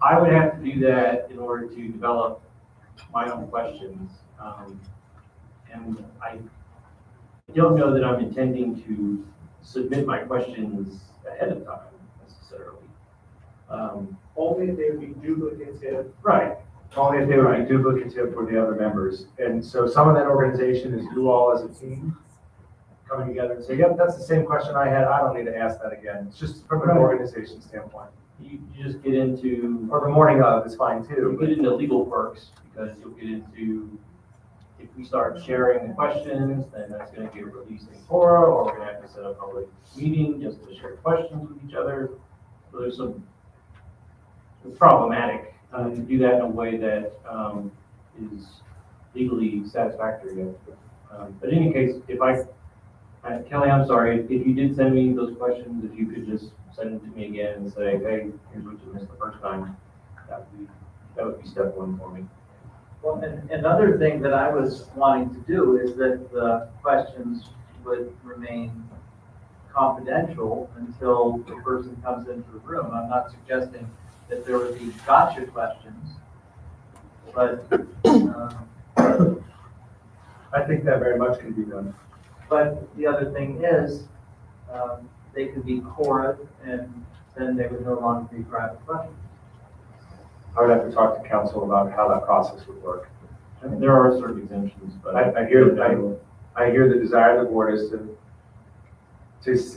I would have to do that in order to develop my own questions. And I don't know that I'm intending to submit my questions ahead of time necessarily. Only if they would be duplicative. Right. Only if they would be duplicative for the other members. And so some of that organization is you all as a team coming together and say, yep, that's the same question I had. I don't need to ask that again. It's just from an organization standpoint. You just get into, Or the morning of is fine you too. get into legal quirks because you'll get into, if we start sharing the questions, then that's going to get released in Quora, or we're going to have to set up a public meeting just to share questions with each other. So there's some, it's problematic to do that in a way that is legally satisfactory. But in any case, if Kelly, I'm sorry, if you did send me those questions, if you could just send them to me again and say, hey, here's what you missed the first time, that would be step one for me. Well, and another thing that I was wanting to do is that the questions would remain confidential until the person comes into the room. I'm not suggesting that there would be gotcha questions, but I think that very much can be done. But the other thing is, they could be Quora'd, and then they would no longer be private questions. I would have to talk to council about how that process would work. I mean, there are certain exemptions, but I hear the desire of the board is to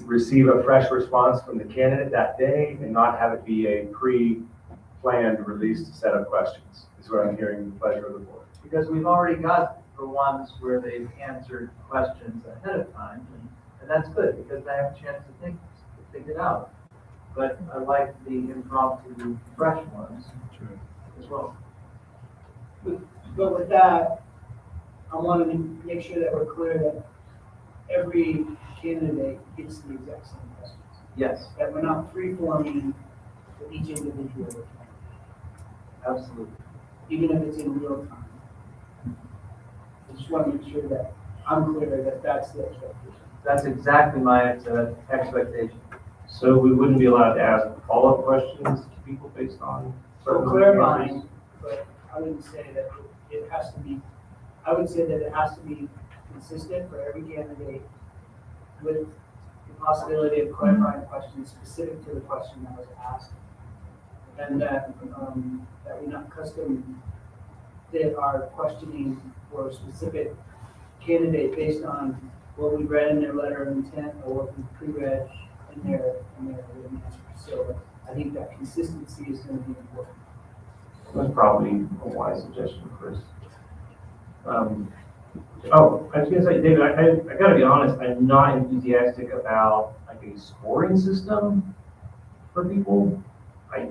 receive a fresh response from the candidate that day and not have it be a pre-planned released set of questions, is what I'm hearing the pleasure of the board. Because we've already got the ones where they've answered questions ahead of time, and that's good, because they have a chance to think it out. But I like the impromptu, fresh ones as well. But with that, I wanted to make sure that we're clear that every candidate gets the exact same questions. Yes, That we're not free-forming for each individual, absolutely. even if it's in real time. I just want to make sure that I'm clear that that's the expectation. That's exactly my expectation. so we wouldn't be allowed to ask follow-up questions to people based on So certain clarifying, answers? but I wouldn't say that it has to be, I would say that it has to be consistent for every candidate with the possibility of clarifying questions specific to the question that was asked. And that, that we not custom fit our questioning for a specific candidate based on what we read in their letter of intent or what we pre-read in their written answer. So I think that consistency is going to be important. That's probably a wise suggestion, Chris. Oh, I was gonna say, David, I gotta be honest, I'm not enthusiastic about like a scoring system for people. I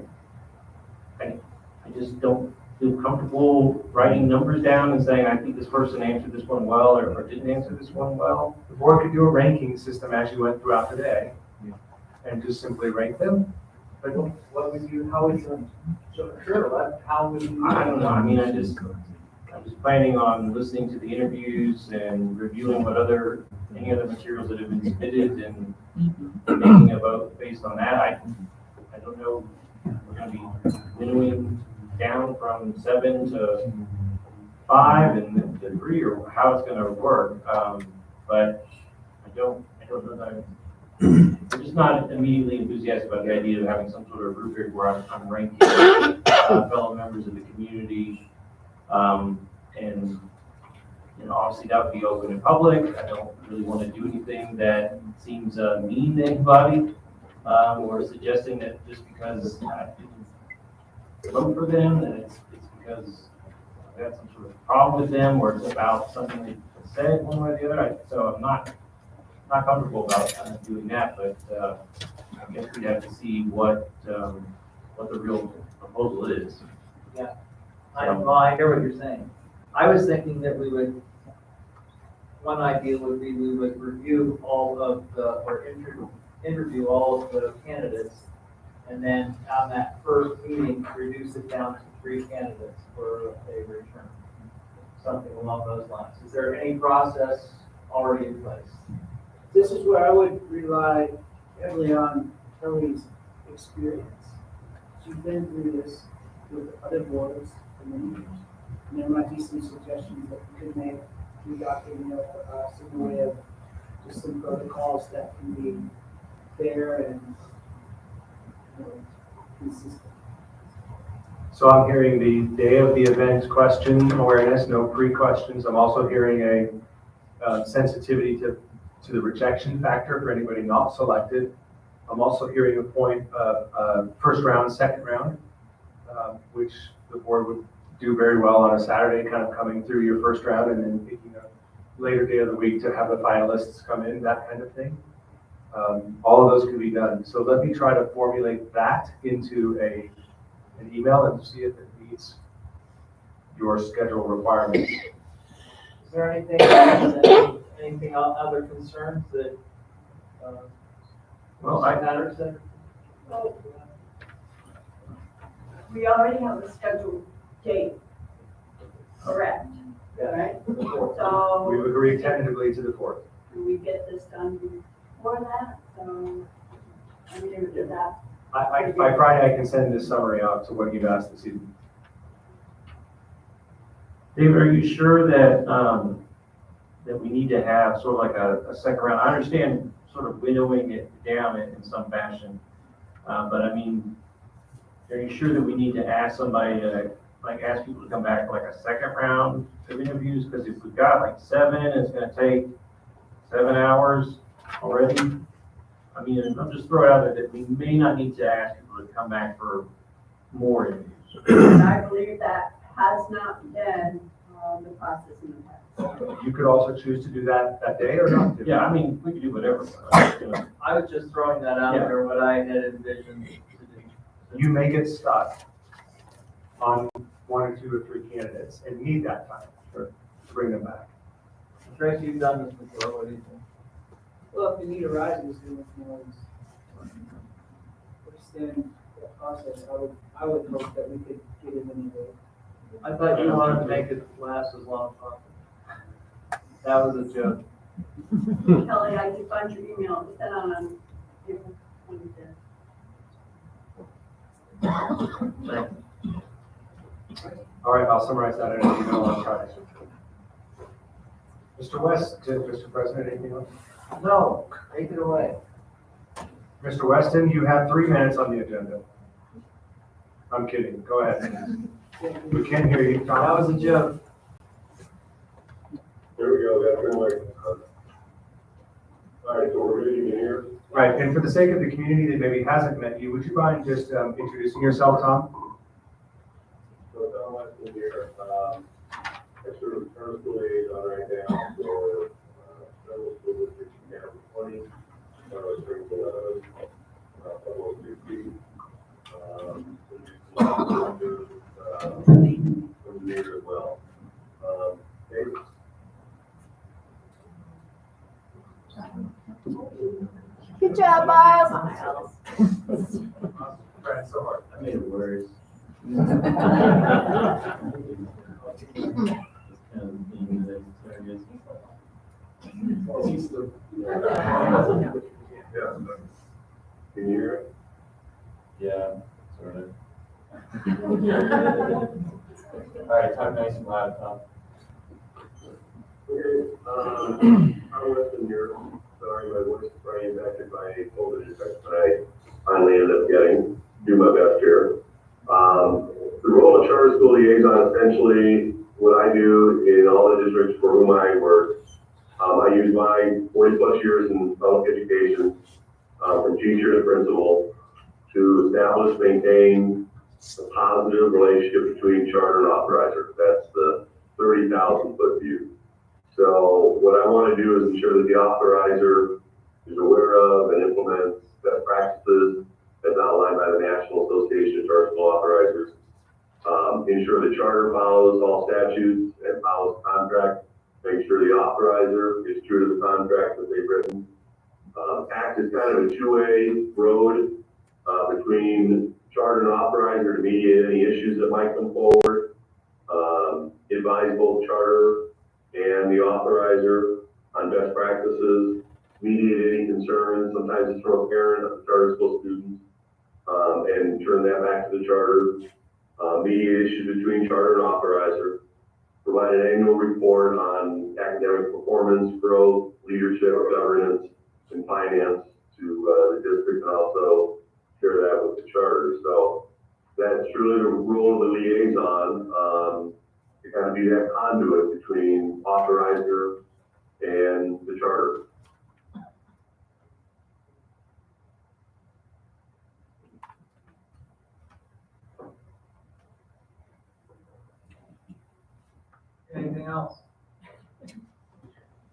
just don't feel comfortable writing numbers down and saying, I think this person answered this one well or didn't answer this one well. The board could do a ranking system as you went throughout the day and just simply rank them. But what would you, how would you, so sure, how would you? I don't know, I mean, I was planning on listening to the interviews and reviewing any other materials that have been submitted and making a vote based on that. I don't know, we're gonna be winnowing down from 7 to 5 and then to 3 or how it's gonna work. But I don't know that I'm just not immediately enthusiastic about the idea of having some sort of rubric where I'm ranking fellow members of the community. And obviously that would be open in public. I don't really want to do anything that seems mean to anybody, or suggesting that just because I didn't vote for them, that it's because I got some sort of problem with them, or it's about something they said one way or the other. So I'm not comfortable about doing that, but I guess we'd have to see what the real proposal is. Yeah. I hear what you're saying. I was thinking that one idea would be we would review interview all of the candidates, and then on that first meeting, reduce it down to 3 candidates for a return. Something along those lines. Is there any process already in place? This is where I would rely heavily on Kelly's experience. She's been through this with other boards for many years. And there might be some suggestions that we could make through Dr. Neal for us in the way of just some protocols that can be fair and consistent. So I'm hearing the day of the event question awareness, no pre-questions. I'm also hearing a sensitivity to the rejection factor for anybody not selected. I'm also hearing a point of first round, second round, which the board would do very well on a Saturday, kind of coming through your first round and then picking a later day of the week to have the finalists come in, that kind of thing. All of those can be done. So let me try to formulate that into an email and see if it meets your schedule requirements. Is there anything other concerns that matters there? Well, we already have a scheduled date, correct? Right? So. We've agreed tentatively to the 4th. Can we get this done before that? So I'm able to do that. By Friday, I can send this summary out to what you've asked this evening. David, are you sure that that we need to have sort of like a second round? I understand sort of winnowing it down in some fashion, but I mean, are you sure that we need to ask somebody to ask people to come back for like a second round of interviews? Because if we've got like 7, it's going to take 7 hours already. I mean, I'm just throwing out there that we may not need to ask people to come back for more interviews. And I believe that has not been the process in the past. You could also choose to do that day or not. Yeah, I mean, we could do whatever. I was just throwing that out there, what I had envisioned to do. You may get stuck on 1 or 2 or 3 candidates and need that time to bring them back. Tracy, you've done this before. What do you think? Well, if the need arises, then we can always extend that process. I would hope that we could get it in a. I thought you wanted to make it last as long as possible. That was a joke. Kelly, I just found your email. It's sent on April 25th. All right, I'll summarize that in an email on Friday. Mr. West, Mr. President, anything else? No, take it away. Mr. Weston, you have 3 minutes on the agenda. I'm kidding. Go ahead. We can't hear you. That was a joke. There we go. That's been like. All right, so we're ready to get here. Right, and for the sake of the community that maybe hasn't met you, would you mind just introducing yourself, Tom? So Tom Weston here. I serve as current school liaison right now for several school districts in County 20, District 11, Pueblo City, from there as well. David? Good job, Miles. Right, so hard. I made it worse. Yeah. Can you hear it? Yeah, sort of. All right, talk nice and loud, Tom. Okay, I'm Weston here. Sorry, my voice is probably impacted by COVID effects, but I finally ended up do my best here. The role of charter school liaison essentially what I do in all the districts for whom I work. I use my 40+ years in public education, from teacher to principal, to establish, maintain a positive relationship between charter and authorizer. That's the 30,000-foot view. So what I want to do is ensure that the authorizer is aware of and implements best practices as outlined by the National Association of Charter School Authorizers. Ensure the charter follows all statutes and follows contract. Make sure the authorizer is true to the contract that they've written. Act is kind of a two-way road between charter and authorizer to mediate any issues that might come forward. Advise both charter and the authorizer on best practices, mediate any concerns. Sometimes it's from a parent of a charter school student, and turn that back to the charter. Mediate issues between charter and authorizer. Provide an annual report on academic performance, growth, leadership, governance, and finance to the district, and also share that with the charter. So that's truly the role of the liaison, to kind of be that conduit between authorizer and the charter. Anything else?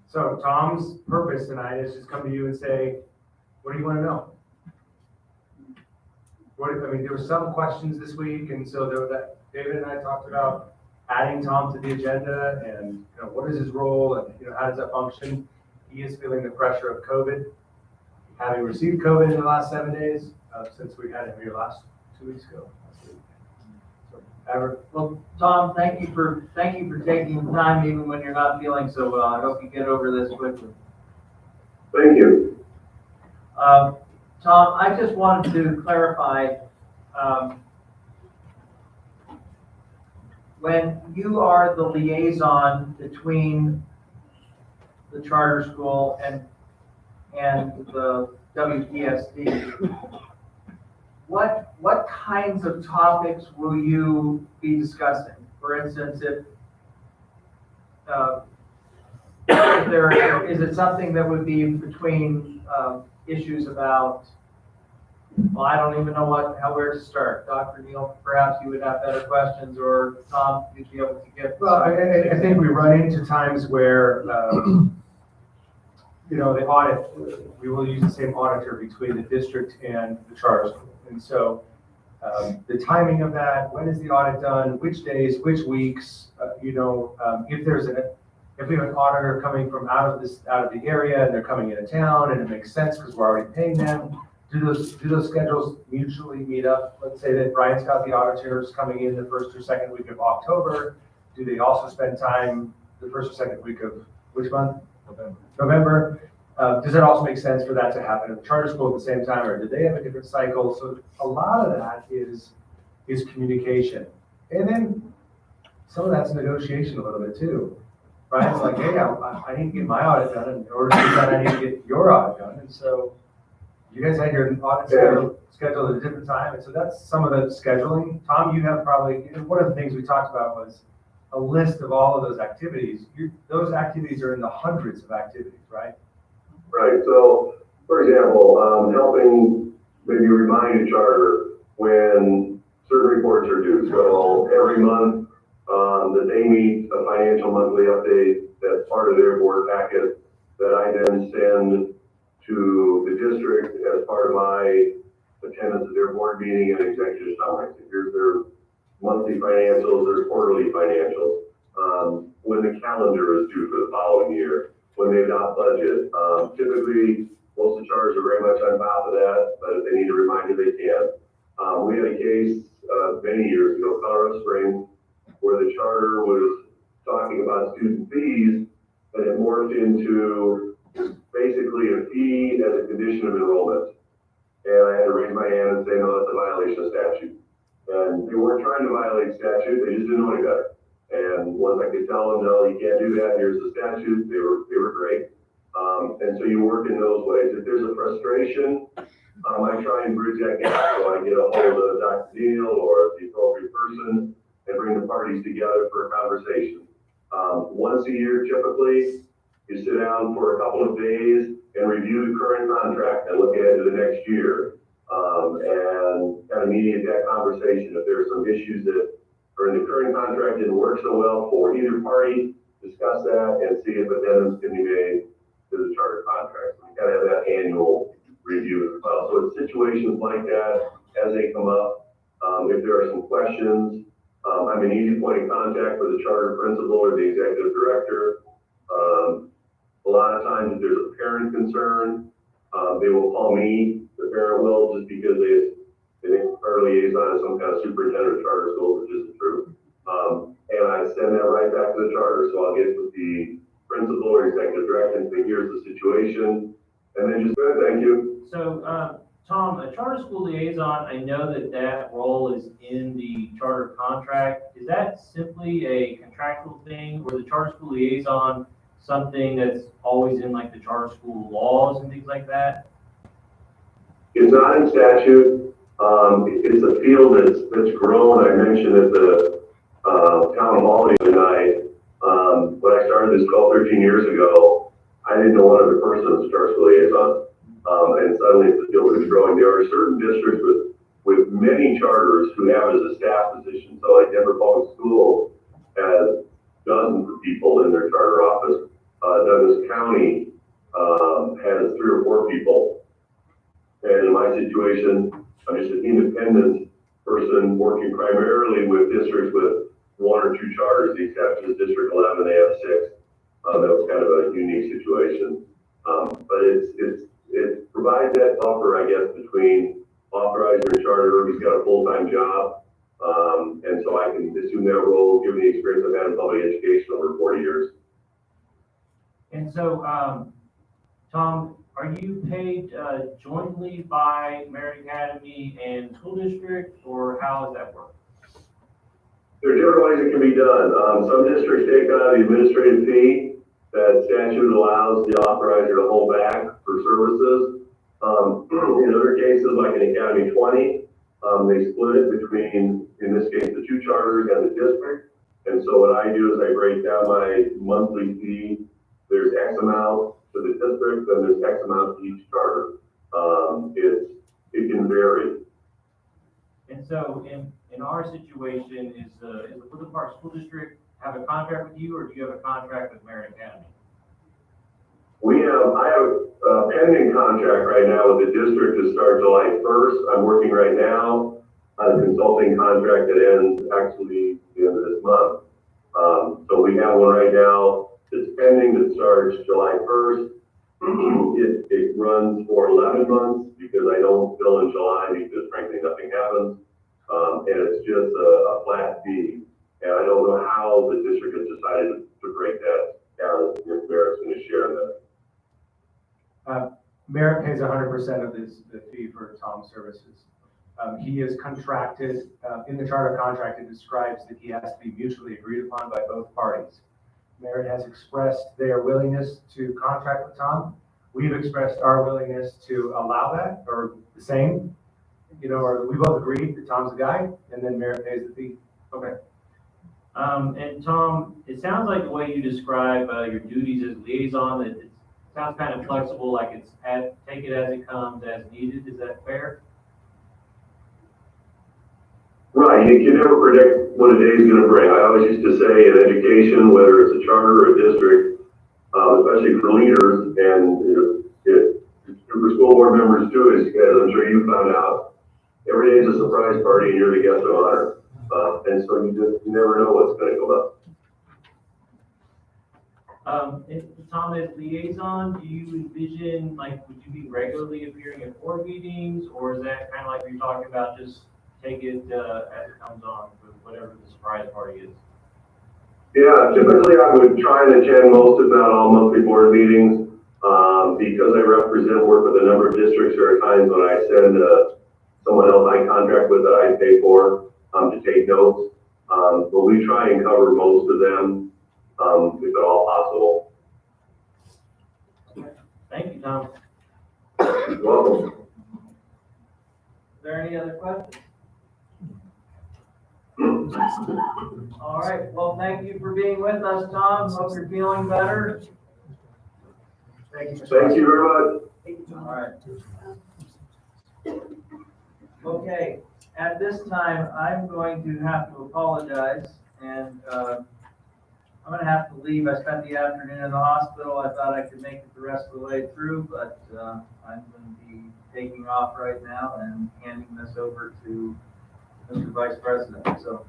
So Tom's purpose tonight is just come to you and say, what do you want to know? There were some questions this week, and so there was that David and I talked about adding Tom to the agenda, and what is his role, and how does that function? He is feeling the pressure of COVID, having received COVID in the last 7 days, since we had him here 2 weeks ago. Well, Tom, thank you for taking the time even when you're not feeling so well. I hope you get over this quickly. Thank you. Tom, I just wanted to clarify, when you are the liaison between the charter school and the WPSD, what kinds of topics will you be discussing? For instance, if is it something that would be between issues about, well, I don't even know where to start. Dr. Neal, perhaps you would have better questions, or Tom, you'd be able to give. Well, I think we run into times where, the audit, we will use the same auditor between the district and the charter school. And so the timing of that, when is the audit done, which days, which weeks, if we have an auditor coming from out of the area and they're coming into town and it makes sense because we're already paying them, do those schedules mutually meet up? Let's say that Brian's got the auditors coming in the first or second week of October. Do they also spend time the first or second week of which month? November. Does it also make sense for that to happen at the charter school at the same time, or do they have a different cycle? So a lot of that is communication. And then some of that's negotiation a little bit too. Brian's like, hey, I need to get my audit done, and in order to do that, I need to get your audit done. And so you guys had your audit scheduled at a different time. And so that's some of the scheduling. Tom, you have probably, one of the things we talked about was a list of all of those activities. Those activities are in the hundreds of activities, right? Right. So, for example, helping maybe remind a charter when certain reports are due. So every month, that they meet a financial monthly update that's part of their board packet that I then send to the district as part of my attendance at their board meeting and executive summary. Here's their monthly financials, their quarterly financials, when the calendar is due for the following year, when they adopt budget. Typically, most of the charters are very much on top of that, but if they need a reminder, they can. We had a case many years ago, Colorado Springs, where the charter was talking about student fees, and it morphed into basically a fee as a condition of enrollment. And I had to raise my hand and say, no, that's a violation of statute. And they weren't trying to violate statute, they just didn't know any better. And once I could tell them, no, you can't do that, here's the statute, they were great. And so you work in those ways. If there's a frustration, I try and bridge that gap. So I get a hold of Dr. Neal or the appropriate person and bring the parties together for a conversation. Once a year typically, you sit down for a couple of days and review the current contract and look ahead to the next year. And kind of mediate that conversation. If there are some issues that are in the current contract didn't work so well for either party, discuss that and see if addendums can be made to the charter contract. We kind of have that annual review as well. So it's situations like that as they come up. If there are some questions, I'm an easy point of contact for the charter principal or the executive director. A lot of times if there's a parent concern, they will call me, the parent will, just because they think our liaison is some kind of superintendent of charter schools, which isn't true. And I send that right back to the charter. So I'll get with the principal or executive director and say, here's the situation. And then just good, thank you. So, Tom, a charter school liaison, I know that that role is in the charter contract. Is that simply a contractual thing, or the charter school liaison something that's always in like the charter school laws and things like that? It's not in statute. It's a field that's grown. I mentioned at the town hall the other night, when I started this 12, 13 years ago, I didn't know one other person as a charter school liaison. And suddenly the field is growing. There are certain districts with many charters who have it as a staff position. So like Denver Public Schools has dozens of people in their charter office. Douglas County has 3 or 4 people. And in my situation, I'm just an independent person working primarily with districts with 1 or 2 charters. The exception is District 11, they have 6. That was kind of a unique situation. But it provides that buffer, I guess, between authorizer and charter who's got a full-time job. And so I can assume that role given the experience I've had in public education over 40 years. And so, Tom, are you paid jointly by Merit Academy and school district, or how does that work? There are different ways it can be done. Some districts take on the administrative fee that statute allows the authorizer to hold back for services. In other cases, like in Academy 20, they split it between, in this case, the 2 charters and the district. And so what I do is I break down my monthly fee. There's X amount to the district, then there's X amount to each charter. It can vary. And so in our situation, is the Woodland Park School District have a contract with you, or do you have a contract with Merit Academy? I have a pending contract right now with the district to start July 1st. I'm working right now on a consulting contract that ends actually the end of this month. So we have one right now that's pending that starts July 1st. It runs for 11 months because I don't bill in July because frankly nothing happens. And it's just a flat fee. And I don't know how the district has decided to break that down. If Merit's going to share that. Merit pays 100% of the fee for Tom's services. He is contracted, in the charter contract, it describes that he has to be mutually agreed upon by both parties. Merit has expressed their willingness to contract with Tom. We've expressed our willingness to allow that, or the same, or we both agreed that Tom's the guy, and then Merit pays the fee. Okay. And Tom, it sounds like the way you describe your duties as liaison, that it sounds kind of flexible, like it's take it as it comes, as needed. Is that fair? Right, you can never predict what a day is going to bring. I always used to say in education, whether it's a charter or a district, especially for leaders and for school board members too, as I'm sure you found out, every day is a surprise party and you're the guest of honor. And so you never know what's going to come up. Tom, as liaison, do you envision, would you be regularly appearing at board meetings, or is that kind of like you're talking about, just take it as it comes on, with whatever the surprise party is? Yeah, typically I would try and attend most, if not all, monthly board meetings. Because I represent work with a number of districts, there are times when I send someone else I contract with that I pay for to take notes. But we try and cover most of them, if at all possible. Thank you, Tom. You're welcome. Is there any other questions? All right, well, thank you for being with us, Tom. Hope you're feeling better. Thank you. Thank you very much. All right. Okay, at this time, I'm going to have to apologize, and I'm gonna have to leave. I spent the afternoon in the hospital. I thought I could make it the rest of the way through, but I'm gonna be taking off right now and handing this over to Mr. Vice President. So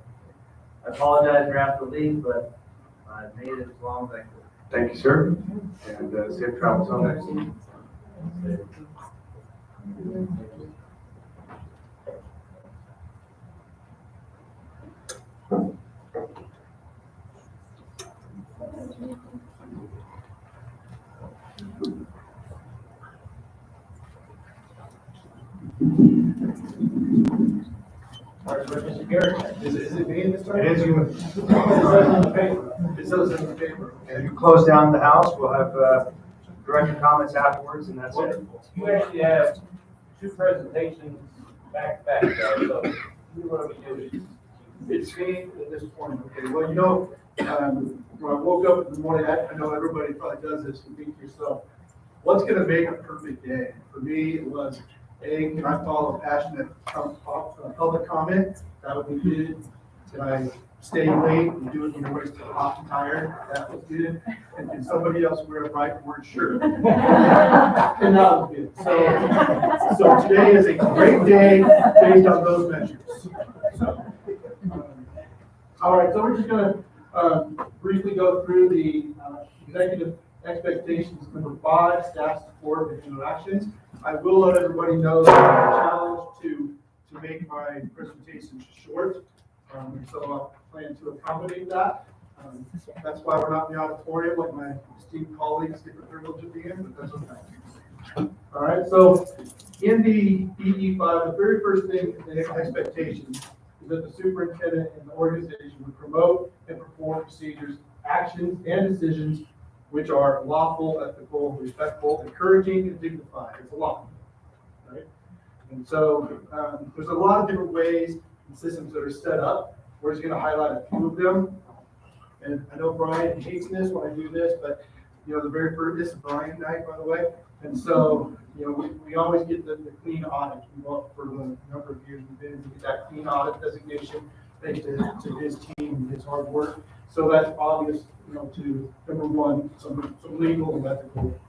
I apologize for having to leave, but I made it as long as I could. Thank you, sir, and safe travels home. Mr. Garrett, is it me this time? It is you. It says in the paper. It says in the paper. And you close down the house, we'll have director comments afterwards, and that's it. You actually have two presentations back to back, so what are we doing? It's me at this point. Okay, well, when I woke up in the morning, I know everybody probably does this, you think to yourself, what's gonna make a perfect day? For me, it was, A, can I follow passionate public comment? That would be good. Can I stay late and do it when everybody's still hot and tired? That was good. And can somebody else wear a bright orange shirt? And that was good. So today is a great day based on those measures. All right, so we're just gonna briefly go through the executive expectations, number 5, staff support and interactions. I will let everybody know that I'm challenged to make my presentations short. So I'll plan to accommodate that. That's why we're not in the auditorium like my esteemed colleagues get the privilege of being, but that's okay. All right, so in the EE5, the very first thing, the expectation is that the superintendent and the organization would promote and perform procedures, actions, and decisions which are lawful, ethical, respectful, encouraging, and dignified. It's a lot, right? And so there's a lot of different ways and systems that are set up. We're just going to highlight a few of them. And I know Brian hates this when I do this, but the very first, this is Brian night, by the way. And so, we always get the clean audit. We want for the number of years we've been to get that clean audit designation thanks to his team and his hard work. So that's obvious, to number one, some legal and ethical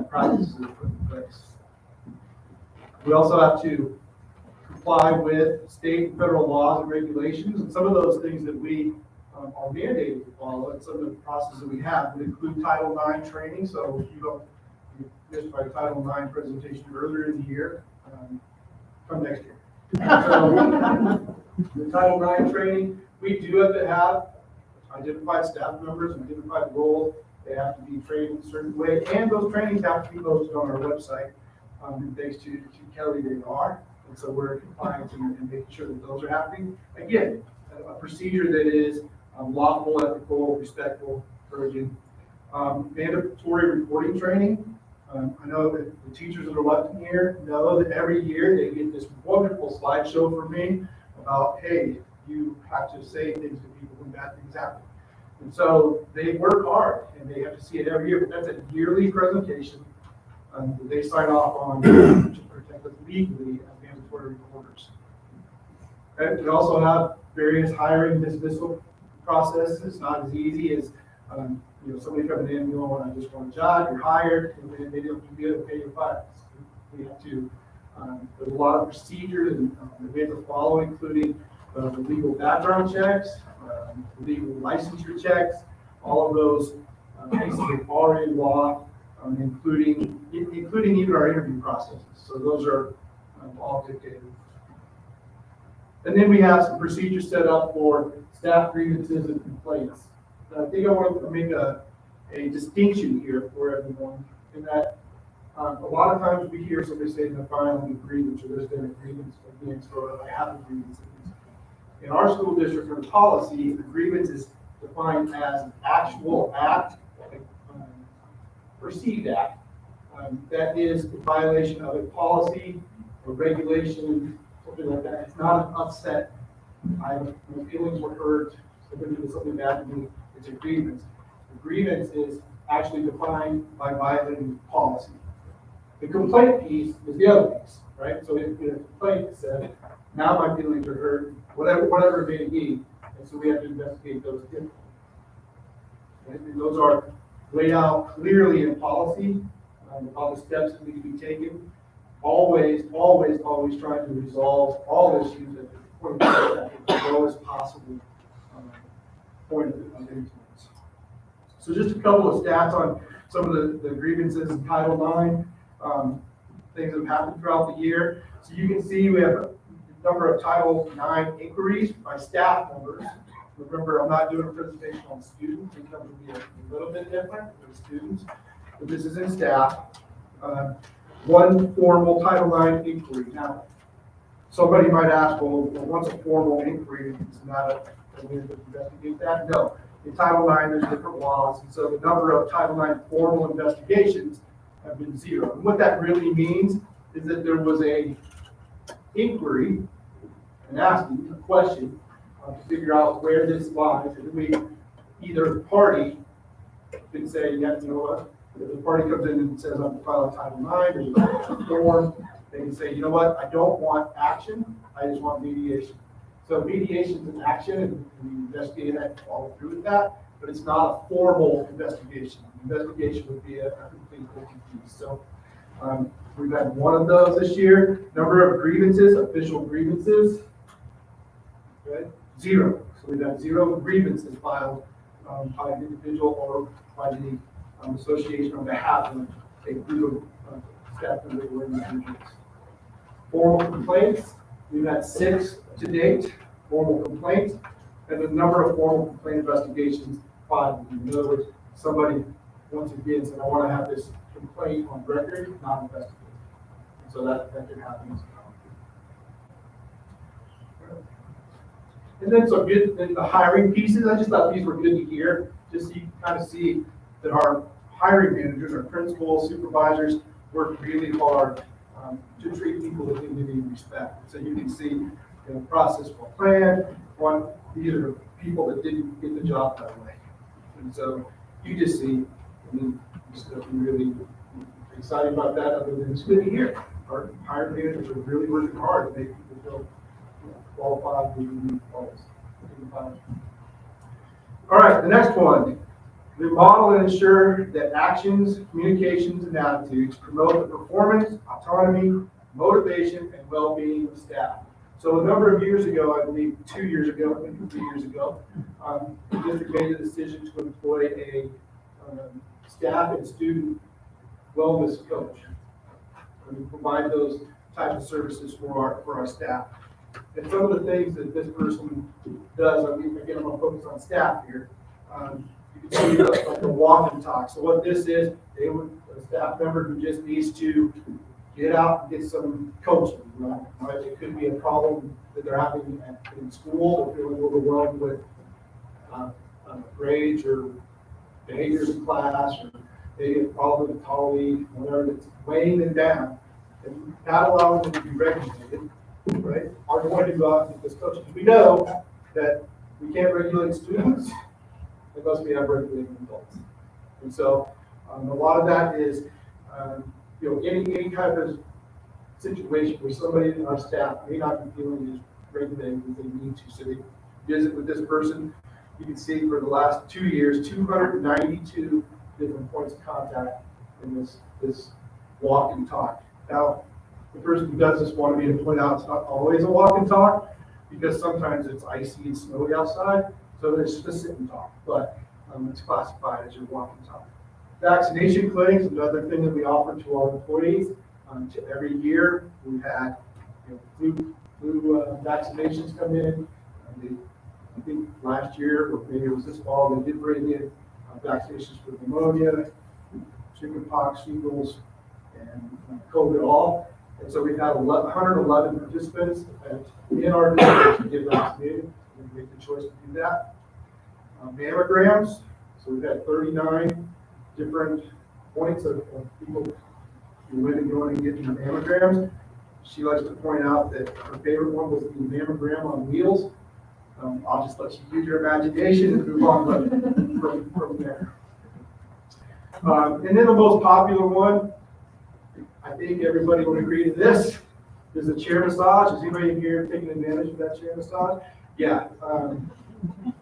practices put in place. We also have to comply with state and federal laws and regulations, and some of those things that we are mandated to follow, and some of the processes that we have would include Title IX training. So if you missed my Title IX presentation earlier in the year, come next year. So the Title IX training, we do have to have identified staff members and identified roles. They have to be trained in a certain way, and those trainings have to be posted on our website. And thanks to Kelly, they are. And so we're compliant and making sure that those are happening. Again, a procedure that is lawful, ethical, respectful, encouraging. Mandatory reporting training. I know that the teachers that are left here know that every year they get this wonderful slideshow from me about, hey, you have to say things to people when bad things happen. And so they work hard and they have to see it every year, but that's a yearly presentation that they sign off on to protect us legally as mandatory reporters. Okay. We also have various hiring dismissal processes. It's not as easy as somebody coming in, I just want a job, you're hired, and then they don't do good, pay your fines. We have to, there's a lot of procedures that we have to follow, including the legal background checks, legal licensure checks, all of those pieces of already law, including even our interview processes. So those are all dictated. And then we have some procedures set up for staff grievances and complaints. And I think I want to make a distinction here for everyone in that a lot of times we hear somebody say they're filing a grievance or there's been a grievance against or I have a grievance against. In our school district or policy, the grievance is defined as an actual act, perceived act, that is in violation of a policy or regulation, something like that. It's not an upset My feelings were hurt, somebody did something bad to me, it's a grievance. The grievance is actually defined by violating policy. The complaint piece is the other piece, right? So if the complaint said, now my feelings are hurt, whatever it may be, and so we have to investigate those differently. Right? And those are laid out clearly in policy, all the steps that need to be taken. Always trying to resolve all issues at the point of the lowest possible point of influence. So just a couple of stats on some of the grievances in Title IX, things that have happened throughout the year. So you can see we have a number of Title IX inquiries by staff members. Remember, I'm not doing a presentation on students, it's going to be a little bit different for students, but this is in staff. One formal Title IX inquiry. Now, somebody might ask, well, what's a formal inquiry? It's not a way to investigate that. No, in Title IX, there's different laws, and so the number of Title IX formal investigations have been 0. And what that really means is that there was a inquiry, an asking, a question, to figure out where this lies, and we either party can say, yeah, you know what, if the party comes in and says, I'm going to file a Title IX, or a form, they can say, you know what, I don't want action, I just want mediation. So mediation is an action, and we investigate that, follow through with that, but it's not a formal investigation. Investigation would be a complete piece. So we've had one of those this year. Number of grievances, official grievances, okay, 0. So we've had 0 grievances filed by an individual or by the association on behalf of a group of staff members or individuals. Formal complaints, we've had 6 to date, formal complaints, and the number of formal complaint investigations, 5. In other words, somebody once again said, I want to have this complaint on record, not investigated. So that can happen as well. And then some good, the hiring pieces, I just thought these were good to hear, just so you can kind of see that our hiring managers, our principals, supervisors work really hard to treat people with dignity and respect. So you can see the process well planned. These are people that didn't get the job that way. And so you just see, I mean, just really excited about that, other than it's good to hear. Our hiring managers are really working hard to make people feel qualified and qualified. All right, the next one. We model and ensure that actions, communications, and attitudes promote the performance, autonomy, motivation, and well-being of staff. So a number of years ago, I believe 2 years ago, I think 3 years ago, the district made the decision to employ a staff and student wellness coach. And we provide those types of services for our staff. And some of the things that this person does, again, I'm going to focus on staff here. You can see like the walk and talk. So what this is, a staff member who just needs to get out and get some coaching. Right? It could be a problem that they're having in school, or feeling overwhelmed with grades or behaviors in class, or maybe a problem with a colleague, whatever that's weighing them down, and not allowing them to be regulated, right? Are going to go out and get this coaching. We know that we can't regulate students unless we have regulating adults. And so a lot of that is, any kind of situation where somebody in our staff may not be feeling as regulated as they need to. So they visit with this person. You can see for the last 2 years, 292 different points of contact in this walk and talk. Now, the person who does this wanted me to point out it's not always a walk and talk, because sometimes it's icy and snowy outside. So it's just a sit and talk, but it's classified as your walk and talk. Vaccination clinics is another thing that we offer to our employees. Every year we had flu vaccinations come in. I think last year, or maybe it was this fall, they did bring in vaccinations for pneumonia, chickenpox, shingles, and COVID all. And so we've had 111 participants in our district to get vaccinated. We make the choice to do that. Mammograms. So we've had 39 different points of people women going and getting mammograms. She likes to point out that her favorite one was the mammogram on wheels. I'll just let you use your imagination and move on from there. And then the most popular one, I think everybody would agree to this, is the chair massage. Is anybody in here taking advantage of that chair massage? Yeah.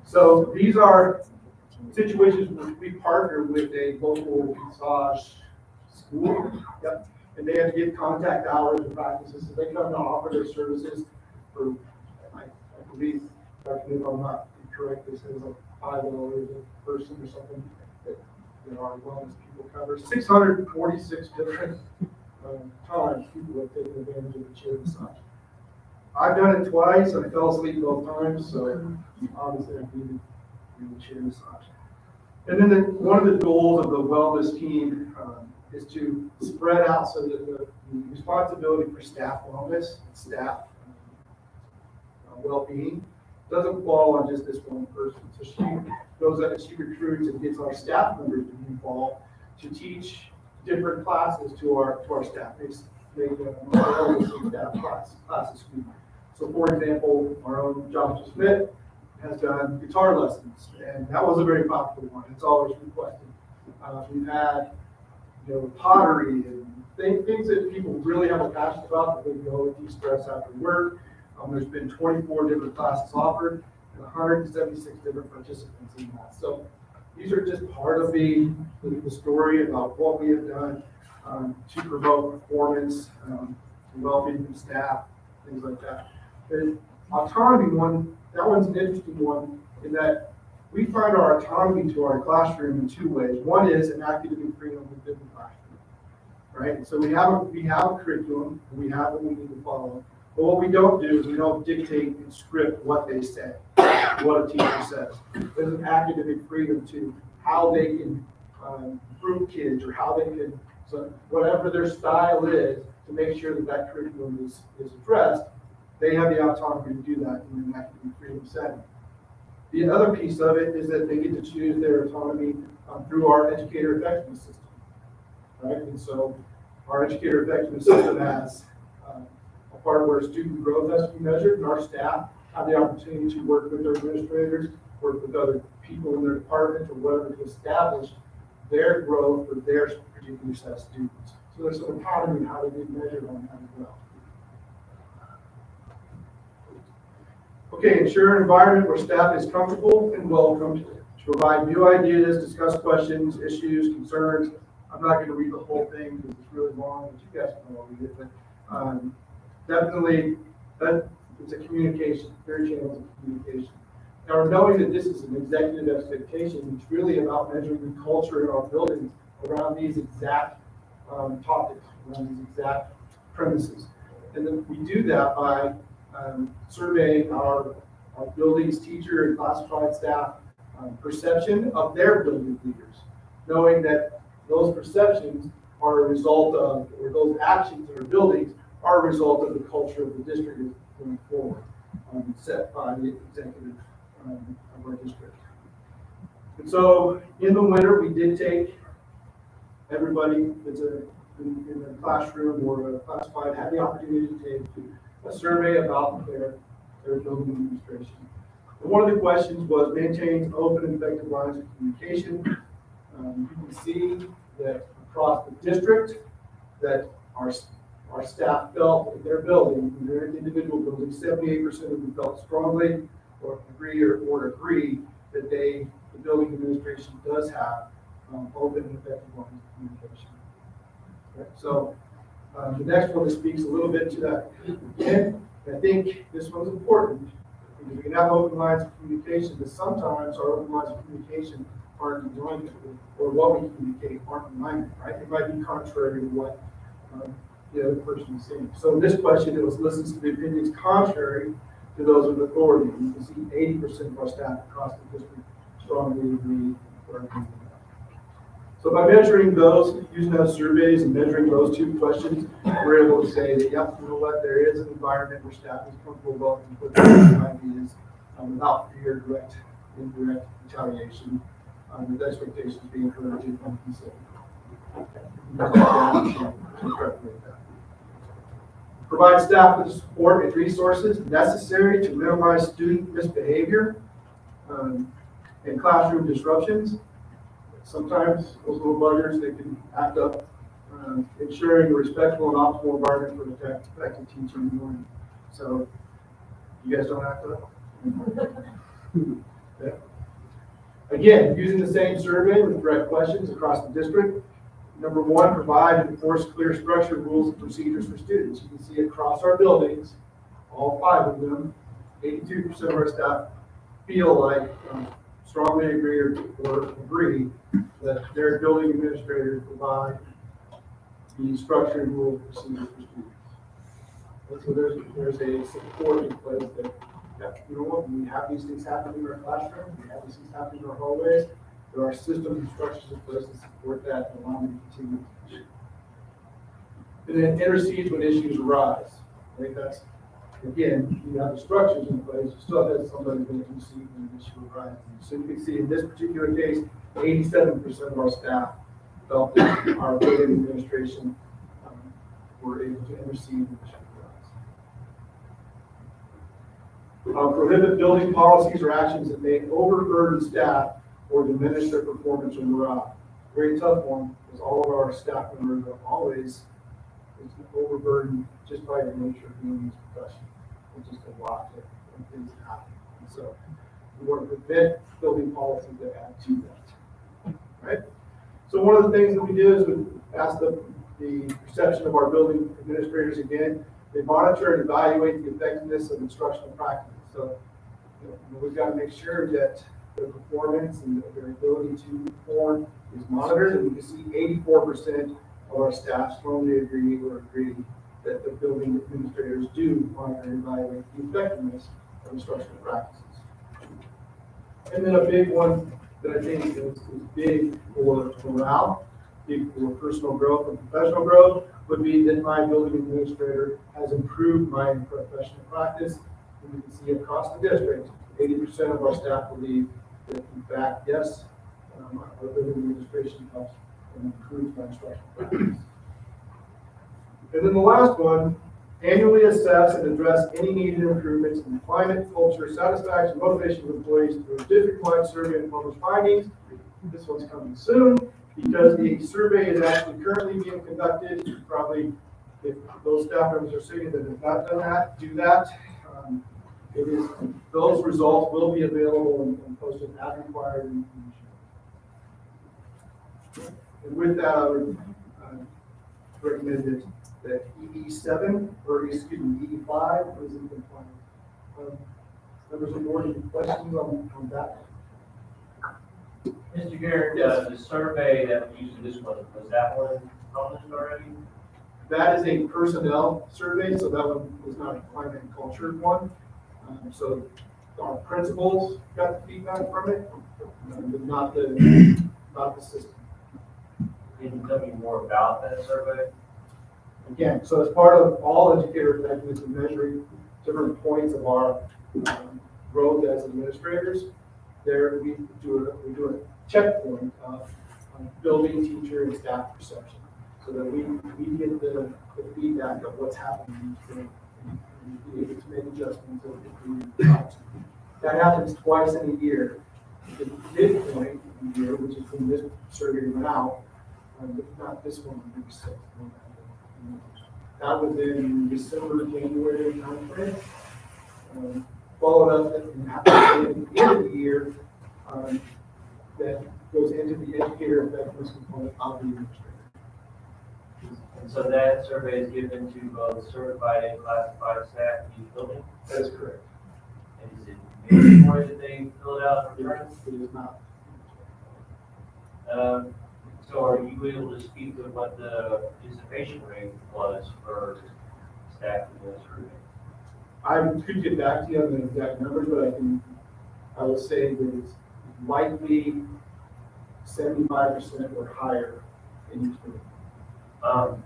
So these are situations where we partner with a local massage school. Yep. And they have to get contact hours and practices. So they come to offer their services for, I believe, if I'm not correct, this is like $5 a person or something that our wellness people cover. 646 different times people have taken advantage of the chair massage. I've done it twice and I fell asleep both times, so obviously I needed the chair massage. And then one of the goals of the wellness team is to spread out so that the responsibility for staff wellness and staff well-being doesn't fall on just this one person. So she goes out and she recruits and gets our staff members to be involved to teach different classes to our staff. They staff classes. So for example, our own Joshua Smith has done guitar lessons, and that was a very popular one. It's always requested. We've had, pottery and things that people really have a passion about that they go and de-stress after work. There's been 24 different classes offered and 176 different participants in that. So these are just part of the story about what we have done to promote performance, well-being of staff, things like that. The autonomy one, that one's an interesting one in that we find our autonomy to our classroom in two ways. One is an academic freedom within the classroom, right? And so we have a curriculum, and we have what we need to follow. But what we don't do is we don't dictate and script what they say, what a teacher says. There's an academic freedom to how they can group kids or how they can, so whatever their style is, to make sure that that curriculum is addressed, they have the autonomy to do that in an academic freedom setting. The other piece of it is that they get to choose their autonomy through our educator effectiveness system, right? And so our educator effectiveness system has a part where student growth has to be measured, and our staff have the opportunity to work with their administrators, work with other people in their department or whatever to establish their growth for their particular set of students. So there's some autonomy in how they get measured on that as well. Okay, ensure an environment where staff is comfortable and welcomed to provide new ideas, discuss questions, issues, concerns. I'm not going to read the whole thing because it's really long, but you guys can all read it. But definitely, that it's a communication, very channels of communication. Now, knowing that this is an executive expectation, it's really about measuring the culture in our buildings around these exact topics, around these exact premises. And then we do that by surveying our building's teacher and classified staff perception of their building leaders, knowing that those perceptions are a result of, or those actions in our buildings are a result of the culture of the district going forward, set by the executive of our district. And so in the winter, we did take everybody that's in a classroom or a classified had the opportunity to take a survey about their building administration. And one of the questions was maintain open and effective lines of communication. You can see that across the district that our staff felt in their building, in their individual buildings, 78% of them felt strongly or agree that the building administration does have open and effective lines of communication. Okay. So the next one speaks a little bit to that. Again, I think this one's important because we can have open lines of communication, but sometimes our open lines of communication aren't in alignment, or what we communicate aren't in alignment, right? It might be contrary to what the other person is saying. So in this question, it was listens to the opinions contrary to those of authority. You can see 80% of our staff across the district strongly agree or agree with that. So by measuring those, using those surveys and measuring those two questions, we're able to say that, yep, you know what, there is an environment where staff is comfortable welcoming with ideas without fear, direct, indirect retaliation, with expectations being heard and considered. Provide staff with the support and resources necessary to minimize student misbehavior and classroom disruptions. Sometimes those little buggers, they can act up, ensuring a respectful and optimal environment for effective teaching and learning. So, you guys don't act up? Yeah. Again, using the same survey with direct questions across the district. Number one, provide and enforce clear structured rules and procedures for students. You can see across our buildings, all 5 of them, 82% of our staff feel like strongly agree or agree that their building administrators provide the structured rules and procedures for students. So there's a support in place that, you know what, we have these things happening in our classroom, we have these things happening in our hallways. There are systems and structures in place to support that and allow them to continue. And then intercedes when issues arise. I think that's, again, you have the structures in place, you still have somebody that can intercede when an issue arises. So you can see in this particular case, 87% of our staff felt that our building administration were able to intercede when issues arise. Prohibit building policies or actions that may overburden staff or diminish their performance or morale. Very tough one, because all of our staff members are always overburdened just by the nature of being in this profession. It's just a lot of things happen. And so we want to prevent building policies that add to that. Right? So one of the things that we do is we ask the perception of our building administrators again. They monitor and evaluate the effectiveness of instructional practices. So we've got to make sure that their performance and their ability to perform is monitored, and we can see 84% of our staff strongly agree that the building administrators do monitor and evaluate the effectiveness of instructional practices. And then a big one that I think is big for morale, big for personal growth and professional growth, would be that my building administrator has improved my professional practice. And you can see across the district, 80% of our staff believe that, in fact, yes, our building administration helps and improves my instructional practice. And then the last one, annually assess and address any needed improvements in climate, culture, satisfaction, motivation of employees through a district-wide survey and published findings. This one's coming soon because the survey is actually currently being conducted. Probably, if those staff members are sitting that have not done that, do that. Those results will be available and posted as required in the commission. And with that, I would recommend that EE7, or excuse me, EE5 is in compliance. Members of the board, any questions on that? Mr. Garrett, the survey that we used in this one, was that one published already? That is a personnel survey, so that one was not a climate and culture one. So our principals got the feedback from it, but not the system. Can you tell me more about that survey? Again, so as part of all educator effectiveness and measuring different points of our growth as administrators, there we do a checkpoint of building, teacher, and staff perception, so that we get the feedback of what's happening each day. And be able to make adjustments over the period. That happens twice in a year. The midpoint of the year, which is when this survey went out, but not this one, maybe 6. That was in December, January timeframe. Followed up at the end of the year, that goes into the educator effectiveness component of the administrator. And so that survey is given to both certified and classified staff in each building? That is correct. And is it mandatory that they fill it out and return it? It is not. So are you able to speak to what the participation rate was for staff in this survey? I could get back to you on the exact numbers, but I will say that it's likely 75% or higher in each building.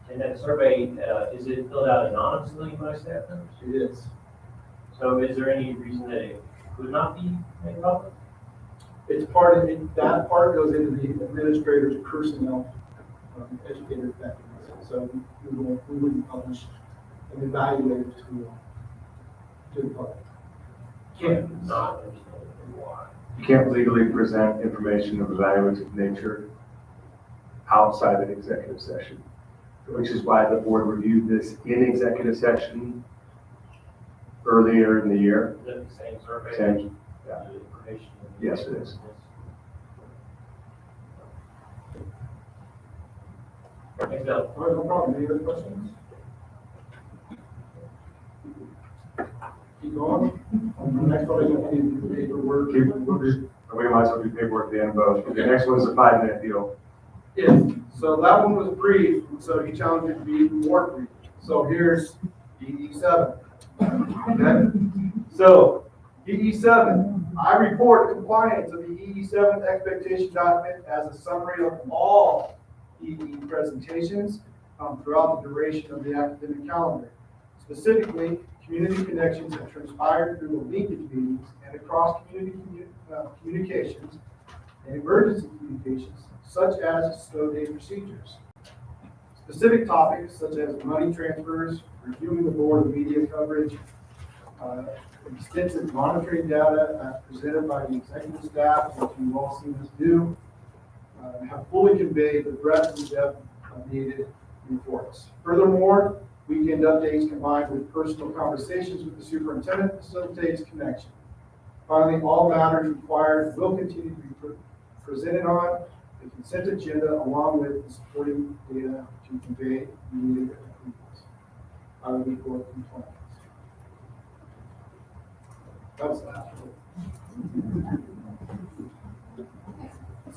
And that survey, is it filled out anonymously by staff members? It is. So is there any reason that it could not be made public? It's part of it, that part goes into the administrator's personnel educator effectiveness. So we wouldn't publish and evaluate it to the public. Can't not understand why. You can't legally present information of evaluative nature outside of an executive session, which is why the board reviewed this in executive session earlier in the year. Is it the same survey? Same, yeah. The information? Yes, it is. Thanks, Bill. All right, no problem. Any other questions? Keep going. Next one, I got the paperwork. We might as well do paperwork at the end of both. The next one is a 5-minute deal. Yeah, so that one was brief, so he challenged it to be even more brief. So here's EE7. Okay? So, EE7, I report compliance of the EE7 expectation document as a summary of all EE presentations throughout the duration of the academic calendar. Specifically, community connections have transpired through the linkage meetings and across community communications and emergency communications, such as snow day procedures. Specific topics such as money transfers, reviewing the board of media coverage, extensive monitoring data as presented by the executive staff, which you've all seen us do, have fully conveyed the breadth and depth of needed reports. Furthermore, weekend updates combined with personal conversations with the superintendent facilitates connection. Finally, all matters required will continue to be presented on the consent agenda along with the supporting data to convey needed approvals. I will be for compliance. That was last one.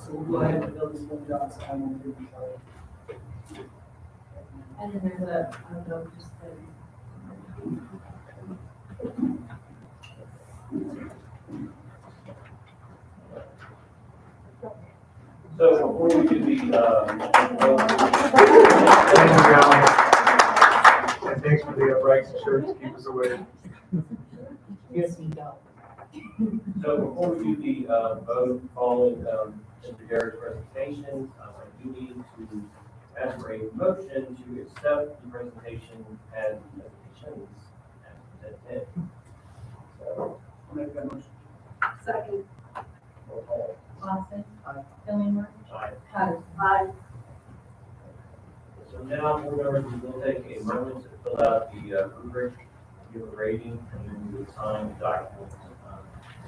So we'll go ahead and build this one down, so I'm going to do it. And then there's a note just So before we do the, Thank you, Alex. And thanks for the bright shirts to keep us awake. Yes, we go. so before we do the, vote following, Mr. Garrett's presentation, I do need to ask for a motion to accept the presentation as presentations as presented. So, I'll make that motion. Second. roll call. Austin. Illingworth. Aye. Patterson. Aye. So now, board members, we will take a moment to fill out the rubric, give a rating, and then we will sign the documents,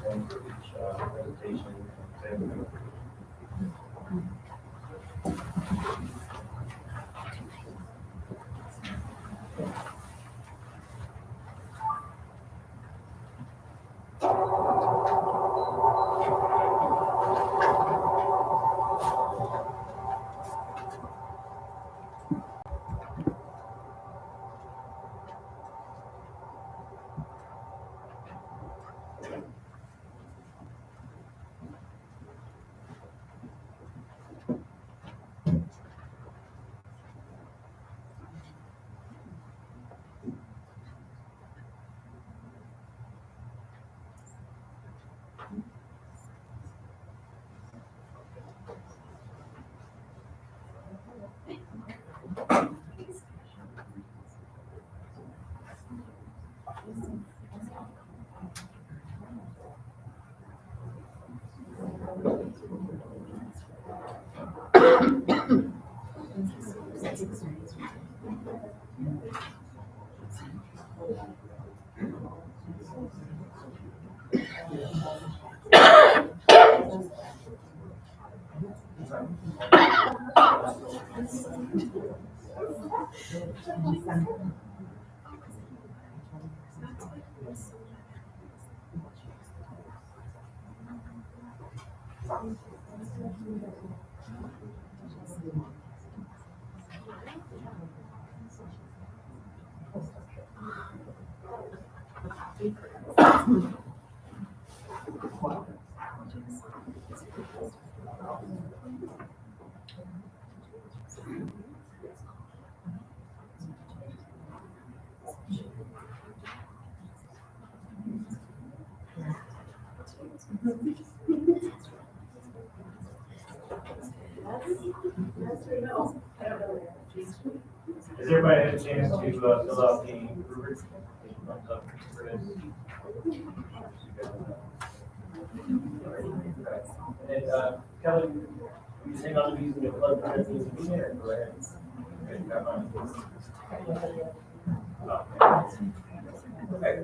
one for each presentation. Is everybody everybody had a chance to fill out the rubric? Thumbs up, Chris. And Kelly, will you hang on to these and get plugged in at the meeting, or go ahead? Okay, got mine. Okay.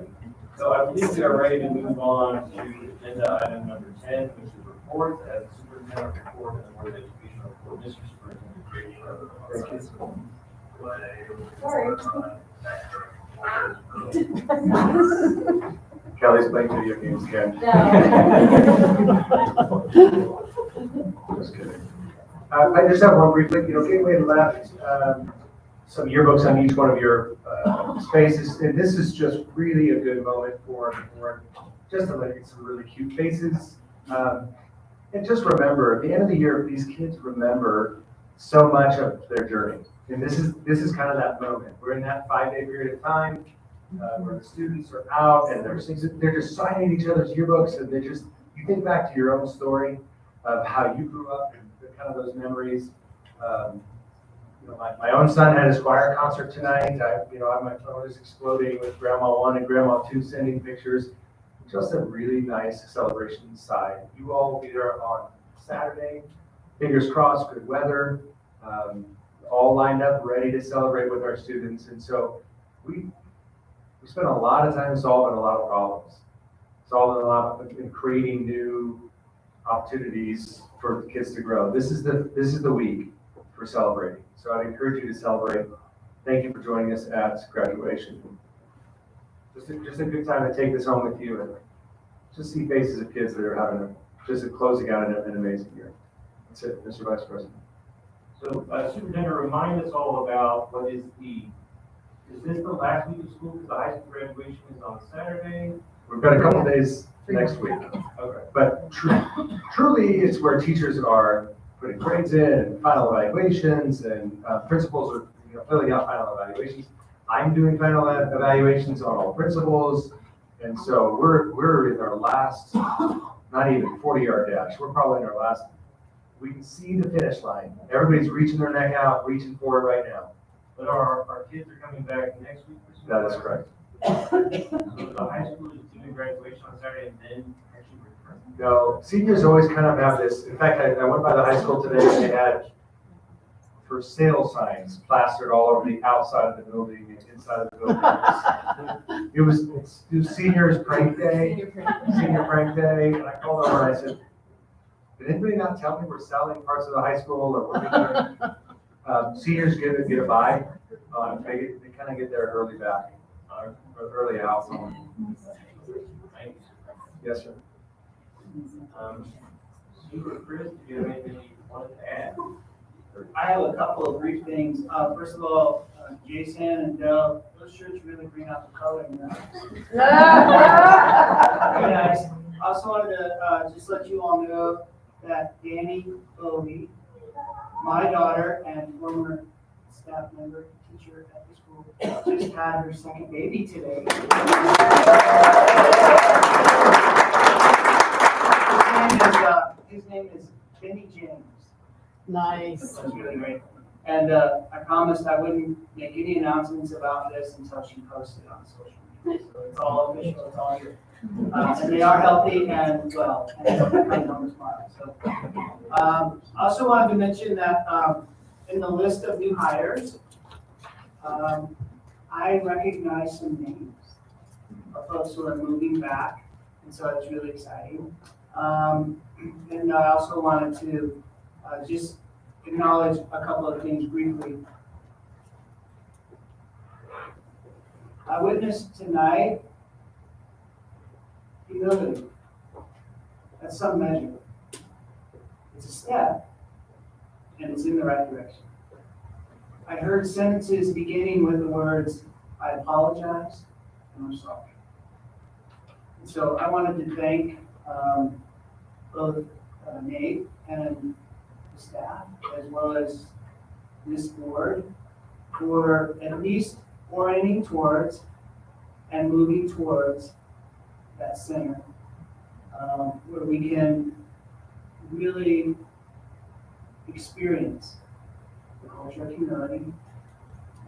So I believe we are ready to move on to agenda item number 10, which is report as superintendent report and board of education report. Mr. Superintendent. Kelly's playing video games again. Just kidding. I just have one briefly, Gateway left some yearbooks on each one of your spaces, and this is just really a good moment for just to look at some really cute faces. And just remember, at the end of the year, these kids remember so much of their journey. And this is kind of that moment. We're in that 5-day period of time where the students are out and they're just signing each other's yearbooks, and you think back to your own story of how you grew up and kind of those memories. My own son had his choir concert tonight. My phone was exploding with Grandma 1 and Grandma 2 sending pictures. Just a really nice celebration inside. You all will be there on Saturday. Fingers crossed, good weather. All lined up, ready to celebrate with our students. And so we spent a lot of time solving a lot of problems, and creating new opportunities for the kids to grow. This is the week for celebrating. So I'd encourage you to celebrate. Thank you for joining us at graduation. Just a good time to take this home with you and just see faces of kids that are having closing out an amazing year. That's it, Mr. Vice President. So, Superintendent, remind us all about is this the last week of school, because the high school graduation is on Saturday? We've got a couple days next week. Okay. But truly, it's where teachers are putting grades in and final evaluations, and principals are filling out final evaluations. I'm doing final evaluations on all principals, and so we're in our last, not even 40-yard dash. We're probably in our last. We can see the finish line. Everybody's reaching their neck out, reaching for it right now. But our kids are coming back next week for school? That is correct. So the high school is doing graduation on Saturday and then actually return? No, seniors always kind of have this. In fact, I went by the high school today and they had for sale signs plastered all over the outside of the building and inside of the building. It was seniors prank day, senior prank day, and I called over and I said, did anybody not tell me we're selling parts of the high school or what we're doing? Seniors get a buy. They kind of get there early back, early out. Yes, sir. Chris, do you have anything you wanted to add? I have a couple of brief things. First of all, Jason and Dell, those shirts really bring out the color in them. Very nice. I also wanted to just let you all know that Danny Bowie, my daughter and former staff member, teacher at the school, just had her second baby today. His name is Benny James. Nice. That's really great. And I promised I wouldn't make any announcements about this until she posted on social media. So it's all official, it's all here. And they are healthy and well, and coming home tomorrow. So I also wanted to mention that in the list of new hires, I recognize some names of folks who are moving back, and so it's really exciting. And I also wanted to just acknowledge a couple of things briefly. I witnessed tonight humility. That's some measure. It's a step, and it's in the right direction. I heard sentences beginning with the words, I apologize, and I'm sorry. And so I wanted to thank both Nate and the staff, as well as this board, for at least orienting towards and moving towards that center, where we can really experience the culture of humility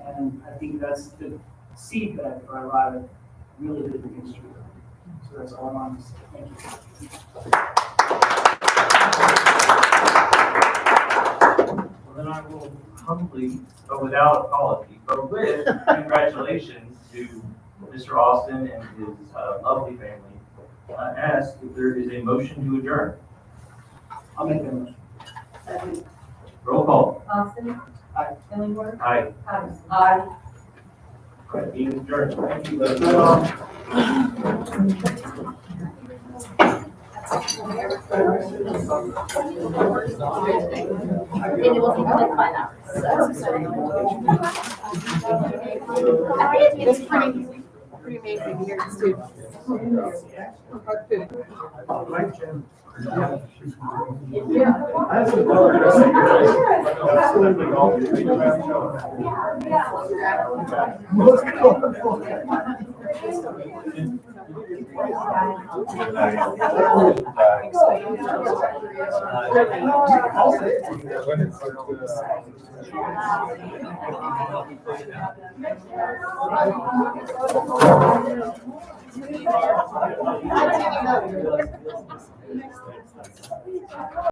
And I think that's the seedbed for a lot of really good things to do. So that's all I want to say. Thank you. Well, then I will humbly, but without apology, but with congratulations to Mr. Austin and his lovely family. Ask if there is a motion to adjourn. I'll make that motion. Second. Roll call. Austin. Aye. Illingworth. Aye. Adams. Aye. Meeting is adjourned. Thank you. And it will take like 5 hours. I think it's pretty amazing here too.